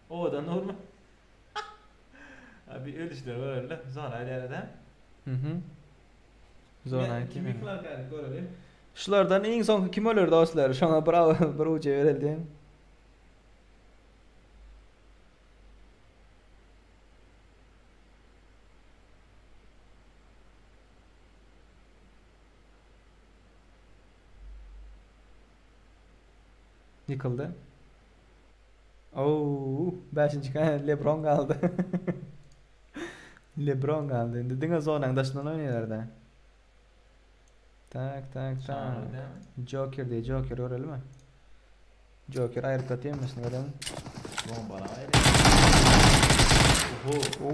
O da normal. Abi ölüşler var öyle. Sonra ileride. Zona kim? Kimlikler geldi görelim. Şulardan en son kim ölür dostlar? Şuna bir uca verildi. Yıkıldı. Oo, 5. kan LeBron kaldı. LeBron kaldı. Dediğin zonanın dışından oynuyorlar. Tak. Joker diye Joker öyle mi? Joker ayrı katıyor musun öyle mi? Bombalar. Ooo.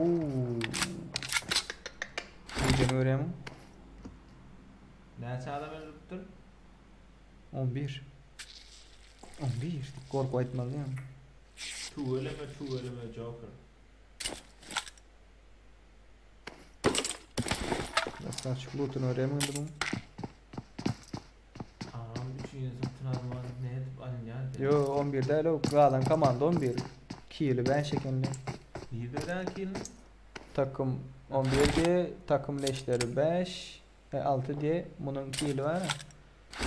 Bu canı öyle mi? Ne çağda ben tuttum? 11. Korku etmeliyim. Tuğuleme Joker. Nasıl açık loot'unu öğrenmedim bunu. Ağam 300 tutun alman ne edip alın yani. Yo 11 değil o. Galan Command 11. Kili ben şekenli. Liderden kill. Takım 11 diye takım leşleri 5 6 diye bunun kili var ya.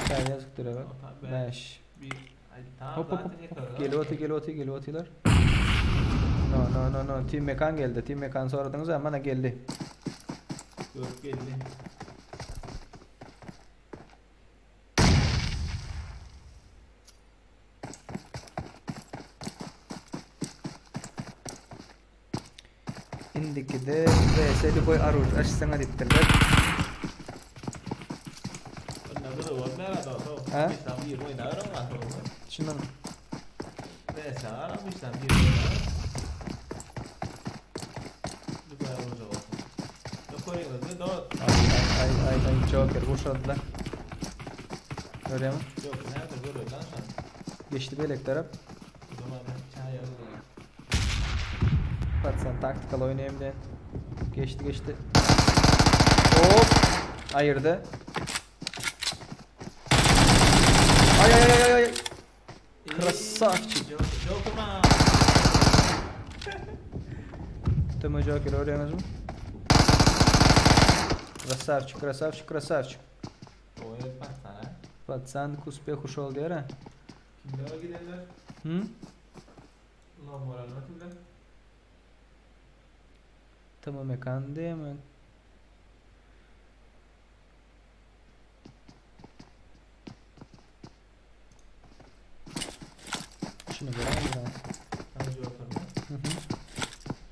Sen yazıktır bak. 5. Bir ay tamam Hop hop zaten hop. yeter. Geliyorlar. No. Team Mekan geldi. Team Mekan soradınız ama bana geldi. Görüp geldi. Indiki de VS'li boy aruj açsana dittirler. Ondan sonra var nerede o? Ha? Bir tane bir oynar ama sonra. Şundan Neyse aramışlar bir oynar. Bu kadar olacak olsun. Yok oraya da doğru. ay Joker vurşadılar. Görüyor musun? Yok nerede görüyor lan sen? Geçti belek taraf. O zaman çay yazıyor. Bak sen taktikal oynayayım de. Geçti. Hop. Ayırdı. Ay. Красавчик. Joker'ma. Тема Joker öğreniyoruz mu? Красавчик. Oyun bak sana. Пацан к успеху шел diyor ha. Kimler giderler? Hı? Allah moralına kimler? Tamam mekan değil mi? Şunu görelim biraz. Sana Joker'ma. Hı.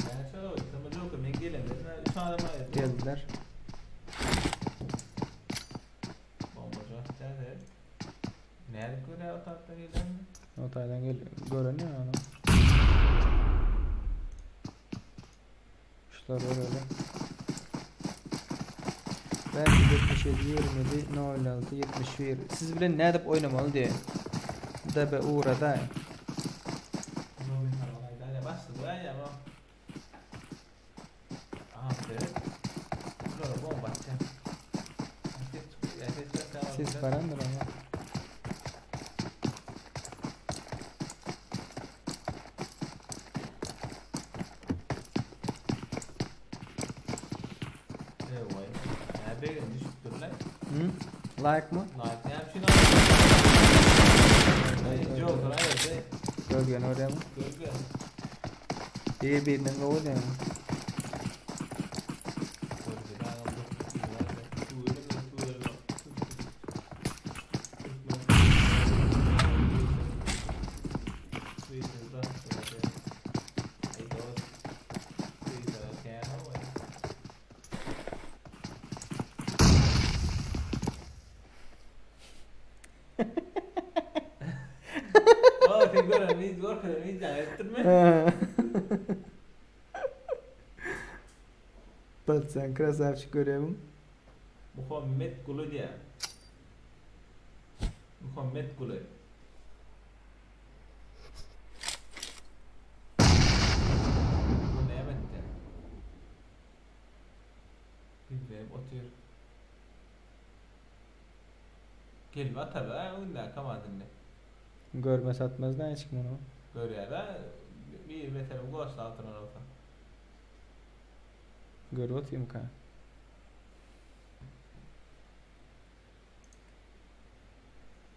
Ben şöyle oldum. Sana Joker'ma gelemedim. Şu adama Geldiler. Bombaca. Nerede? Nerede göre o tarafta gelen mi? O taydan görünüyor ama. Şunlar öyle. Ben 77 27 06 71. Siz bilen ne edip oynamalı diye. Debe uğrada. Robin Harvey'den ya başladı ben ya ama. Aha evet. Şurada bomba atacağım. Ses falandır ama. Hı? Like mı? Gölgen oraya mı? İyi birinin oluyor mu? Пацан, красавчик görüyorum. Muhammed Gulu diye. Muhammed Gulu. Bu ne yemekti? Bilmiyorum, oturuyor. Kelime atar da onda kamadın ne? Görme satmaz ne çıkmıyor o? Görüyor da bir mesela bu ağaçta altına olsa. Gör otayım ka.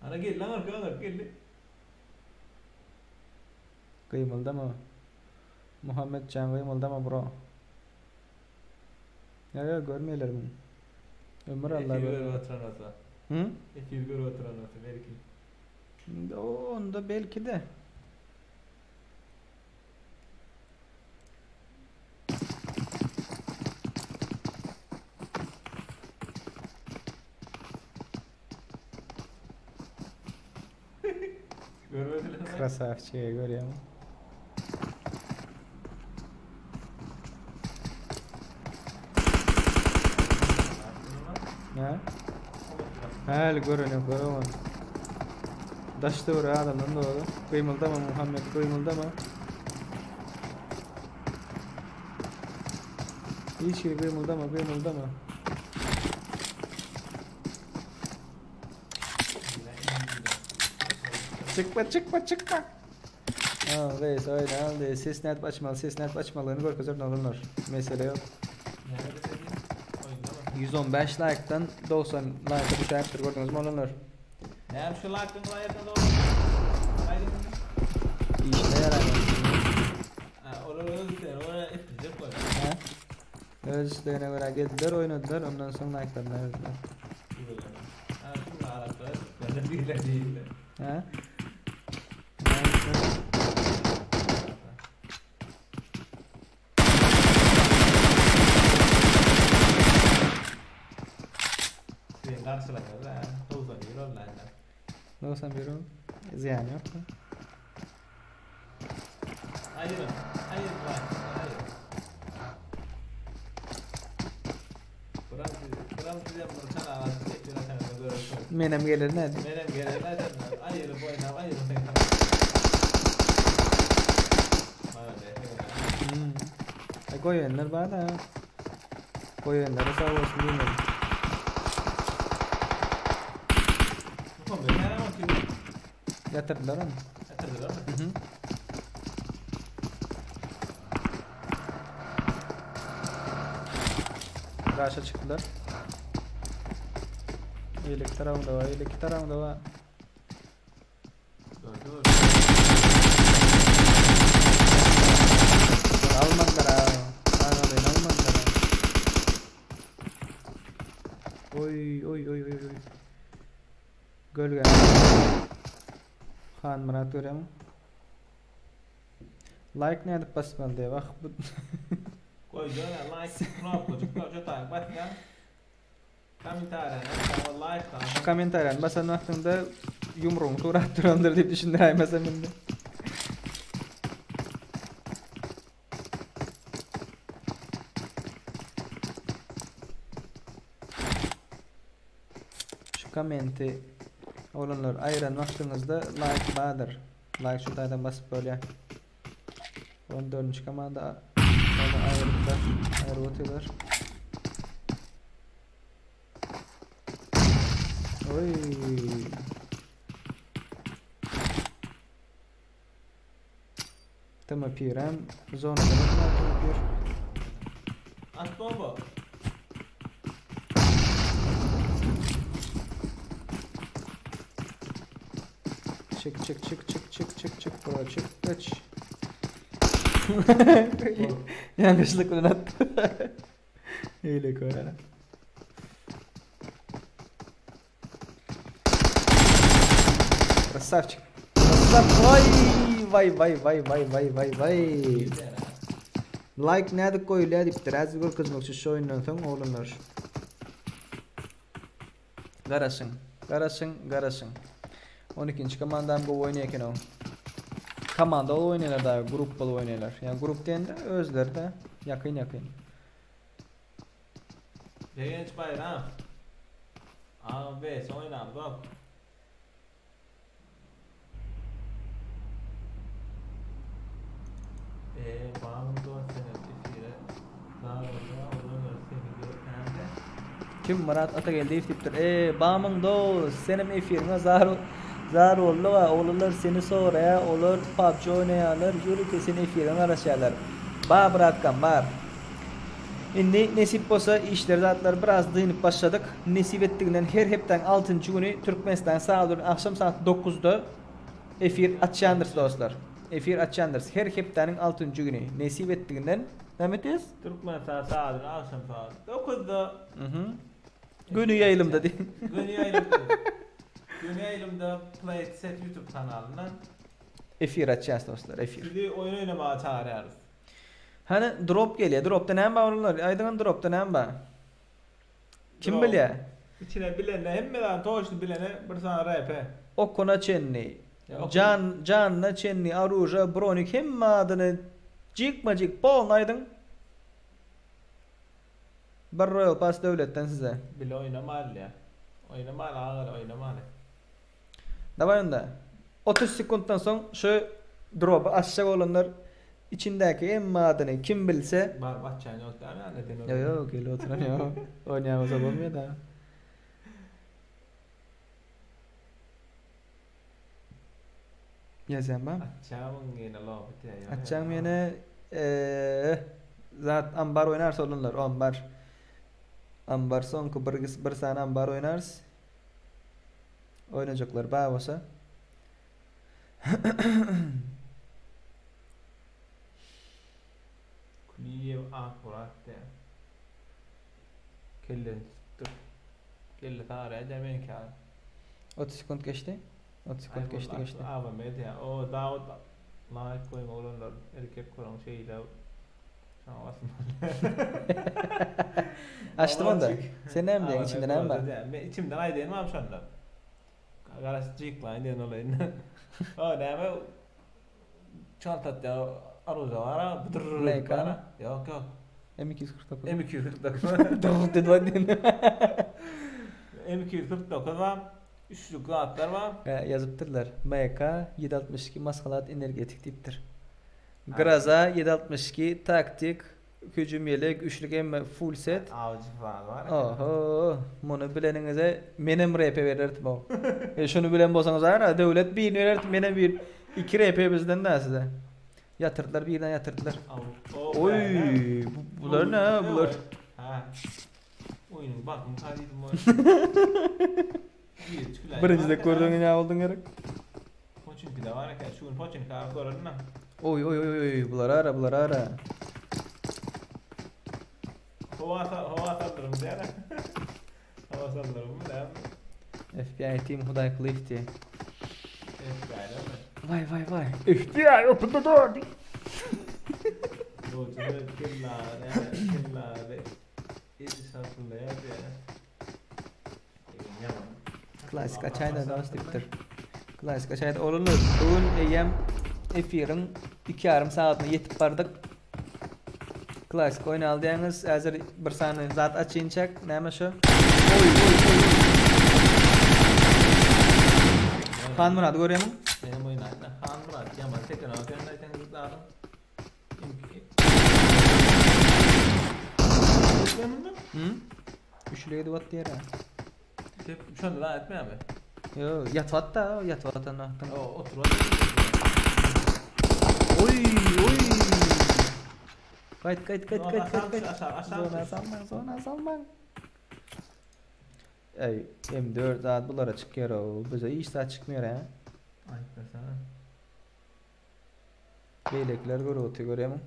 Ana gel lan arkadaşlar gel. Kıymıldama. Muhammed Can kıymıldama bro. Ya görmeyeler bunu. Ömür Allah Görüyor böyle. oturan olsa. Hı? Görüyor oturan olsa belki. Onda belki de. Görmediler. Красавчик görüyor musun? Ha? Hal görünüyor görüyor. Daşta var adamın doğru. Kıymıldama Muhammed kıymıldama. Hiç şey kıymıldama. Çıkma. Reis oynadı. Ses net açmalığını görkezip olunur. Mesele yok. Nerede dedin? Oynama. 115 like'dan 90 like'a düşertir gördünüz mü olunur. Näme şu lakin layerden doğru? Haydi. İşine yarar. Olar özler, olar etecek koy. Ha? Öz işlerine göre geldiler oynadılar ondan sonra like'larını verdiler. Şunu alaklar. Ben de değiller. Ha? Sen karşılaşır ha. Tozdan bir online. Ne olsan bir o? Ziyan yok mu? Hayır lan. Hayır. Buram size bunu sana alıp geçiyor sana görürsün. Menem gelir ne? Benim gelenler de hayır boyuna hayır sen. Bana de. Koyunlar bana. Koyunları sağ olsun bilmiyorum. Bu konu ne ama ki? Yatırdılar onu. Hatırlıyor musun? Raşa çıktılar. İyilik tarafında var, iyilik tarafında var. Dur. Almadılar ha. Anadolu'yu almadılar ha. Oy. Gölge. Khan Murat görüyor mu? Like ne edip basmalı diye bak bu. Koy jona like knopku çıkıyor takip et ya. Komentarlar, like Şu komentaryan basan vaktinde yumruğunu tuğrat durandır deyip düşündüreyemezsem şimdi. Şu komenti olanlar ayıran vaxtınızda like badır. Like şu taydan basıp böyle 14. komanda onu ayırıp atıyorlar. Oy. Tama pirem zona da var. At bomba. Çık bro çık kaç. Yanlışlıkla attı. Öyle koyalım. Красавчик. Vay. Like nerede koyuluyor deyip biraz gol kızmak şu oyundan sonra oğlunlar. Garasın. 12. komandan bu oynayken o. Komanda oynuyorlar da grup oynuyorlar. Yani grup deyince özler de yakın. Genç bayram. Abi oynam bak. Bağımlı senin ifire. Daha olur seni görkende. Kim Murat Ata geldi iftiptir. Bağımın do senin efirine zar oldu va oğullar seni soraya olur PUBG oynayanlar yürü ki seni efirine araşarlar. Ba bırakkan bar. Şimdi nesip olsa işler zatlar biraz dıyınıp başladık. Nesip ettiğinden her hepten 6. günü Türkmenistan sağdır akşam saat 9'da efir açacağındır dostlar. Efir açacağındır. Her heptenin 6. günü nesip ettiğinden Mehmetiz? Türkmenistan sağdır akşam saat 9'da. Günü yayılımda değil. Günü yayılımda Play It Set YouTube kanalından efir açacağız dostlar efir. Şimdi oyun oynamaya çağırıyoruz. Hani drop geliyor. Dropta ne var? Aydın dropta ne var? Kim Drop. biliyor? İçine bilene hemmeden toşlu bilene bir sana rap. Okuna çenni. Ya, Canna çenni aruja bronik hem adını cikmacık bol aydın. Bir Royal Pass devletten size. Bile oynamalı ya. Oynamalı ağır oynamalı. Davay onda. 30 sekunddan sonra şu drop'u aşağı olanlar içindeki hem adını kim bilse. Bar bahçen yok değil mi? Neden Yok gel oturan yok. Oynayamaz olmuyor da. Yazayım ben. Açağımın yine lobit ya. Açacağım yine zat ambar oynarsa olurlar. Ambar sonku bir sene ambar oynarız. Oynayacaklar bağ olsa. Kuliyev akurat ya. Kelle tuttur. Kelle tarih demek ya. 30 sekund geçti. 30 sekund geçti. Abi medya. O Davut like koyma olanlar erkek koran şeyle. Şuna basın. Açtım onda. Sen ne mi içinden ne var? İçimden ay dedim abi şu anda. Garajcık lan diyen olayın. O ne mi? Çantat ya arıza var ha. Ne kan? Yok. M249. M249. Doğru dedi var diyen. M249 var. Üçlük rahatlar var. Yazıptırlar. MK 762 maskalat energetik tiptir. Graza 762 taktik hücum yelek üçlük emme full set. Avcı falan var. Oho, bunu bileninize menem RP verirdim o. Şunu bilen bolsanız ara devlet bir verirdim menem bir 2 RP bizden de size. Yatırdılar birden yatırdılar. Oy, bunlar ne bunlar? Ha. Oyunun bakın karıydım o. Birinci de gördüğün ne oldun gerek? Poçinki de var ya şu Poçinki abi gördün mü? Oy, bunlar ara. Hava saldırım diye. Hava saldırım mı değil mi? FBI team Huday Cliff diye. FBI değil mi? Vay. FBI open the door. Doğru killare. İyi satılıyor ya. Klasik açayda da tiptir. Klasik açayda olurlar. Bugün EM efirin 2,5 saatine yetip bardık. Klasik oyun aldığınız hazır bir saniye zat açınacak. Neymiş o? Oy. Khan Murat görüyor musun? Benim oyun hakkında Khan Murat yaman tekrar bakıyorum da sen lazım. Üçlüye de watt diye. Şu anda daha etmiyor abi. Yo, yatvatta anahtar. Otur. Oy. Kayıt. Zona salman. Ey, M4 saat bunlara çıkıyor o. Bize hiç saat çıkmıyor ha. Ayıplar sana. Beylekler görüyor musun?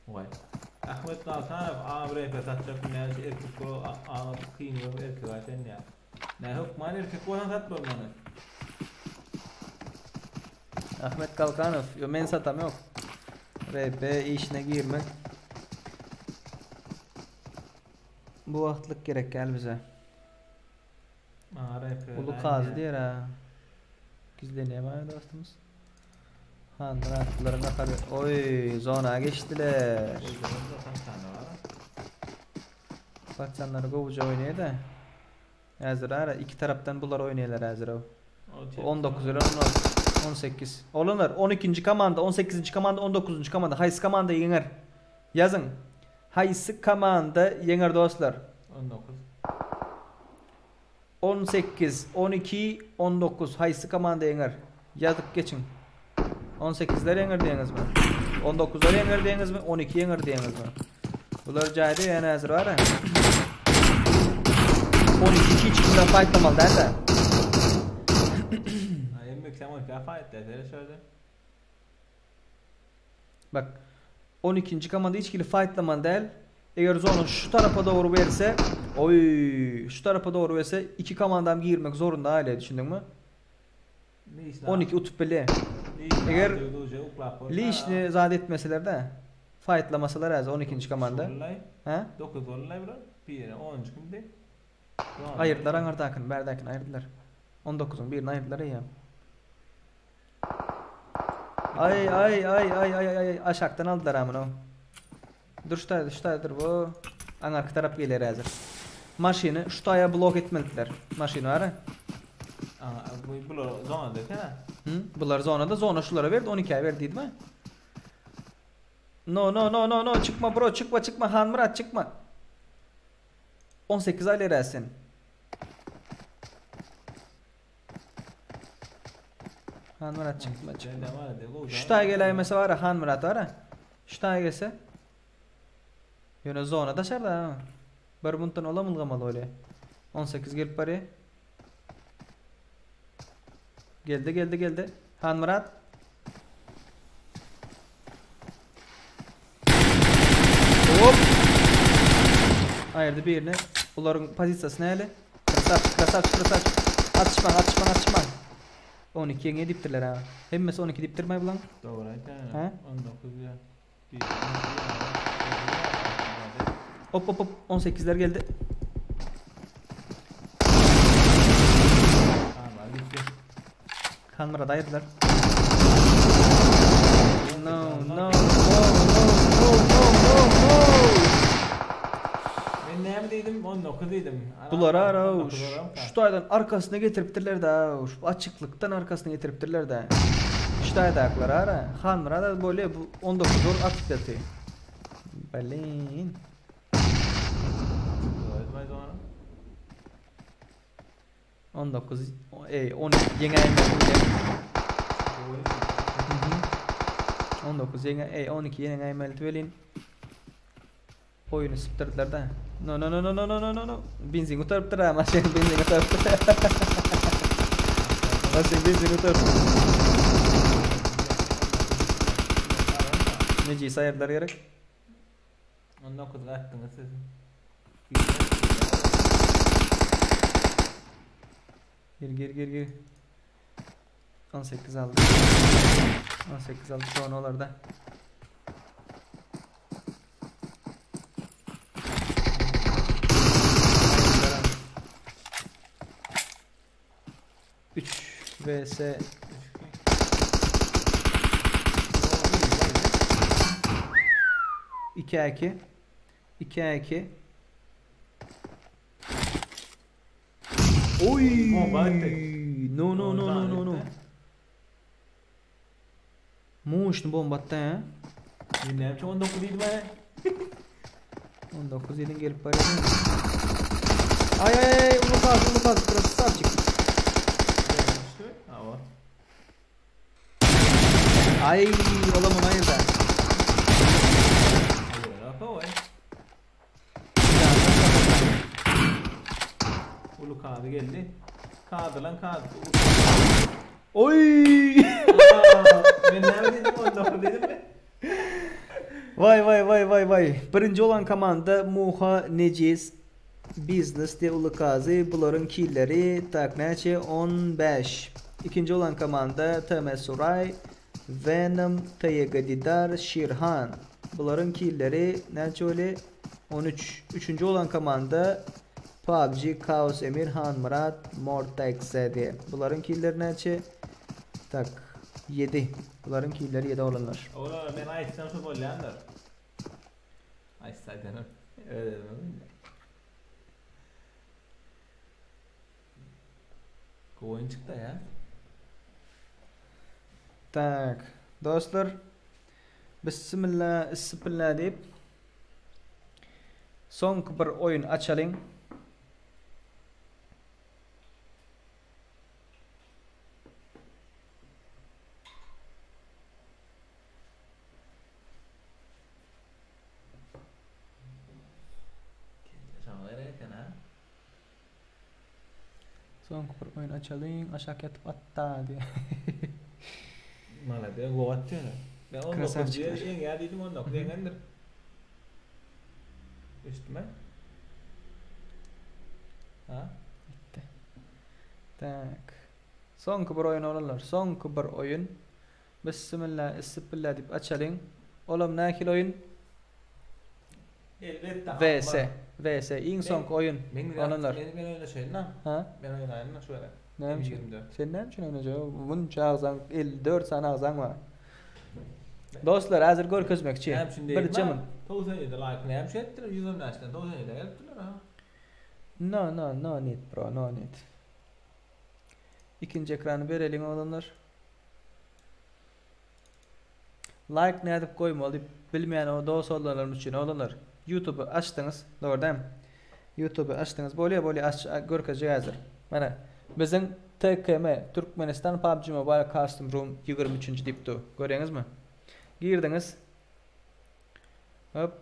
Vay. Ahmet Kalkanov ABRP satacak ne erkek ko ağlatıp kıyınıyor erkek zaten ya. Ne hukman erkek ko satmıyor bana. Ahmet Kalkanov, yo men satam yok. RP işine girmek. Bu vaktlik gerek gel bize. ABRP. Ulu kazı diyor ha. Gizleneyim ha dostumuz. Handratlarına kadar. Oy, zona geçtiler. Patsanları kovuca oynuyor da. Hazır ara iki taraftan bunlar oynuyorlar hazır o. 19 lira 18. Olunlar 12. komanda, 18. komanda, 19. komanda. Haysi komanda yener. Yazın. Haysi komanda yener dostlar. 19. 18, 12, 19. Haysi komanda yener. Yazıp geçin. 18'ler yener diyeniz mi? 19'lar yener diyeniz mi? 12 yener diyeniz mi? Bunlar caydı yani hazır var ha. 12 içinde fightlamalı der de. Bak 12. komanda içkili fightlamalı değil. Eğer zonu şu tarafa doğru verse, şu tarafa doğru verse iki komandam girmek zorunda hale düşündün mü? 12 utup bile. Eğer Leash'ni zat etmeseler de fightlamasalar az 12. komanda. Ha? 9 olay bura. 1 10 kimdi? Ayırdılar anardakin, berdakin ayırdılar. 19'un birini ayırdılar ya. Ay aşaktan aldılar amına o. Dur şutaydır bu. Anarkı taraf gelir hazır. Maşini şutaya blok etmediler. Maşini var ha. Bu zona dedi ha. Bunlar zona şulara verdi 12 ay verdiydi mi? No çıkma bro çıkma Han Murat çıkma. 18 ay versin. Han Murat çıktı maç. Ben de var de. Şutay gelaymasa var ya Han Murat var ya. Şutay gelse. Yine zona da şarda ha. Bir bundan olamılgamalı öyle. 18 gelip bari. Geldi. Han Murat. Hop. Ayırdı birini. Onların pozisyası ne? Krasavç. Atışman. 12 yenge diptirler ha. Hemmesi 12 diptirmay bulan. Doğru aytan. Ha? 19 ya. Hop 18'ler geldi. Tamam bitti. Kanlara dayırdılar. No. Ben ne dedim? 19 dedim. Bular ara şu taydan arkasına getiriptirler de şu açıklıktan arkasına getiriptirler de. Şu tayda aklar ara. Hanmara da böyle bu 19 or atıp yatıyor. Balin. 19 12 yenge 19 yenge 12 yenge meltvelin. Oyunu sıptırdılar da. No. Benzin utarıptır ha. Maşin benzin utarıptır. Neci sayırlar gerek. 19 attınız siz. Gir. 18 aldı. 18 aldı sonra olarda. vs 2-2 Oy! No. Muş bomba attı ha. Yine 19 değil mi? 19 yedin gelip bari. Ay unutmaz burası sağ çık. Ay olamam hayır da. Ulu kağıdı geldi. Kağıdı. Oy! Ben nerede dedim 19 dedim mi? Vay. Birinci olan komanda Muha Neciz Business de Ulukazi bunların killeri takneçe 15. İkinci olan komanda Temel Suray Venom Tayegadidar Şirhan bunların killeri neçe 13. Üçüncü olan komanda PUBG Kaos Emir Han Murat Mortex diye. Bunların killeri neçe? Tak 7. Bunların killeri 7 olanlar. Oğlum ben Ayşe'den futbol yandır. Ayşe'den öyle dedim. Oyun çıktı ya. Tak dostlar Bismillah deyip son bir oyun açalım. Son bir oyun açalım. Aşağı yatıp hatta diye. Malah dia gol atıyor. Ben 19 diye en geldi 19 diye gendir. Üstüme. Ha? Bitti. Tak. Son bir oyun olanlar. Son bir oyun. Bismillah deyip açalım. Oğlum ne oyun? Elbette. VS. En son oyun olanlar. Ben oynayayım lan. Ha? Ben oynayayım şöyle. Ne için? Sen ne için oynayacaksın? Bunca ağzan 54 tane ağzan var. Dostlar hazır görkezmekçi. Bir camın. Tozaydı like ne yapmış ettiler 110 yaştan tozaydı yaptılar ha. No need bro, no need. İkinci ekranı verelim olanlar. Like ne edip koymalı bilmeyen o dost olanlarımız için olanlar. YouTube'u açtınız, doğru değil mi? YouTube'u açtınız, böyle aç görkezce hazır. Bana Bizim TKM Türkmenistan PUBG Mobile Custom Room 23. diptu. Görüyorsunuz mu? Girdiniz. Hop.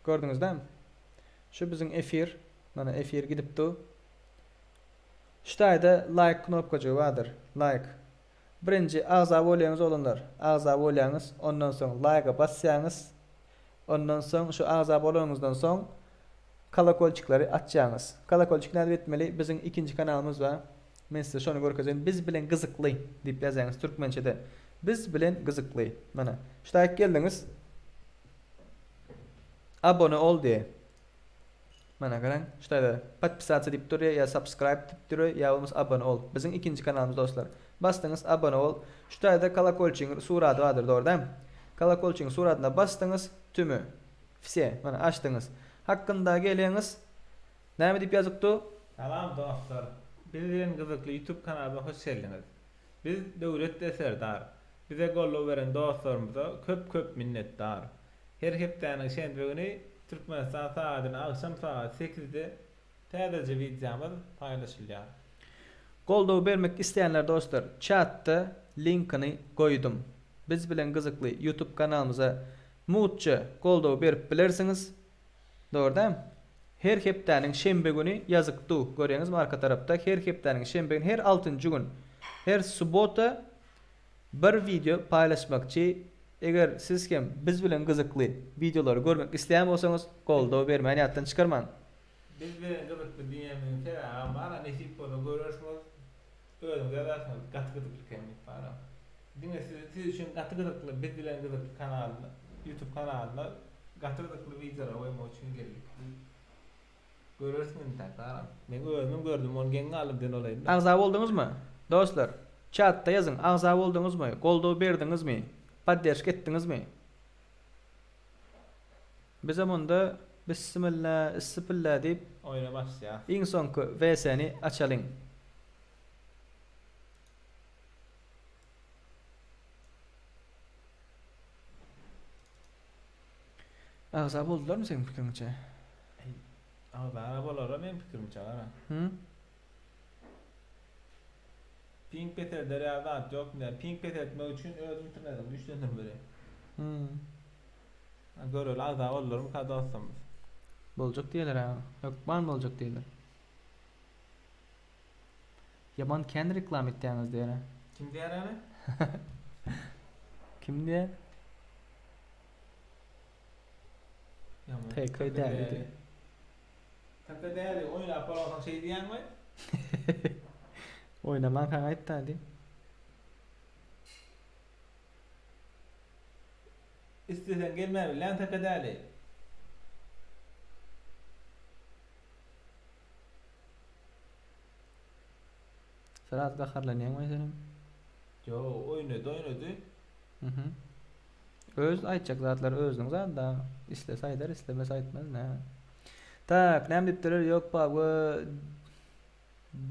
Gördünüz değil mi? Şu bizim efir. Mana efir gidiptu. Şurada like knopkacı vardır. Like. Birinci ağza bolýanyňyz olanlar. Ağza bolýanyňyz, ondan soň like'a basýaňyz. Ondan soň şu ağza bolanyňyzdan soň kolakolçyklary açýaňyz. Kolakolçyk näde etmeli? Bizim ikinci kanalymyz var. Men size şonu görkezeyim. Biz bilen gyzykly diýip ýazaňyz türkmençede. Biz bilen gyzykly. Mana şurada geldiňiz. Abone ol diye. Mana garaň, şurada podpisаться diýip durýar, ya subscribe diýip durýar, ya bolmasa abone ol. Bizim ikinci kanalymyz dostlar. Bastınız abone ol. Şurada kolakolçyň suraty vardır, doğru değil mi? Kolakolçyň suratyna bastınız, tümü. Fise, mana açdyňyz. Hakkında gelýäňiz. Näme diýip ýazypdy? Salam dostlar. Bizden gyzykly YouTube kanalyna hoş geldiňiz. Biz döwlet deserdar. Bize gollap beren dostlarymyza köp minnetdar. Her hepdäniň şenbe güni Türkmenistan saatyny akşam saat 8-de täze videomuz paýlaşylýar. Gollap bermek isteýänler dostlar, chatda linkini koydum. Biz bilen gyzykly YouTube kanalymyza mutça gollap berip bilersiňiz. Doğru değil mi? Her hepdäniň şembe güni ýazykdy. Görýäňizmi arka tarapda? Her hepdäniň şembe güni, her 6-njy gün, her subota bir video paýlaşmakçy. Eger siz kim biz bilen gyzykly videolary görmek isteýän bolsaňyz, gollap bermäni ýatdan çykarman. Biz bilen gyzykly diýemin selam, bana nesip bolup görüşmek. Özüňize ýazasňyz, gatgydykly kemik bar. Diňe siz üçin gatgydykly biz bilen gyzykly kanalyna, YouTube kanalyna gatgydykly videolar goýmak üçin geldik. Görürsün taýdaram. Men özüm gördüm, onu geň alymdan olaýyn. Agza bolduňyzmy? Dostlar, chatda ýazyň. Agza bolduňyzmy? Gollap berdiňizmi? Podderşk etdiňizmi? Biz amanda bismillah, isbillah diýip Oýna başlaýar. iň soňky WC-ni açalyň. Agza boldularmy seň pikiriňçe? Agza bolara men pikirimçe gara. Ping Peter derýada ýok, ping Peter etmek üçin özüm internetim düşdünden beri. Göreli agza bolarym kadasymyz. Boljak diýerler ha. Ýok, ban boljak diýerler. Yaman kendi reklam etdiňiz diýer. Kim diýer аны? Kim diýer? TK däli. TK däli oýnap bolan şey diýenmi? Oynaman kan aýtdy. İstesen gelmeli lan TK däli. Sarat gaharlanýarmy senem? Yo, oýnady. Öz aýtjak zatlar özüň zada. İslese aýdar, islemes aýtmaz ne. Tak, näme diýipdiler? Ýok baga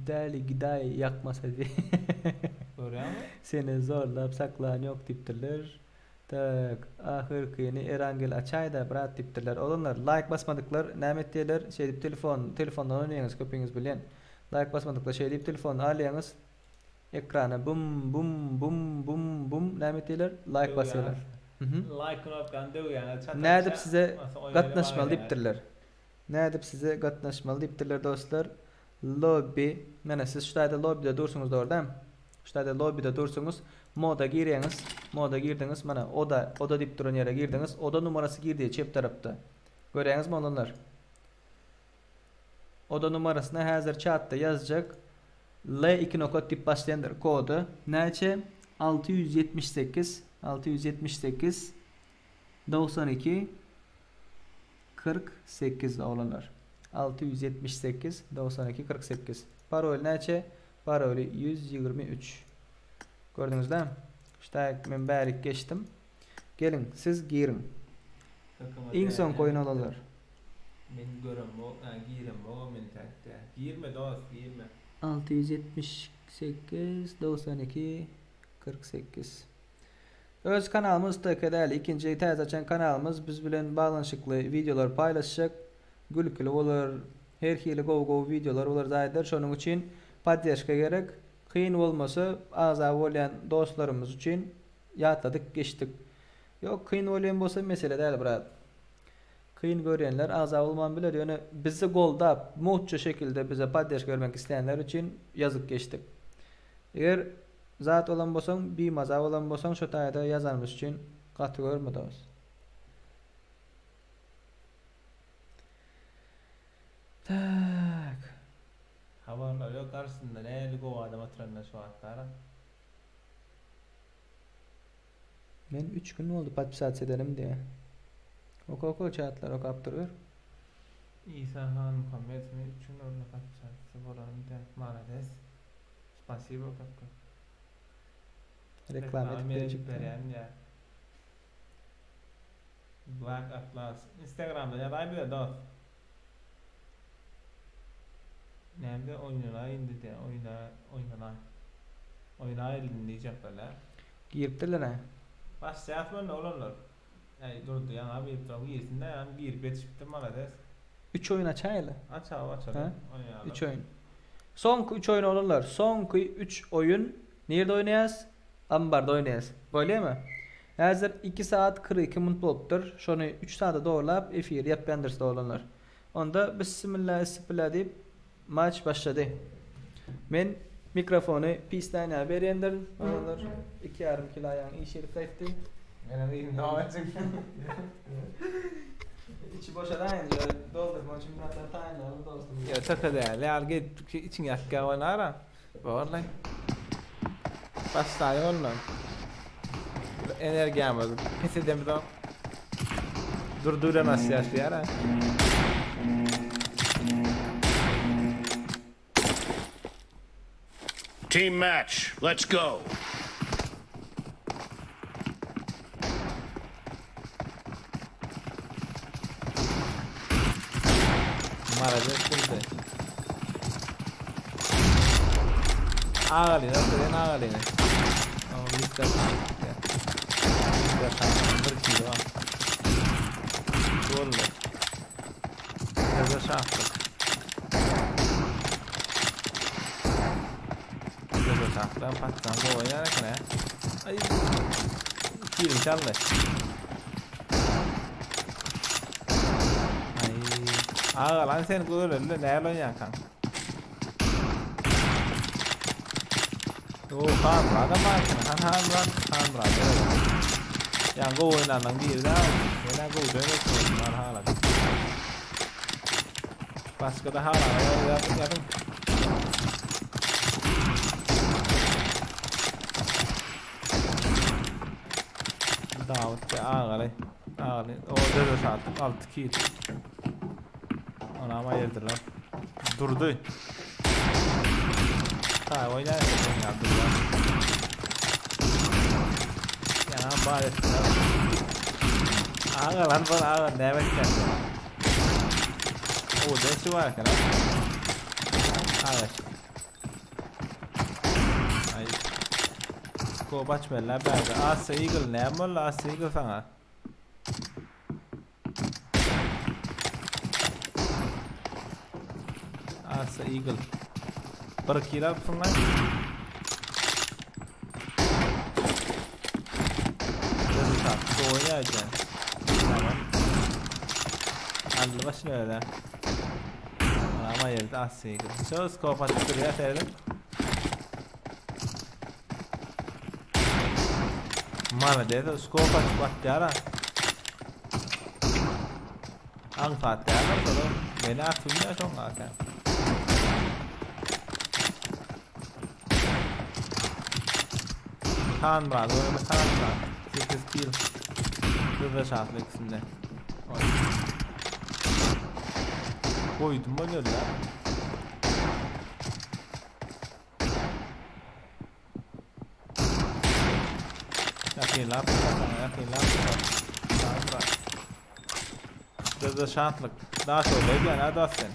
däli giday ýakmasa diýip. Görýärmi? Seni zorlap saklan ýok diýipdiler. Tak, ahyrkyny Erangel açaýda brat diýipdiler. Olanlar like basmadyklar, näme etdiler? Şey diýip telefondan oýnaýyňyz köpüňiz bilen. Like basmadyklar, şey diýip telefon alýaňyz. Ekrana bum bum bum bum bum näme etdiler? Like basýarlar. Like knopkan döwýär. Nädip size gatnaşmaly diýipdirler. Nädip size gatnaşmaly diýipdirler dostlar. Lobby, mana siz şurada lobbyda dursunuz doğrudan. Şurada lobbyda dursunuz. Moda girýäňiz. Moda girdiňiz. Mana oda diýip duran ýere girdiňiz. Oda numarasy girdi çep tarapda. Görýäňizmi olanlar? Oda numarasyny häzir chatda ýazjak. L2 nokot diýip başlaýandyr kodu. Näçe? 678 92 48 olanlar. 678 92 48. Parol näçe? Paroli 123. Gördüňiz mi? İşte men bärik geçtim. Gelin siz girin. Iň soň koyun olanlar. Men görem o, girim o men täkde. Girme dost, girme. 678 92 48. Öz kanalımız TK'däli ikinci täze açan kanalımız biz bilen baglanşykly videolar paýlaşjak. gülkili bolar, her hili gow videolar bolar zaýdyr. Şonuň üçin podдержка gerek. Kıyın bolmasa azab bolan dostlarymyz üçin ýatladyk, geçdik. Yok, kıyın bolan bolsa mesele däl brat. Kıyın görenler azab bolman biler. Ýöne bizi goldap, muçça şekilde bize podдержка bermek isteyenler üçin ýazyk geçdik. Eger zat olan bolsaň, bir maza olan bolsaň şo taýda ýazarmyz üçin gaty görmedibis. Tak. Habarlar yok karşısında näli gow adam oturanlar şu wagtlara. Men 3 gün oldu podpisasiýa edelim diye. Oko chatlar okap durur. İsahan Muhammed mi üçün orada kapsatsa bolan da malades. Spasibo kapka. Reklam edip beren ya. Black Atlas Instagram'da ya da bir dost. Nerede oynanan indi de oyna elindeyecek böyle. Giripdiler ha. Başlayatman ne olanlar? Yani durdu ya abi yaptığım yesinde yani bir bet çıktı malades. 3 oyun açaylı. Açalım. Ha? 3 oyun. Son 3 oyun olurlar. Son 3 oyun nerede oynayas? Ambarda oynayas. Böyle mi? Hazır 2 saat 42 minut bolupdur. Şonu 3 saate doğrulap efir yapyandırsda olanlar. Onda bismillah deyip maç başladı. Men mikrofonu pistane berendir. Olanlar 2,5 kilo ayağın iyi şerif etti. Ben de devam edecek. İçi boşalayınca doldurma için hatta tayinlerle dostum. Ya çok değerli. Al git için yakka oynara. Vallahi. Başlay onunla. Enerjim var. Pes edemeden durduramaz yaşıyor ha. Team match. Let's go. Maravilha, tudo. Ağalı, nasıl ağalı ne? O liste ya. Liste bir kilo. Golle. Biraz şaftı. Biraz şaftı. Patsan bu oynar ne? Ay. Kilim çaldı. Ay. Lan sen golle ne oynar kan? O kan raga makina kan raga yang go oynanan bir daha yana go dönüp hala başka da hala yapın Davut ya ağalay o da saat 6 kil ona ama yerdiler durdu ha oynar yaptılar ya bari ağalan var ağalan ne bekler o desi var kana ağaç ay ko başmella bäge asa eagle ne molla asa eagle sana asa eagle per kilo sungai jadi satu ya aja al bas öyle ama yerde asik söz kapatıp ya serelim mana dedi skop açıp baktara ang fatya sonra beni atmıyor çok akan kan var, böyle kan var. 8 kill. Şurada şartlı ikisinde. Koydum böyle ya. Yakın lan. Şurada şartlık. Daha sonra yani hadi aslen.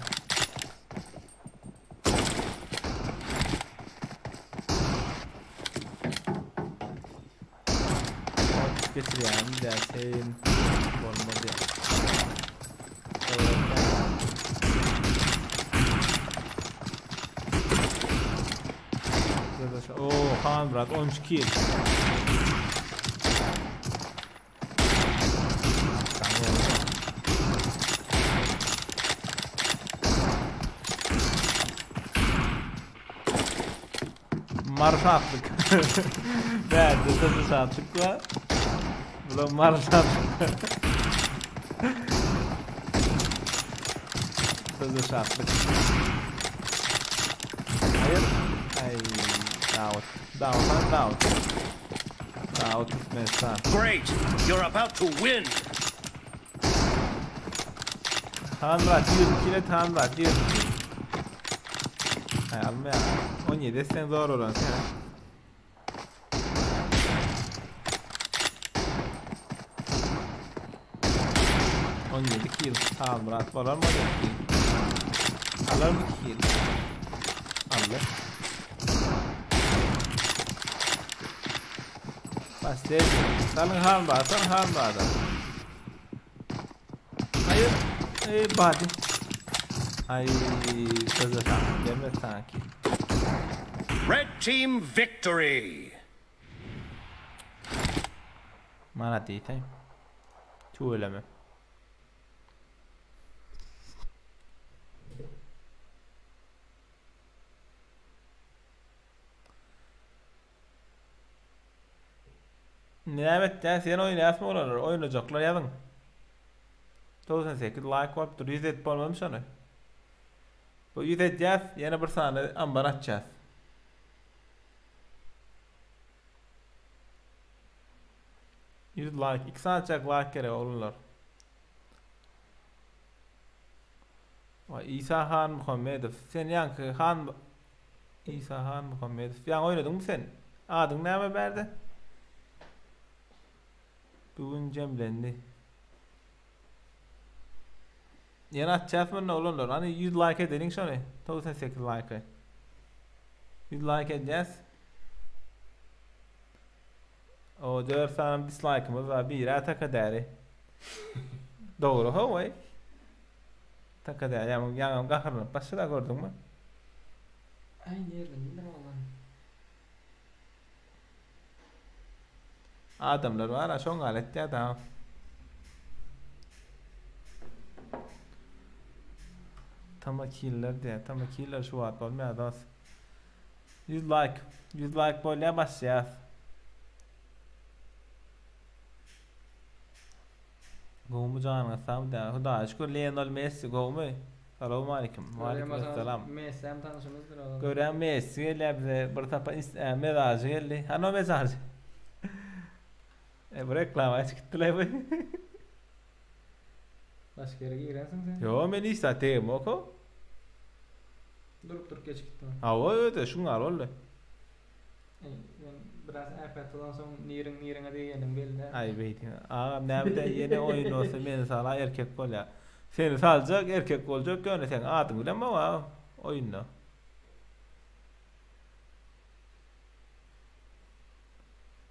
Geçireyim dersin olmadı. Han Murat 13 kill. Marşatlık. Nerede sözü sattık var? Ulan marşatlık. Sözü sattık. Hayır. Ay, Daut mesela. Great! You're about to win! Hanrat 102'le Hanrat 102. Hay alma ya. 17 sen zor olan sen. Kill. Tamam Murat var mı? Alır mı kill? Alır. Bas değil. Salın han var da. Hayır. Badi. Ay sözü sanki. Gelmez sanki. Red team victory! Mana diyeyim. Tuğleme. Evet ya sen oynayasın oralar oynayacaklar yazın. 98 like var 100 olmamış onu. Bu 100 yaz yine bir saniye ambar açacağız. Like 2 saat like gerek olurlar. İsa Han Muhammedov sen yankı Han İsa Han Muhammedov yan oynadın mı sen? Adın ne mi verdi? Bugün cemlendi. Yana atacağız mı ne olurlar? Hani 100 like edelim şunu. 98 like. 100 like edeceğiz. O 4 tane dislike'ımız var. Bir ataka değeri. Doğru ha vay. Taka değeri. Yani kahrını. Başka da gördün mü? Aynı yerden indir oğlan. Adamlar var ha. Şon alet ya da. Tama killer diye. Tama killer şu at olmaya da. 100 like. 100 like böyle başlayacağız. Gomu canına sam da. Huda şükür Lionel Messi gomu. Selamun aleyküm. Ve aleykümselam. Messi hem tanışımızdır oğlum. Gören Messi ile bize bir tapa mesaj geldi. Hani mesaj. Bu reklama çıktılar bu. Başka yere girersin sen. Yo ben istatayım oku. Durup geç gittim. Ha öyle şunlar oldu. Ben biraz iPad'dan sonra nirin diyelim belli. Ay beytin. Ağam nerede yeni oyun olsa beni sala erkek gol ya. Seni salacak erkek olacak gönle sen adın bilen mi var oyunda.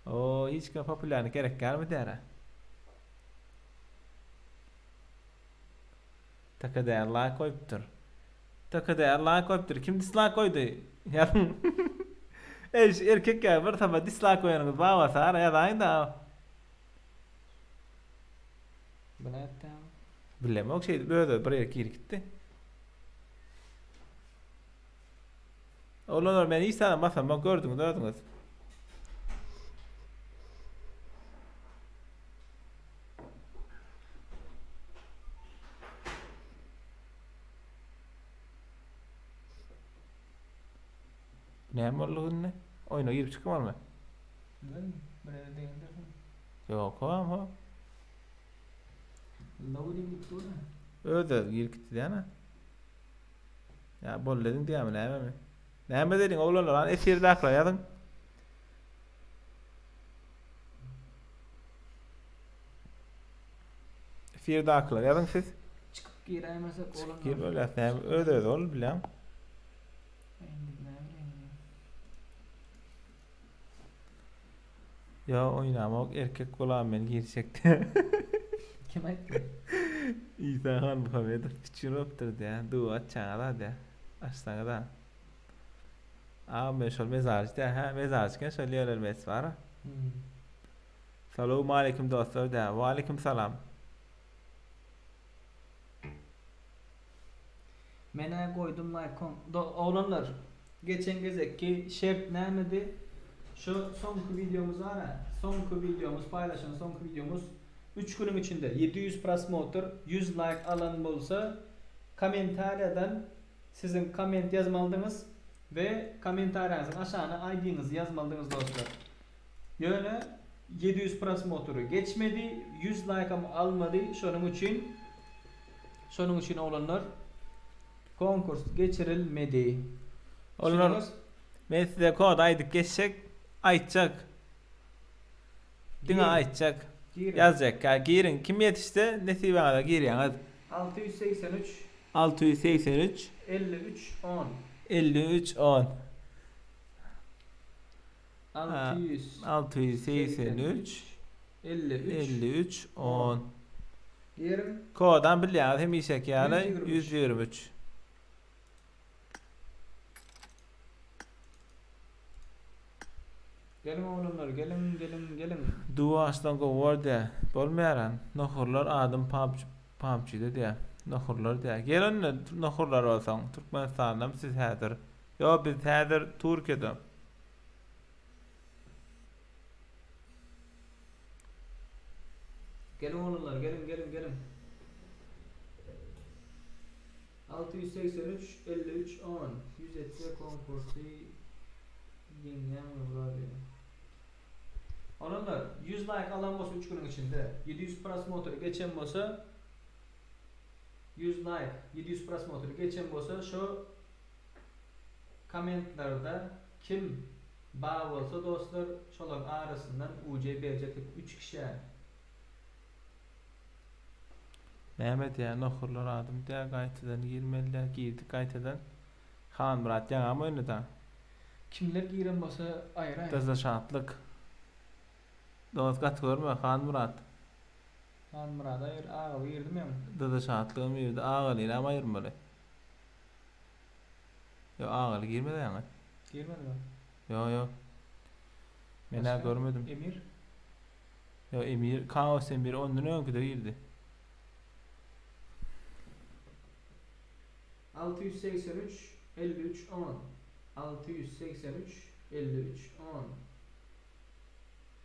O hiç popülerlik gerek gelmedi ara. Taka değer like koyuptur. Taka değer like koyuptur. Kim dislike koydu? Yani erkek ya bir tabi dislike koyanınız bağ sar ya da aynı da. Bu ne yaptı? Bilmem o şey böyle bir yere gitti. Olanlar ben İsa'nın basam bak gördünüz. Ne var ne? Oyuna girip çıkmam mı? Ben böyle değildir. Yok ama. Loading gitti o da. Öyle girip gitti yani. Ya bol dedin diye mi ne mi? Ne mi dedin oğlan lan esirde akla yadın. Esirde akla yadın siz. Çıkıp giremezsek oğlan. Gir öyle ne öyle ol bilen. Ya oynamak erkek kulağımın girecekti. Kim ayıttı? İsa Han Muhammedov küçüğünü öptürdü ya. Dua çağıra da. Açsana da. meşhur mezarcıda ha mezarcıken söylüyorlar mes var. Selamun aleyküm dostlar da. Ve aleyküm selam. Mene koydum like oğlanlar. Geçen gezeki şart nemedi? Şu sonki videomuz var ha. Sonki videomuz paylaşan sonki videomuz 3 günün içinde 700 prosmotor 100 like alan bolsa komentaryadan sizin koment yazmalısınız ve komentaryanızın aşağına ID'nizi yazmalısınız dostlar. Yani 700 prosmotoru geçmedi, 100 like almadı. Şunun için olanlar konkurs geçirilmedi. Olanlar ben size kod aydık geçecek aytacak. Dine aytacak. Yazacak ya girin kim yetişti nesibe kadar girin hadi. 683 53 10 683 53 10 Girin. Kodan biliyor hem işek yani 123. Gelin oğlumlar gelin. Duasdan govorda bolmayaran nohurlar adım PUBG'de diye. Nohurlar diye. Gelin nohurlar olsan Türkmenistan'dan siz hazır. Yo biz hazır Türkiye'de. Gelin oğlumlar gelin. 683 53 10 100 etse konkursu yengen var ya. Oğlumlar 100 like alan olsa 3 günün içinde 700 prosmotoru geçen olsa 100 like 700 prosmotoru geçen olsa şu komentlarda kim bağ olsa dostlar şolar arasından UC verecek 3 kişi. Mehmet ya nohurlar adım diye gayteden 20'ler girdik gayteden Han Murat yana mı oynadı? Kimler giren olsa ayrı. Tezde şartlık. Dost kat görme Han Murat. Han Murat ağa girdim ya. Tezde şartlığım yürüdü ağalı ama ayırmalı. Yo ağalı girmedi yani. Girmedi mi? Yo. Ben görmedim. Emir. Yo Emir Kaos Emir ondan önce de girdi. 683 53 10 683 53 10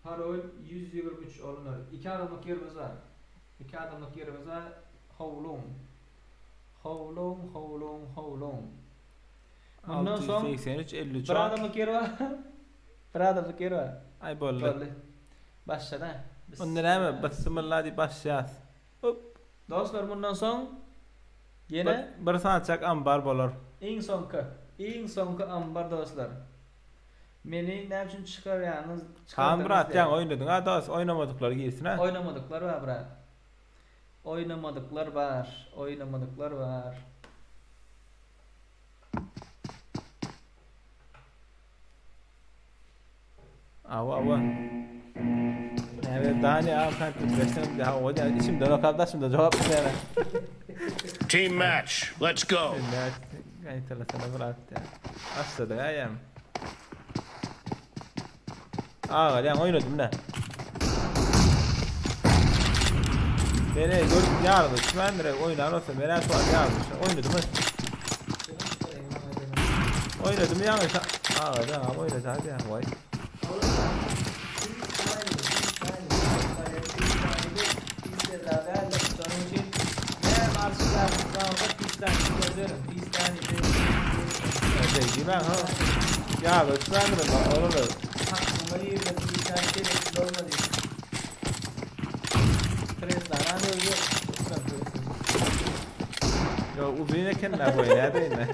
Parol 123 olunur. 2 adamlık yerimiz var. 2 adamlık yerimiz var. Havlum. Bundan sonra 683 53 bir adamlık yeri var. Bir adamlık yeri var. Ay bolle. Başladı. Onlara hemen bismillah diye başlayız. Hop. Dostlar bundan sonra yine bir saatçak ambar bolur. En sonki ambar dostlar. Meni ne için çıkaryanız? Kamrat yan oynadın ha dost oynamadıklar girsin ha. Oynamadıklar var bra. Oynamadıklar var. Ava. Evet daha ne avkan tutresem daha o da şimdi de kardeşim de cevap ver. Team match. Let's go. Gayet sana bırak ya. Aslında ya yem. Yan oynadım ne? Beni gördüm yardım. Ben direkt oynar olsa beni tuğal yardım. Oynadım mı? Oynadım yanlış. Yan oynadı hadi ya. Vay. Ben ha ya lütfen de olur. Hakkımı yerine bir tane şey olmadı. Presler hani öyle. Yo ubine kendine koy ya değil mi?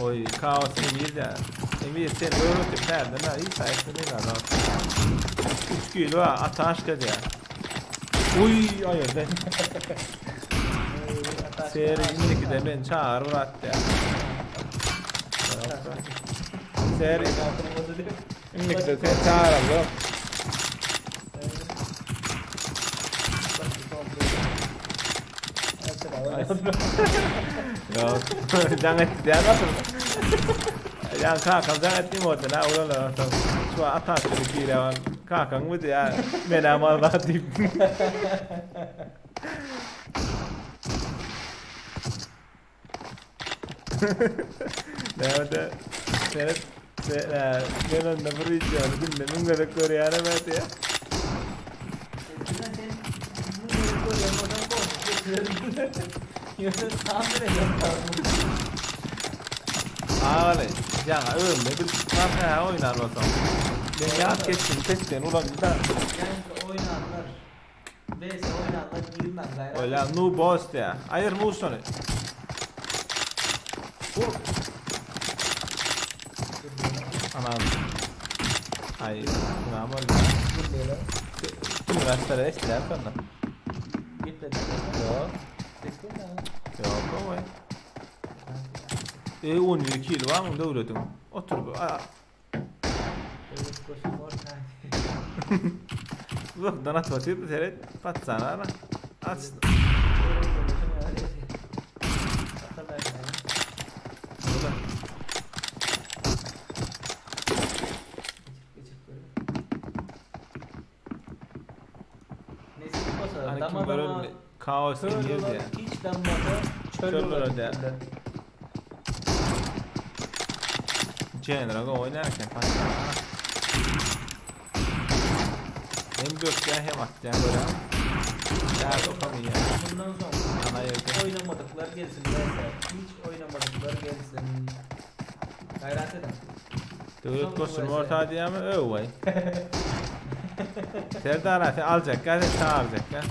Oy kaos Emir de. Emir sen öğretip nerede ne iyi sayesinde ne var? 3 kilo ataş kadı ya. Uy ayırdı. Seri indiki de ben çağırır attı ya. Seri indiki de sen çağırır. Yok. Jangan diyan nasıl? Yang kakam jangan timot na ulan şu atas bir levan kakam bu ya men amal batip. Nerede? Seret ben onda bridge bilmem nunca da Kore'ye mete ya. Ağlay. Jangan ölme bir karşı oynar olsam. Ben ya geçtim tekten ulan da. Yani oynanlar. Neyse oynanlar girmem gayret. Öyle nu boss ya. Hayır mu sonu. Anam. Ay, nama Böyle. üniversitede ister sonra. Gitmedi. Yok. Tekrar da. Yok ama. 12 kilo var mı devletin? Otur bu. Evet, koşum var. Bak donat basıyor seret patsana ana. Aç. Burada. Neyse bu olsa Hani dama kim böyle dama kaos çöl indirdi olur, ya. hiç damladı çöl Çöl olur olur de. dediler. General'ga oynarken patsana. Hem gökten hem atacağım böyle. Ya dokamıyor. Bundan sonra Ana yerde. oynamadıklar gelsin neyse. Hiç oynamadıklar gelsin. Gayret edin. Devlet koşulma ortağı diye mi? Vay. Serdar Atı alacak, gayret çağıracak ya.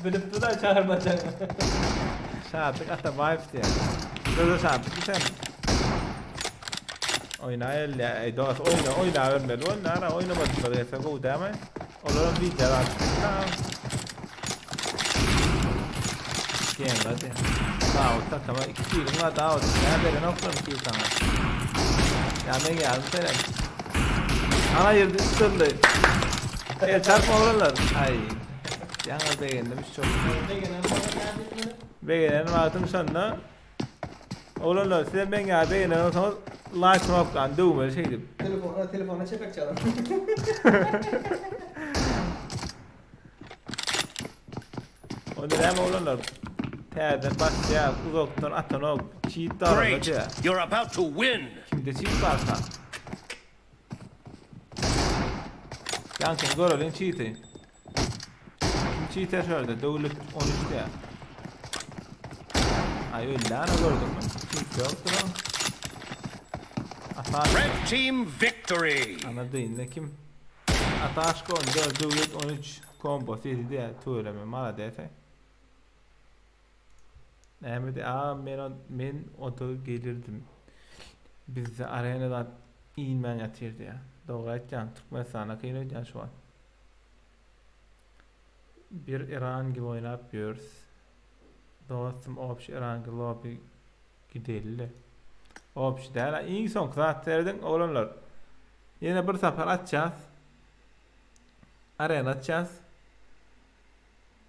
Bilip de çağırmayacak. Şartlık ata bayıp diye. Böyle şartlık sen. Oyna el ya, dost oyna vermeli. Oyna oynamadık böyle yapsa go değil mi? Onların bir cevap. Game hadi. Sağ ol takama 2 yılın var daha oldu. Ya böyle nokta 2 yıl sana. Ya ben geldim senin. Ana yerde üstünde. Çarpma oralar. Ay. Yalnız beğendim çok. Beğenen vardım sonra. Oralar size ben ya beğenen sonra live program doğum şeydi. Telefona çepek çalın. O dönem oralar. Terden başlayan uzaktan atan o cheat Great. darladı. You're about to win. Şimdi cheat varsa. Yankın görülün cheat'i. Cheat'e şöyle devlet 13'te. Ay öyle ana gördün mü? Cheat yoktur o. Red team victory. Anladın ne kim? Ataş kondu devlet 13 combo sesi diye söyleme mala dese. Ahmet men oto gelirdim. Biz de arenadan inmen yatırdı ya. Doğru etken Türkmenistan'a kıyınca şu an. Bir İran gibi oynayıp yapıyoruz. Dostum opş İran gibi lobby gidelli. Opş değil. İyi son saatlerden olanlar. Yine bir sefer açacağız. Arena açacağız.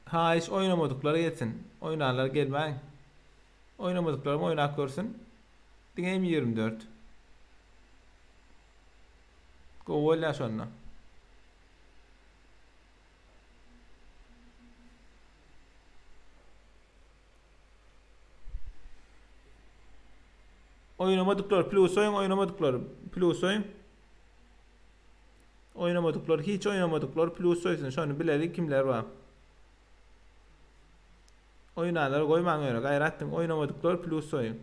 Ha hiç oynamadıkları yetsin. Oynarlar gelmeyin. Oynamadıklarım oynak görsün. Game 24. Go ya sonra. Oynamadıkları plus oyun, oynamadıkları plus oyun. Oynamadıkları hiç oynamadıkları plus oyun. Şu an bilelim kimler var. Oynarlar koyman öyle gayrettin oynamadıkları plus oyun.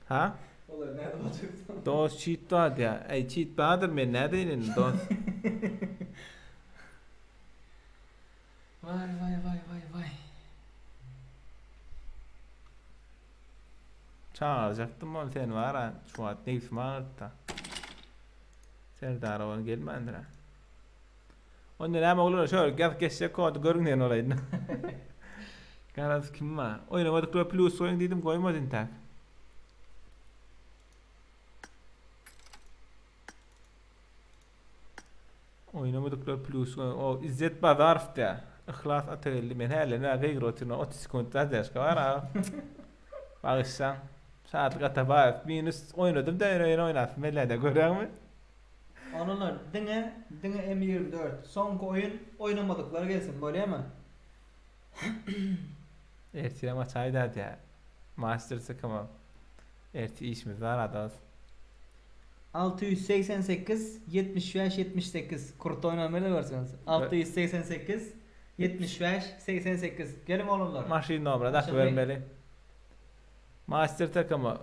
Ha? Olur nerede olacaksın? Dost cheat var ya. Ey cheat vardır ben ne değilim dost. Vay. Çağıracaktım onu sen var ha. Şu an ne ismi anlattı. Serdar oğlum gelmedi ha. Ondan hemen olur şöyle gel geçecek kodu görünüyor olaydı. Garaz kim var? Oynamadıkları plus oyun dedim koymadın tak. Oynamadıklar plus o İzzet Bazarov da. İhlas Ataylı men halen gayr rutine 30 sekund yazışka var ha. Bağışsan. Saat gatabayev minus oynadım da oynasın mellede görürmü? Onlar dine M24 son oyun oynamadıkları gelsin böyle mi? Ertiye maç ayda ya. Masters'a kama. Erti işimiz var adas. 688 75 78 kurt oynamaya versinz. 688 75 88 gelin oğlumlar. Maşin nomra da vermeli. Master takımı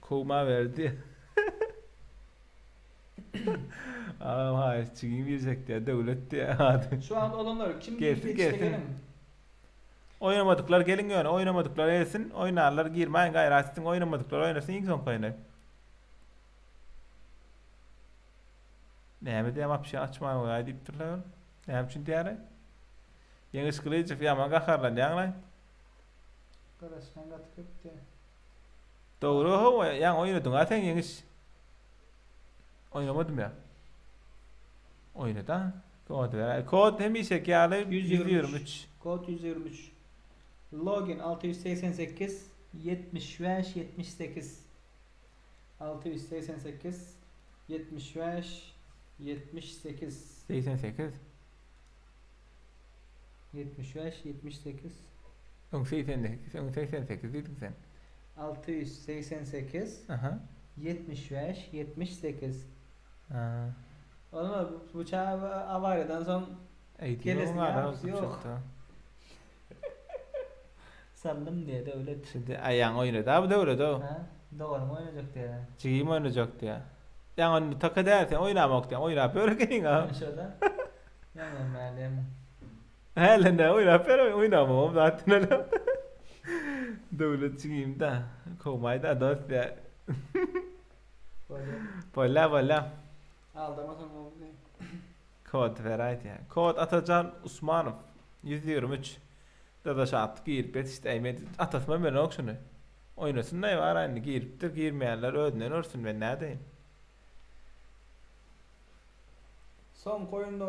kuma verdi. Hayır, çıkayım girecek diye devlet diye hadi. Şu an olanlar kim Gelsin, gelsin gelsin. Oynamadıklar gelin gör, oynamadıklar gelsin, oynarlar girmeyin gayretin oynamadıklar oynasın ilk son kaynay. Ne mi diyem bir şey açmayın o ya deyip durlar. Ne yapayım diyare? Yeni sıkılayıcı fiyama kakarlar yanlay. Karışkan gatık diye. Doğru ho yang oynadın zaten yeni oynamadım ya. Oynadı ha. Kod ver. Kod hem işe geldi 123. Kod 123. Login 688 75 78 688 75 78 88. 75 78 88 dedin sen. 688 Aha. 75 78 Ha. Onlar bu çağı avariyadan son Gelesini yapısı yok. yok. Sandım diye devlet. Şimdi ayağın oynadı abi devlet o. Ha? Doğru mu oynayacak diye. Çiğim oynayacaktı ya. Yani onu takı dersen oynamak diye oynayıp böyle gelin ha. Şurada. Yanım ben. Helen de oynayıp böyle oynamam zaten öyle. Devlet çiğim de. Kovmayı da dost ya. Böyle. Aldırma sonra oldu. Kod veraydı ya. Kod Atacan Usmanov 123. Dadaş attık girip işte eymedi. Atasma ben yok şunu. Oynasın ne var aynı giriptir girmeyenler ödünen örsün ben ne diyeyim. Son koyun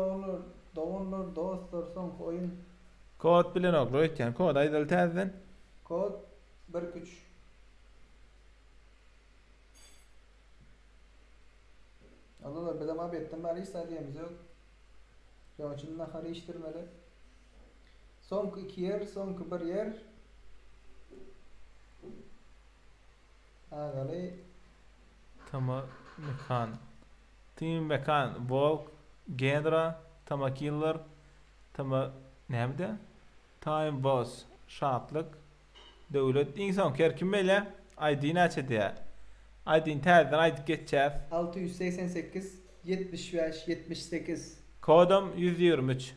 doğurlar, dostlar son koyun. Kod bilen oklu etken kod aydal tezden. Kod 1-3. Allah'lar bedem abi ettim bari istediğimiz yok. Şu için nahar iştirmeli. Son 2 yer, son 1 yer. Ağalı. Tama mekan. Team mekan. Volk. Gendra. Tama killer. Tama nemde? Time boss. Şatlık. Devlet. İnsan kerkim böyle. ID'ni açadı ya. ID'ni terden ID geçeceğiz. 688 75 78. Kodum 123.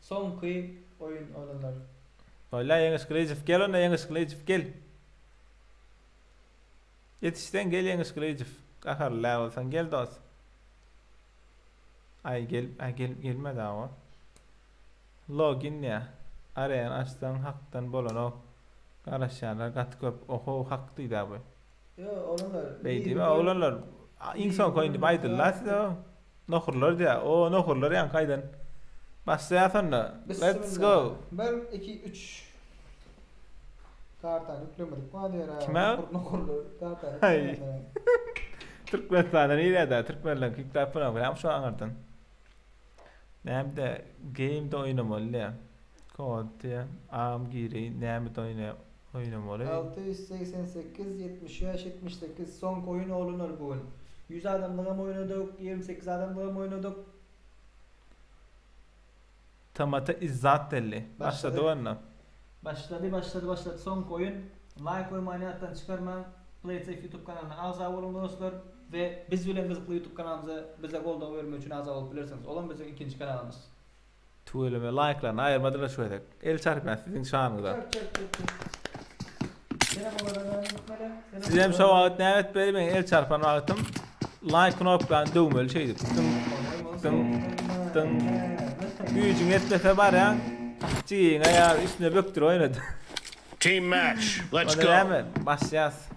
Son kıyı oyun olanlar. Valla yeni skrijif gel ona yeni skrijif gel. Yetişten gel yeni skrijif. Kahar level sen gel dost. Ay gelmedi ama. Login ya. Arayan açtan haktan bolon o. Karışanlar kat köp oho haklıydı abi. Yo olanlar. Beydi ve olanlar insan koyundu baydılar size. Nohurlar diye o nohurlar yan kaydan. Başlayalım da. Let's go. 1 2 3. Kartan yüklemedik. Hadi ya. Kime? Nokurlu kartan. Hay. Türkmenistan'dan iyi de Türkmenler kickler falan var. Şu an ardın. Nemde game'de oynamalı ya. Kod diye am giri nemde oynamalı. 688 75 78 son oyun olanlar bu. 100 adamlığa mı oynadık? 28 adamlığa mı oynadık? Tamata izzat delli. Başladı onunla. Başladı. Son oyun. Like koymayı hayattan çıkarma. PlaySafe YouTube kanalına azal olun dostlar. Ve biz bilen kızıklı YouTube kanalımıza bize golden vermek için azal olup bilirsiniz. Olan bizim ikinci kanalımız. Tuğuleme like'larını ayırmadılar şu edek. El çarpmaz sizin şanınıza. Sizem şu vakit evet böyle ben el çarpan vaktim. Like knoplarını dövmeli şeydi. Tın. Gücün etmese var ya. Çiğin ayağı üstüne böktür oynadı. Team match. Let's Onu go. hemen başlayacağız.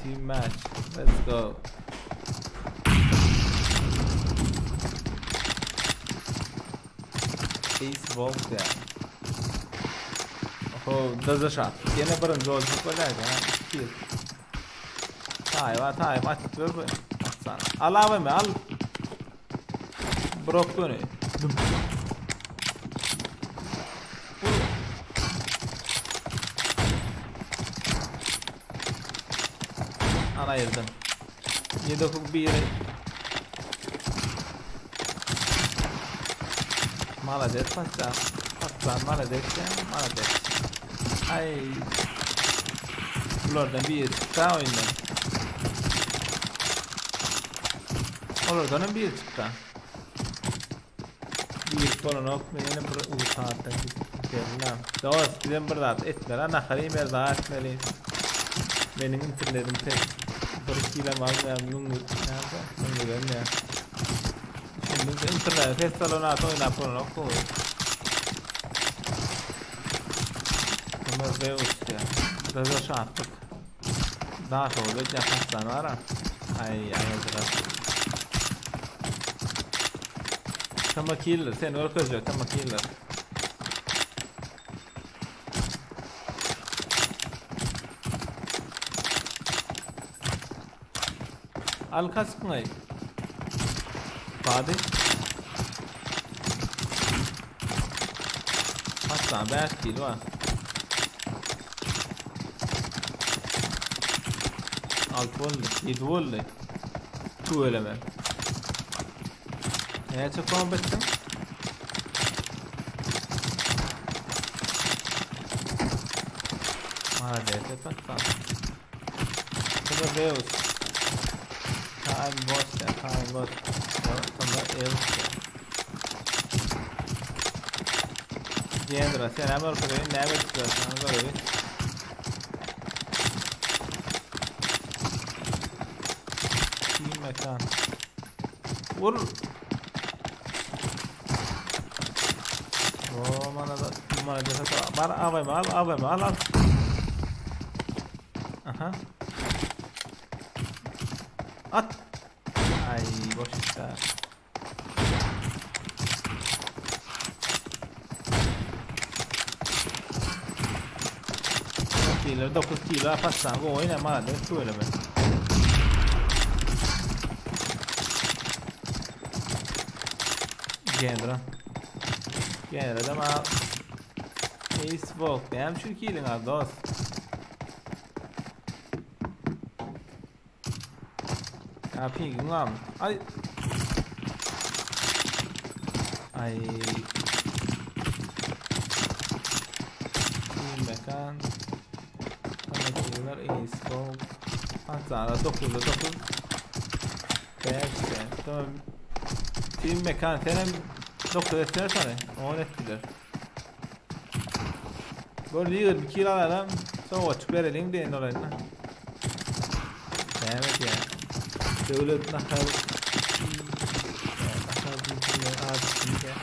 Team match. Let's go. Ace Wolf ya. Oho, does shot. Yine birinci olacak böyle ya. Kill. Tay maç ver bu. Sana. Al abi al. Brok bunu. Ana yerden. 7-1. Молодец, пацан. Patan, молодец ya, молодец. Ay. Bunlardan bir çıktı oyundan. Oradan bir çıktı. Bir falan ok, beni bir uçaktan geldim. Dost, gidin bir daha etler. Ana harim bir daha etmeliyiz. Benim internetim tek. Bir kilo var ya, bunun nerede? Bunun ya. Şimdi internet festivale oynayıp falan ok. Ama Zeus ya. Zeus attık. Daha sonra yapmaktan var ha. Ay hazır. Tamam killer. Sen öldürecek. Tamam killer. Al kaskın ay. Badi. Hatta ben kill var. Alt volley, 7 volley. 2 element. Ne çok kompetim? Молодец, пацан. Это Zeus. Time boss. Sonra Eus. Gendra, sen hemen oraya ne bekliyorsun? Böyle bir. Mekan. Vur. Oh mana da var AVM al. Aha. At. Ay boş işte. Kilo 9 kilo passan bu oynama da şöyle mi? Gendra da mal. Ace Wolf. Hem şu killing al dost. Ya pingin lan. Ay. Mekan. Tanıdıklar Ace Wolf. Hatta 9'da 9. Tamam. Team Mekan senin doktor ettiler sana. 10 ettiler. Böyle bir kill alalım. Sonra açık verelim deyin orayına. Evet ya. Devlet nakal. Nakal bir ağzı ya.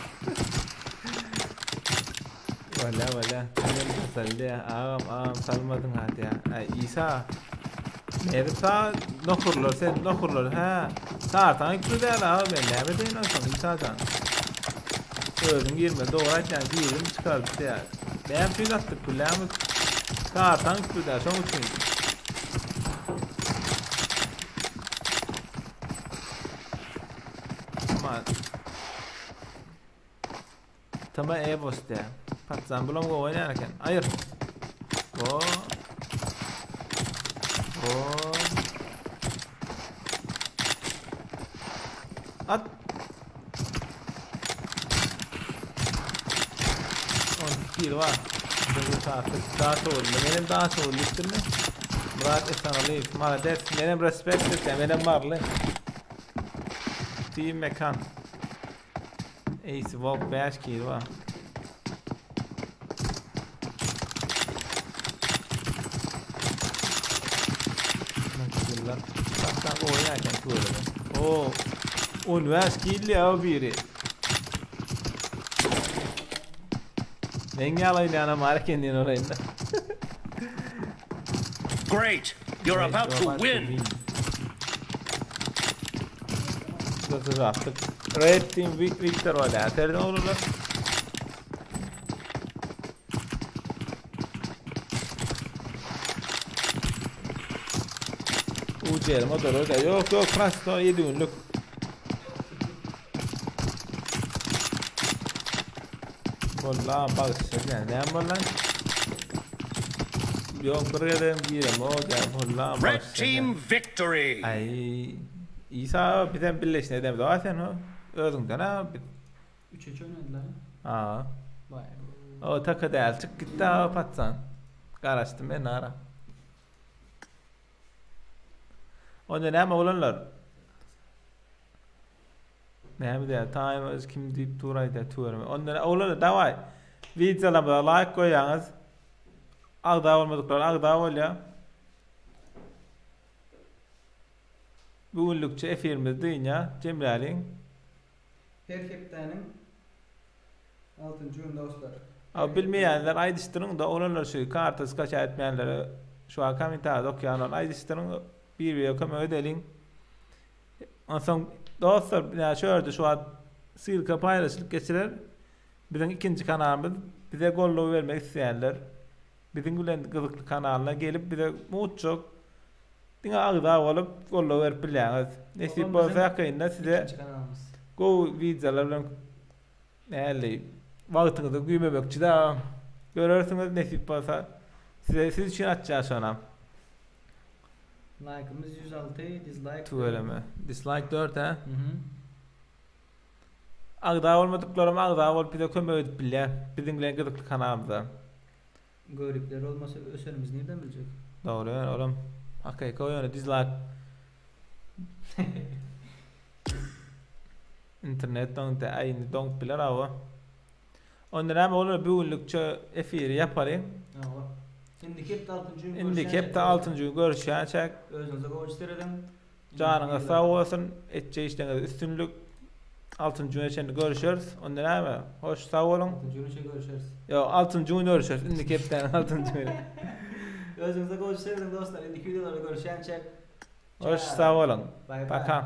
Valla. Benim masalde ya. Ağam salmadın hadi ya. Ay İsa. Merta nokurlar ha. Sartan güzel abi ben ne bedeyim lan İsa'dan. Özüm girme doğrayken girim çıkardı ya. Ben füz attık kulağımı. Sartan güzel son uçmayın. Tamam e-post ya. Patsan bulam go oynarken. Hayır. O. At. 10 kilo var. Daha sonra. Benim daha sonra listimi. Murat Esanali. Молодец. Benim respect et. Benim varlı. Team Mekan. Ace Wolf 5 kilo var. Bak oynarken böyle. Oo. Üniversite ya biri. Ben yalayın ana marketin orayında. Great. You're about to win. Nasıl attık? Red Team Victor var ya. Terden olurlar. UCL motor orada. Yok Fransız'da 7 günlük. Vallahi bak işte ne var lan? Yok buraya da girelim o da vallahi Red team victory. Ay İsa bizden birleşne edem de sen o özünden ha. 3-3 oynadılar. Ha. Vay. O takı değil çık gitti ha patsan. Karıştım ben ara. Onda ne mi olanlar? Ne mi de time is kim deyip duraydı tuğurum. Onda olanlar davay. Videolarımıza like koyağınız. Ağda olmadıklar ağda ol ya. Bugünlükçe efirimiz dünya Cemral'in. Her kaptanın 6. oyunda dostlar. Ama bilmeyenler aydıştırın da olanlar şu kartası kaç etmeyenleri şu an komentarda okuyanlar aydıştırın bir yakım ödelin. Ondan dostlar ya şöyle şu an silka paylaşılıp geçirir. Bizim ikinci kanalımız bize gollo vermek isteyenler bizim Gülen Kızıklı kanalına gelip bize mutluluk dine ağda olup gollo verip biləniz. Nesip olsa yakında size İkinci kanalımız. go videolarla nəli vaxtınızı güymemekçi de görürsünüz nesip olsa siz için açacağız sonra. Like'ımız 106, dislike Tuğeleme. Dislike 4 ha. Hı. Ağda olmadıklarım ağda olup bize kömür edip bile bizim Gülen Kızıklı kanalımıza. Görükleri olmasa öserimiz nereden bilecek? Doğru yani oğlum. Hakikaten o yöne dislike. İnternetten de aynı donk bilir ama. Ondan hem olur bugünlükçe efiri yaparım. Ama. Şimdi hep de 6. gün İndik hep de 6. gün görüşecek. Özünüze kovuçtırırım. Canına sağ olsun. Etçe işleriniz üstünlük. 6. gün için görüşürüz. Ondan hem hoş sağ olun. 6. gün için görüşürüz. Yo 6. gün görüşürüz. İndik hepten 6. gün. Özünüze kovuçtırırım dostlar. İndiki videolarda görüşen çek. Hoş sağ olun. Bye bye. Bakalım.